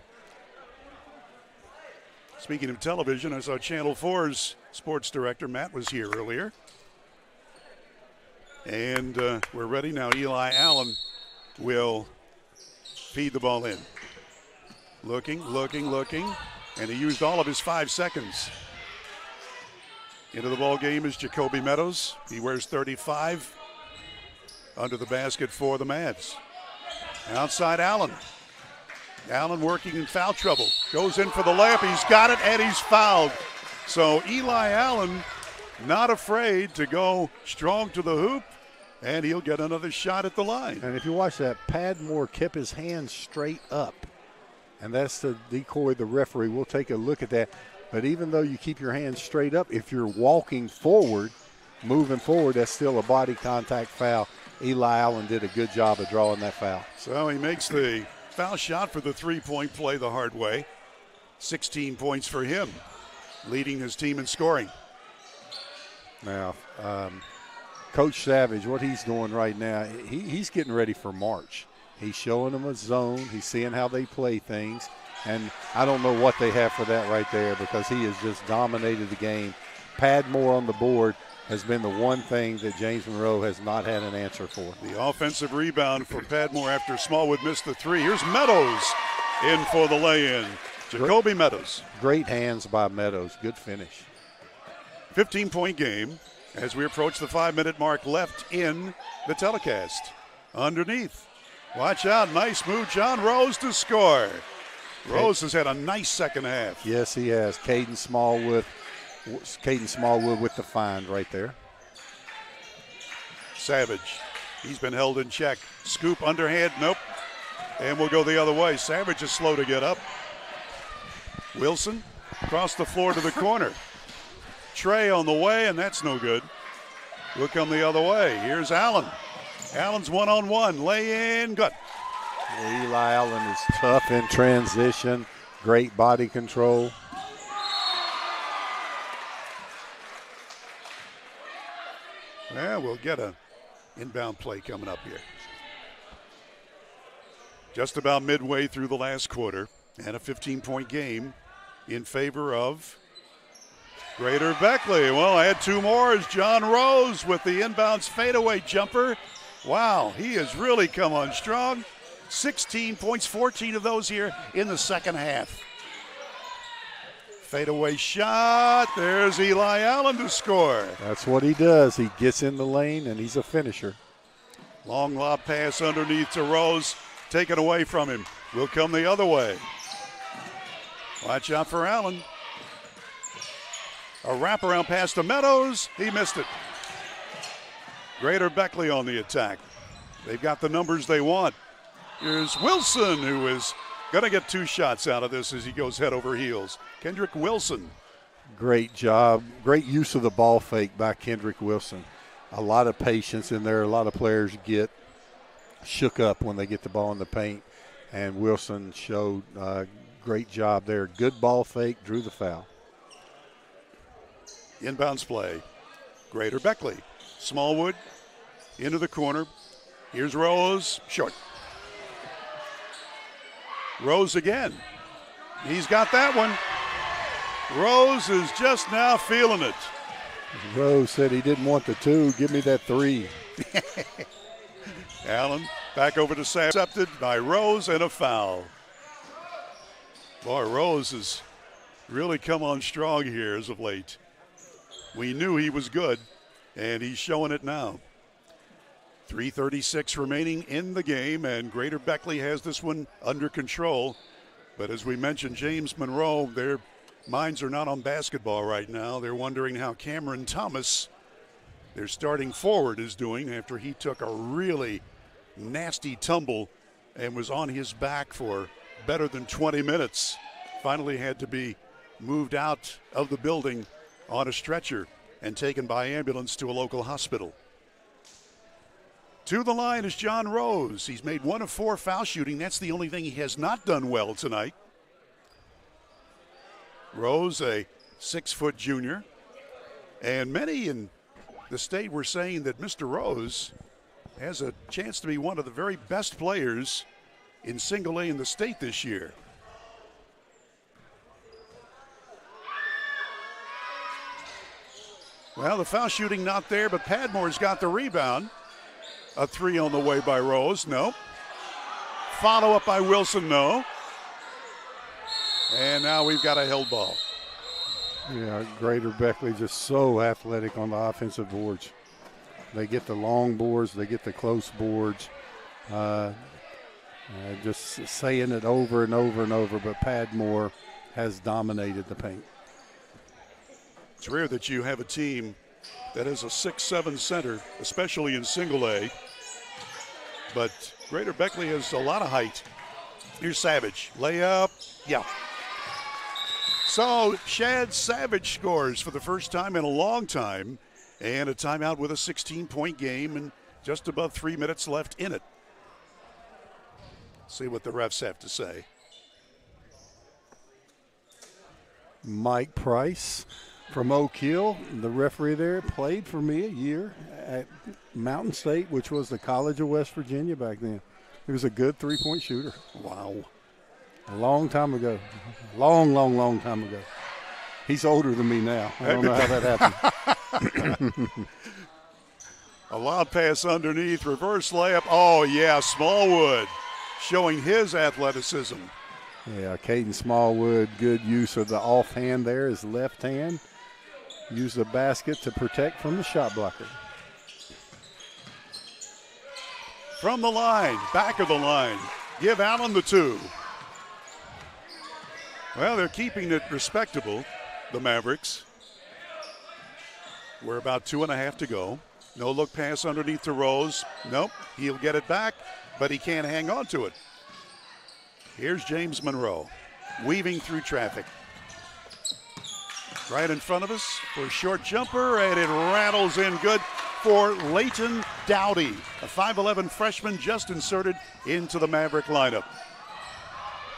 Speaking of television, I saw Channel 4's sports director, Matt, was here earlier. And we're ready now. Eli Allen will feed the ball in. Looking. And he used all of his 5 seconds. Into the ball game is Jacoby Meadows. He wears 35 under the basket for the Mavs. Outside Allen. Allen working in foul trouble. Goes in for the layup. He's got it, and he's fouled. So Eli Allen not afraid to go strong to the hoop, and he'll get another shot at the line. And if you watch that, Padmore kept his hands straight up. And that's to decoy the referee. We'll take a look at that. But even though you keep your hands straight up, if you're walking forward, moving forward, that's still a body contact foul. Eli Allen did a good job of drawing that foul. So he makes the foul shot for the three-point play the hard way. 16 points for him, leading his team in scoring. Now, Coach Savage, what he's doing right now, he's getting ready for March. He's showing them a zone. He's seeing how they play things. And I don't know what they have for that right there because he has just dominated the game. Padmore on the board has been the one thing that James Monroe has not had an answer for. The offensive rebound for Padmore after Smallwood missed the three. Here's Meadows in for the lay-in. Jacoby Meadows. Great hands by Meadows. Good finish. 15-point game. as we approach the 5-minute mark left in the telecast. Underneath. Watch out. Nice move. John Rose to score. Rose has had a nice second half. Yes, he has. Caden Smallwood with the find right there. Savage. He's been held in check. Scoop underhand. Nope. And we'll go the other way. Savage is slow to get up. Wilson across the floor to the corner. Trey on the way, and that's no good. We'll come the other way. Here's Allen. Allen's one-on-one. Lay in. Good. Eli Allen is tough in transition. Great body control. Yeah, we'll get a inbound play coming up here. Just about midway through the last quarter, and a 15-point game in favor of Greater Beckley. Well, I had two more as John Rose with the inbounds fadeaway jumper. Wow, he has really come on strong. 16 points, 14 of those here in the second half. Fadeaway shot. There's Eli Allen to score. That's what he does. He gets in the lane, and he's a finisher. Long lob pass underneath to Rose. Taken away from him. Will come the other way. Watch out for Allen. A wraparound pass to Meadows. He missed it. Greater Beckley on the attack. They've got the numbers they want. Here's Wilson, who is going to get two shots out of this as he goes head over heels. Kendrick Wilson. Great job. Great use of the ball fake by Kendrick Wilson. A lot of patience in there. A lot of players get shook up when they get the ball in the paint. And Wilson showed a great job there. Good ball fake, drew the foul. Inbounds play. Greater Beckley. Smallwood into the corner. Here's Rose. Short. Rose again. He's got that one. Rose is just now feeling it. Rose said he didn't want the two. Give me that three. Allen back over to Sam. Accepted by Rose and a foul. Boy, Rose has really come on strong here as of late. We knew he was good, and he's showing it now. 3:36 remaining in the game, and Greater Beckley has this one under control. But as we mentioned, James Monroe, their minds are not on basketball right now. They're wondering how Cameron Thomas, their starting forward, is doing after he took a really nasty tumble and was on his back for better than 20 minutes. Finally had to be moved out of the building on a stretcher and taken by ambulance to a local hospital. To the line is John Rose. He's made 1 of 4 foul shooting. That's the only thing he has not done well tonight. Rose, a 6-foot junior. And many in the state were saying that Mr. Rose has a chance to be one of the very best players in single A in the state this year. Well, the foul shooting not there, but Padmore's got the rebound. A 3 on the way by Rose, no. Follow up by Wilson, no. And now we've got a held ball. Yeah, Greater Beckley just so athletic on the offensive boards. They get the long boards, they get the close boards. Just saying it over and over and over, but Padmore has dominated the paint. It's rare that you have a team that is a 6'7" center, especially in single A. But Greater Beckley has a lot of height. Here's Savage. Layup. Yeah. So Shad Savage scores for the first time in a long time. And a timeout with a 16-point game and just above 3 minutes left in it. See what the refs have to say. Mike Price from Oak Hill, the referee there, played for me a year at Mountain State, which was the College of West Virginia back then. He was a good three-point shooter. Wow. A long time ago. Long time ago. He's older than me now. I don't know how that happened. A lob pass underneath, reverse layup. Oh, yeah, Smallwood showing his athleticism. Yeah, Caden Smallwood, good use of the offhand there, his left hand. use the basket to protect from the shot blocker. From the line, back of the line, give Allen the 2. Well, they're keeping it respectable, the Mavericks. We're about 2.5 to go. No look pass underneath to Rose. Nope, he'll get it back, but he can't hang on to it. Here's James Monroe, weaving through traffic. Right in front of us for a short jumper, and it rattles in good for Leighton Dowdy, a 5'11 freshman just inserted into the Maverick lineup.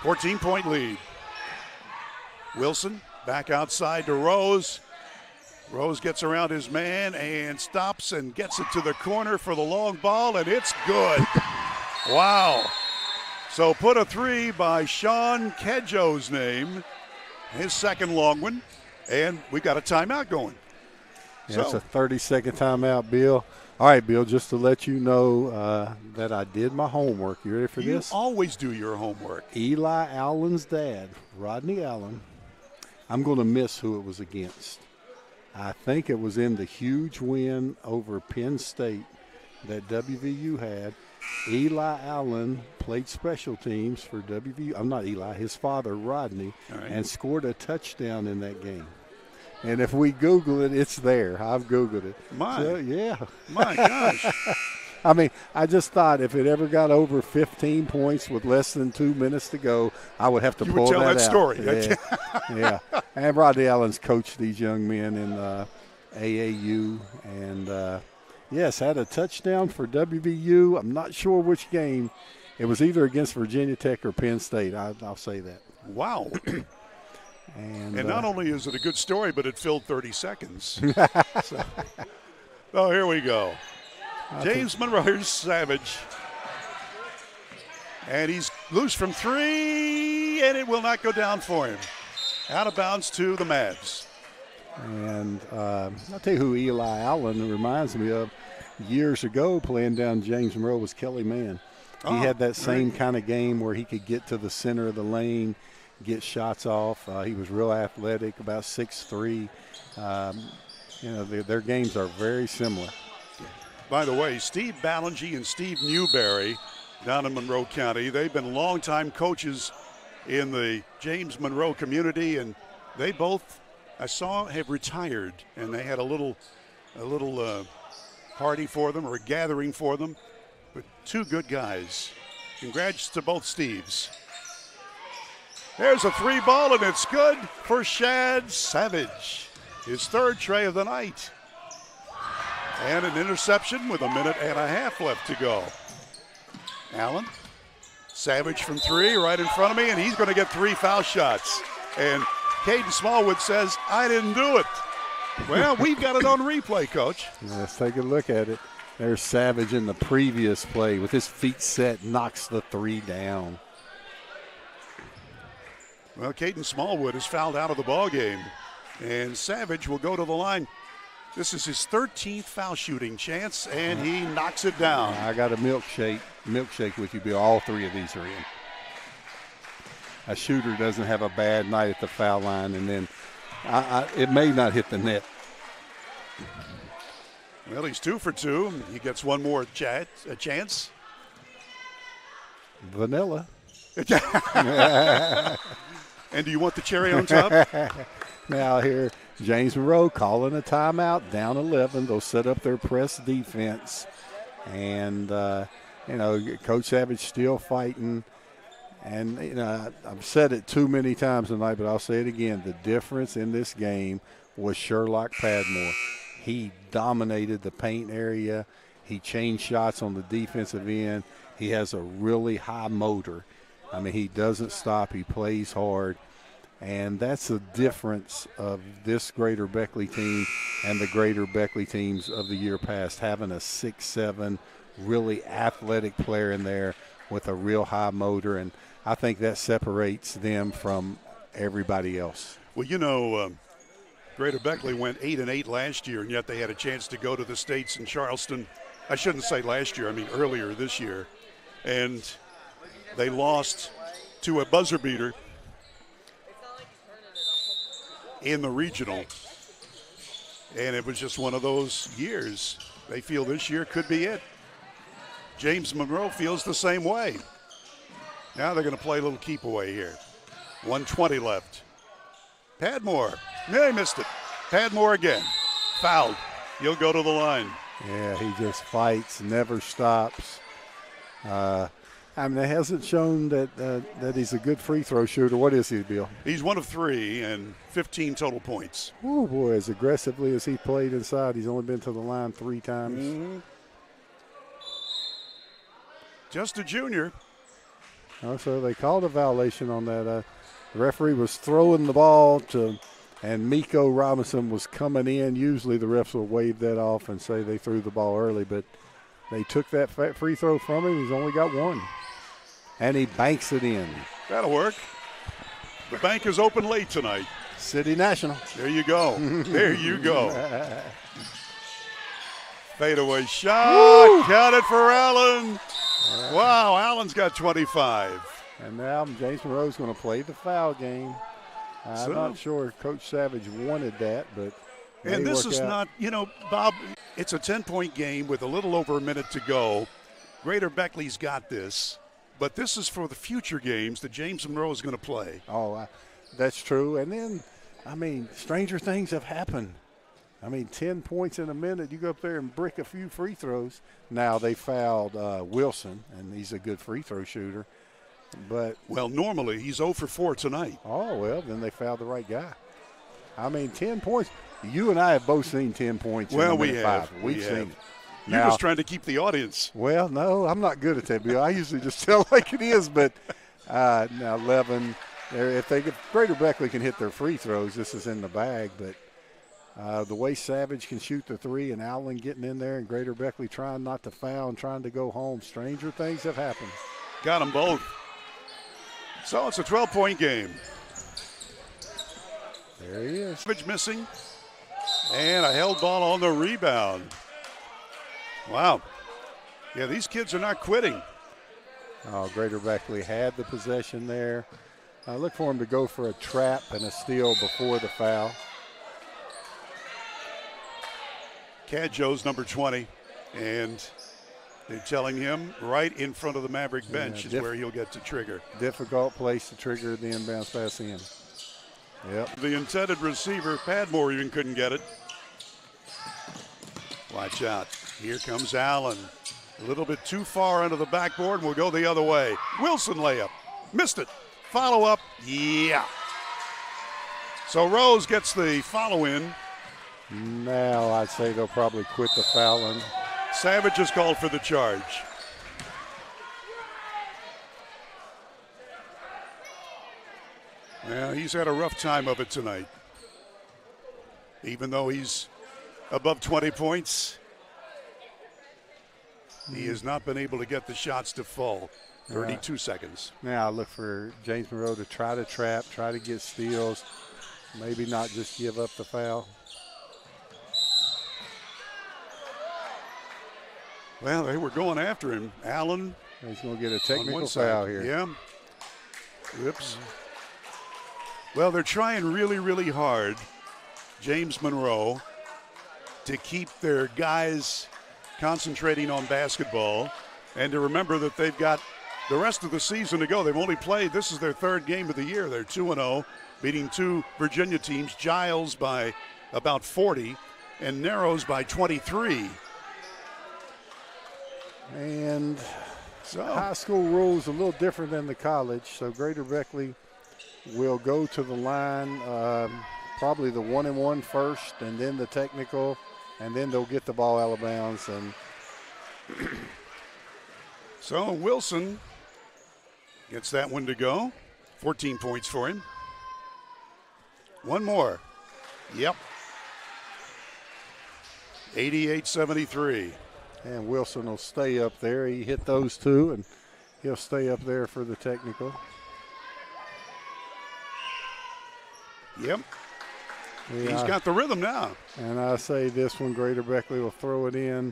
14-point lead. Wilson back outside to Rose. Rose gets around his man and stops and gets it to the corner for the long ball, and it's good. Wow. So put a 3 by Sean Kedjo's name, his second long one, and we got a timeout going. Yeah, it's a 30-second timeout, Bill. All right, Bill, just to let you know that I did my homework. You ready for this? You always do your homework. Eli Allen's dad, Rodney Allen, I'm going to miss who it was against. I think it was in the huge win over Penn State that WVU had. Eli Allen played special teams for WVU. I'm not Eli, his father, Rodney, and scored a touchdown in that game. And if we Google it, it's there. I've Googled it. Yeah. My gosh. I mean, I just thought if it ever got over 15 points with less than 2 minutes to go, I would have to pull that out. You would tell that story. Yeah. Yeah. And Rodney Allen's coached these young men in AAU. And, yes, had a touchdown for WVU. I'm not sure which game. It was either against Virginia Tech or Penn State. I'll say that. Wow. And not only is it a good story, but it filled 30 seconds. So here we go. James Monroe, here's Savage. And he's loose from 3, and it will not go down for him. Out of bounds to the Mavs. And I'll tell you who Eli Allen reminds me of. Years ago, playing down James Monroe was Kelly Mann. He had that same kind of game where he could get to the center of the lane, get shots off. He was real athletic, about 6'3". Their games are very similar. By the way, Steve Ballingy and Steve Newberry down in Monroe County, they've been longtime coaches in the James Monroe community, and they both, I saw, have retired, and they had a little party for them or a gathering for them. But 2 good guys. Congrats to both Steves. There's a 3 ball, and it's good for Shad Savage. His 3rd tray of the night. And an interception with 1.5 minutes left to go. Allen, Savage from 3 right in front of me, and he's going to get 3 foul shots. And Caden Smallwood says, I didn't do it. Well, we've got it on replay, Coach. Let's take a look at it. There's Savage in the previous play with his feet set, knocks the 3 down. Well, Caden Smallwood is fouled out of the ball game, and Savage will go to the line. This is his 13th foul shooting chance, and he knocks it down. I got a milkshake with you, Bill. All 3 of these are in. A shooter doesn't have a bad night at the foul line, and then it may not hit the net. Well, he's 2 for 2. He gets one more chance. Vanilla. And do you want the cherry on top? Now here, James Monroe calling a timeout, down 11. They'll set up their press defense. And, Coach Savage still fighting. And, I've said it too many times tonight, but I'll say it again. The difference in this game was Sherlock Padmore. He dominated the paint area. He changed shots on the defensive end. He has a really high motor. I mean, he doesn't stop. He plays hard. And that's the difference of this Greater Beckley team and the Greater Beckley teams of the year past, having a 6'7", really athletic player in there with a real high motor. And I think that separates them from everybody else. Well, Greater Beckley went 8-8 last year, and yet they had a chance to go to the States in Charleston. I shouldn't say last year, I mean earlier this year. And they lost to a buzzer beater in the regional. And it was just one of those years. They feel this year could be it. James Monroe feels the same way. Now they're going to play a little keep away here. 1:20 left. Padmore. Yeah, he missed it. Padmore again. Fouled. He'll go to the line. Yeah, he just fights, never stops. I mean, it hasn't shown that he's a good free throw shooter. What is he, Bill? He's 1 of 3 and 15 total points. Oh, boy, as aggressively as he played inside, he's only been to the line 3 times. Mm-hmm. Just a junior. Oh, so they called a violation on that. The referee was throwing the ball and Miko Robinson was coming in. Usually the refs will wave that off and say they threw the ball early, but they took that free throw from him. He's only got 1. And he banks it in. That'll work. The bank is open late tonight. City National. There you go. There you go. Fadeaway shot. Woo! Count it for Allen. Wow, Allen's got 25. And now James Monroe's going to play the foul game. I'm not sure Coach Savage wanted that, but and this is not, Bob, it's a 10-point game with a little over a minute to go. Greater Beckley's got this, but this is for the future games that James Monroe is going to play. Oh, that's true. And then, I mean, stranger things have happened. I mean, 10 points in a minute, you go up there and brick a few free throws. Now they fouled Wilson, and he's a good free throw shooter. But normally he's 0 for 4 tonight. Oh, well, then they fouled the right guy. I mean, 10 points. You and I have both seen 10 points in a minute 5. We've seen it. You're just trying to keep the audience. Well, no, I'm not good at that, Bill. I usually just tell like it is. But now 11, if Greater Beckley can hit their free throws, this is in the bag. But the way Savage can shoot the 3 and Allen getting in there and Greater Beckley trying not to foul and trying to go home, stranger things have happened. Got them both. So it's a 12-point game. There he is. Savage missing. And a held ball on the rebound. Wow. Yeah, these kids are not quitting. Oh, Greater Beckley had the possession there. Look for him to go for a trap and a steal before the foul. Cadjo's number 20. And they're telling him right in front of the Maverick bench is where he'll get to trigger. Difficult place to trigger the inbounds pass in. Yep. The intended receiver, Padmore, even couldn't get it. Watch out. Here comes Allen. A little bit too far under the backboard, and we'll go the other way. Wilson layup. Missed it. Follow up. Yeah. So Rose gets the follow in. Now I'd say they'll probably quit the fouling. Savage is called for the charge. Well, he's had a rough time of it tonight. Even though he's above 20 points, he has not been able to get the shots to fall. 32 seconds. Now I look for James Monroe to try to trap, try to get steals, maybe not just give up the foul. Well, they were going after him. Allen. He's going to get a technical foul here. Yeah. Whoops. Well, they're trying really, really hard, James Monroe, to keep their guys concentrating on basketball and to remember that they've got the rest of the season to go. They've only played, this is their 3rd game of the year. They're 2-0, beating 2 Virginia teams, Giles by about 40 and Narrows by 23. And so high school rules a little different than the college. So Greater Beckley will go to the line, probably the 1-and-1 first, and then the technical, and then they'll get the ball out of bounds. And so Wilson gets that one to go. 14 points for him. One more. Yep. 88-73. And Wilson will stay up there. He hit those 2, and he'll stay up there for the technical. Yep. Yeah. He's got the rhythm now. And I say this one, Greater Beckley will throw it in.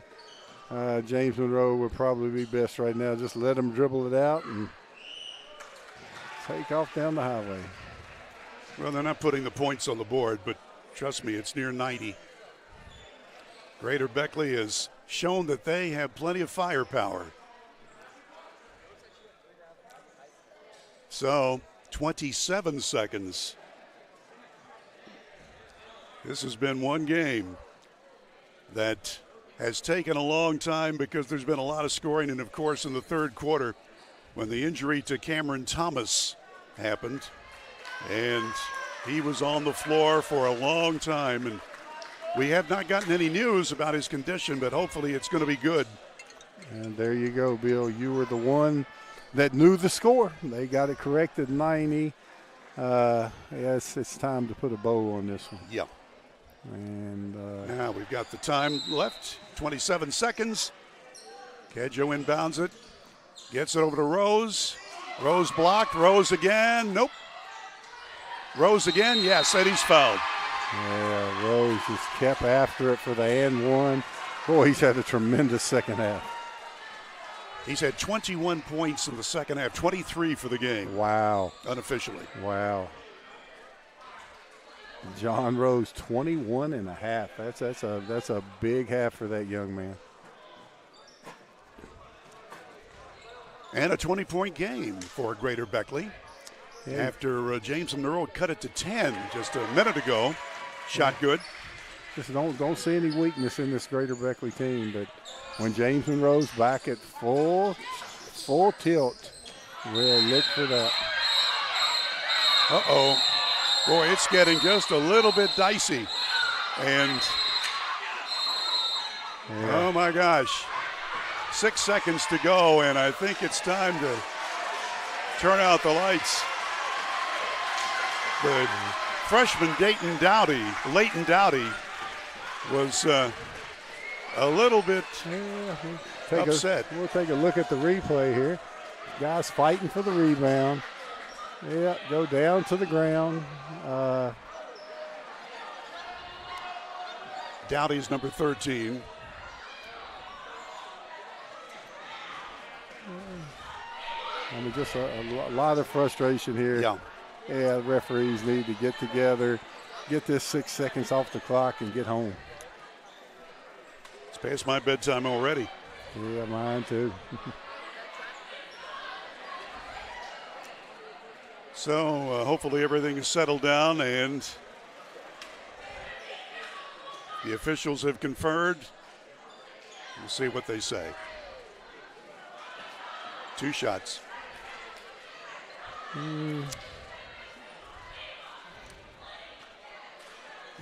James Monroe would probably be best right now. Just let him dribble it out and take off down the highway. Well, they're not putting the points on the board, but trust me, it's near 90. Greater Beckley has shown that they have plenty of firepower. So, 27 seconds. This has been one game that has taken a long time because there's been a lot of scoring. And, of course, in the third quarter, when the injury to Cameron Thomas happened, and he was on the floor for a long time. And we have not gotten any news about his condition, but hopefully it's going to be good. And there you go, Bill. You were the one that knew the score. They got it corrected, 90. Yes, it's time to put a bow on this one. Yeah. And now we've got the time left, 27 seconds. Kedjo inbounds it, gets it over to Rose. Rose blocked, Rose again, nope. Rose again, yes, and he's fouled. Yeah, Rose just kept after it for the and one. Boy, he's had a tremendous second half. He's had 21 points in the second half, 23 for the game. Wow. Unofficially. Wow. John Rose, 21 and a half. That's a big half for that young man. And a 20-point game for Greater Beckley. Yeah. After James Monroe cut it to 10 just a minute ago. Shot good. Just don't see any weakness in this Greater Beckley team, but when James Monroe's back at full tilt, we'll look for that. Uh-oh. Boy, it's getting just a little bit dicey. And, oh my gosh, 6 seconds to go, and I think it's time to turn out the lights. The freshman Leighton Dowdy, was a little bit upset. We'll take a look at the replay here. Guys fighting for the rebound. Yeah, go down to the ground. Dowdy's number 13. I mean, just a lot of frustration here. Yeah. Yeah, the referees need to get together, get this 6 seconds off the clock, and get home. It's past my bedtime already. Yeah, mine too. So hopefully everything is settled down and the officials have conferred. We'll see what they say. 2 shots.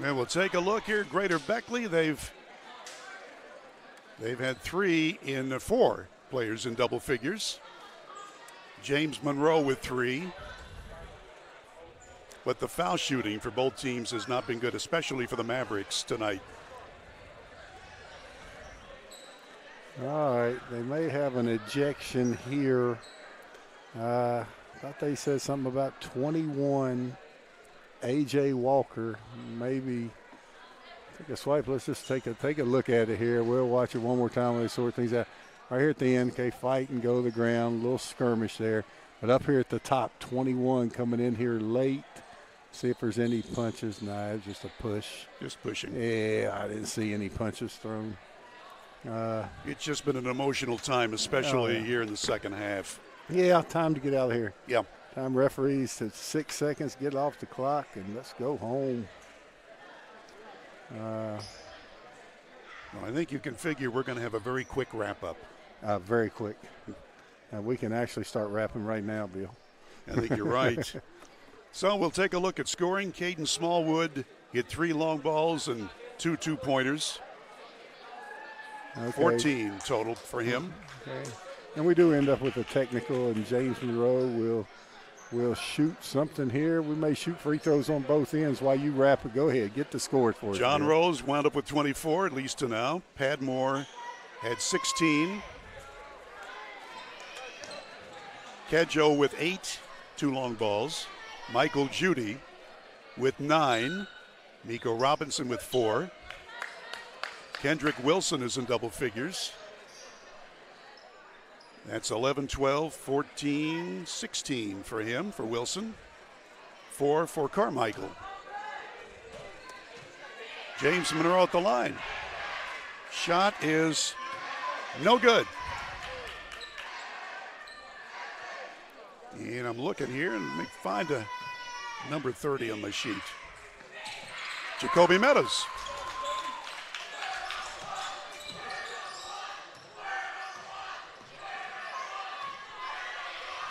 And we'll take a look here. Greater Beckley, they've had 4 players in double figures. James Monroe with 3. But the foul shooting for both teams has not been good, especially for the Mavericks tonight. All right, they may have an ejection here. Thought they said something about 21. A.J. Walker, maybe take a swipe. Let's just take a look at it here. We'll watch it one more time when they sort things out. Right here at the end, okay, fight and go to the ground, a little skirmish there. But up here at the top, 21 coming in here late. See if there's any punches. Nah, it's just a push. Just pushing. Yeah, I didn't see any punches thrown. It's just been an emotional time, especially here in the second half. Yeah, time to get out of here. Yeah. Time referees to 6 seconds, get off the clock, and let's go home. Well, I think you can figure we're going to have a very quick wrap-up. Very quick. We can actually start wrapping right now, Bill. I think you're right. So we'll take a look at scoring. Caden Smallwood hit 3 long balls and 2 two-pointers. Okay. 14 total for him. Okay. And we do end up with a technical, and James Monroe will shoot something here. We may shoot free throws on both ends while you wrap it. Go ahead, get the score for us. John Rose wound up with 24, at least to now. Padmore had 16. Kedjo with 8, 2 long balls. Michael Judy with 9. Miko Robinson with 4. Kendrick Wilson is in double figures. That's 11, 12, 14, 16 for him, for Wilson. 4 for Carmichael. James Monroe at the line. Shot is no good. And I'm looking here and let me find a number 30 on my sheet. Jacoby Meadows.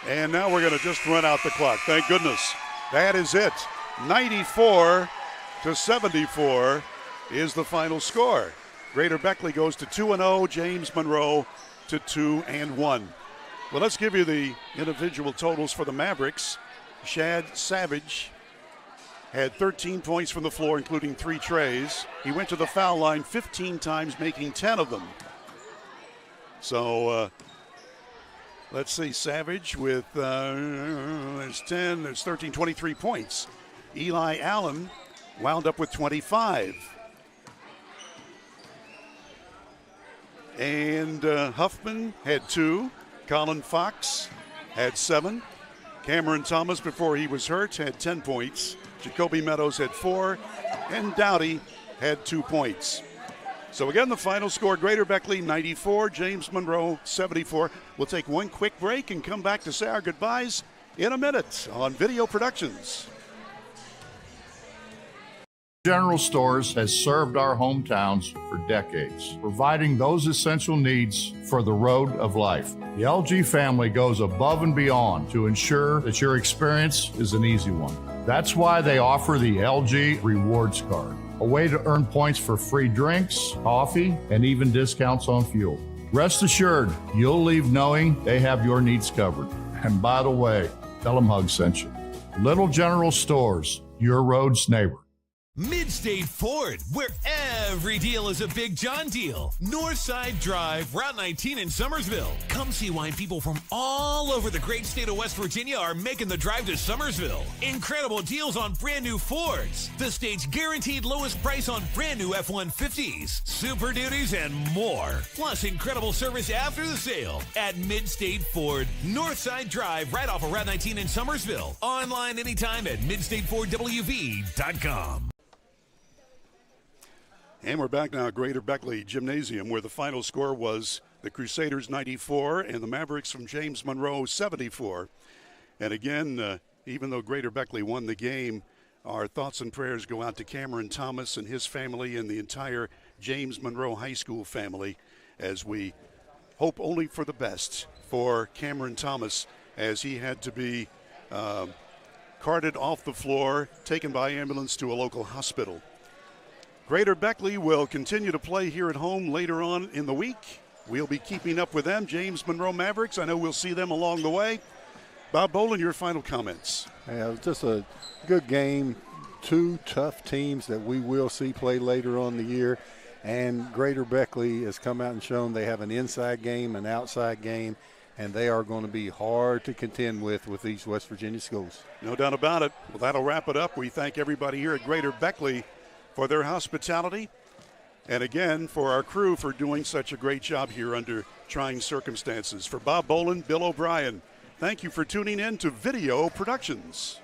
And now we're going to just run out the clock. Thank goodness. That is it. 94-74 is the final score. Greater Beckley goes to 2-0. James Monroe to 2-1. Well, let's give you the individual totals for the Mavericks. Shad Savage had 13 points from the floor, including 3 trays. He went to the foul line 15 times, making 10 of them. So let's see, Savage with there's 10, there's 13, 23 points. Eli Allen wound up with 25. And Huffman had 2. Colin Fox had 7. Cameron Thomas, before he was hurt, had 10 points. Jacoby Meadows had 4. And Dowdy had 2 points. So again, the final score, Greater Beckley 94, James Monroe 74. We'll take one quick break and come back to say our goodbyes in a minute on Video Productions. General Stores has served our hometowns for decades, providing those essential needs for the road of life. The LG family goes above and beyond to ensure that your experience is an easy one. That's why they offer the LG Rewards Card, a way to earn points for free drinks, coffee, and even discounts on fuel. Rest assured, you'll leave knowing they have your needs covered. And by the way, tell them Hug sent you. Little General Stores, your road's neighbor. Midstate Ford, where every deal is a Big John deal. Northside Drive, Route 19 in Summersville. Come see why people from all over the great state of West Virginia are making the drive to Summersville. Incredible deals on brand new Fords. The state's guaranteed lowest price on brand new F-150s, Super Duties, and more. Plus incredible service after the sale at Midstate Ford. Northside Drive, right off of Route 19 in Summersville. Online anytime at midstatefordwv.com. And we're back now at Greater Beckley Gymnasium, where the final score was the Crusaders 94 and the Mavericks from James Monroe 74. And again, even though Greater Beckley won the game, our thoughts and prayers go out to Cameron Thomas and his family and the entire James Monroe High School family, as we hope only for the best for Cameron Thomas, as he had to be carted off the floor, taken by ambulance to a local hospital. Greater Beckley will continue to play here at home later on in the week. We'll be keeping up with them. James Monroe Mavericks, I know we'll see them along the way. Bob Bolin, your final comments. Yeah, it was just a good game. 2 tough teams that we will see play later on in the year. And Greater Beckley has come out and shown they have an inside game, an outside game, and they are going to be hard to contend with these West Virginia schools. No doubt about it. Well, that'll wrap it up. We thank everybody here at Greater Beckley for their hospitality, and again for our crew for doing such a great job here under trying circumstances. For Bob Bolin, Bill O'Brien, thank you for tuning in to Video Productions.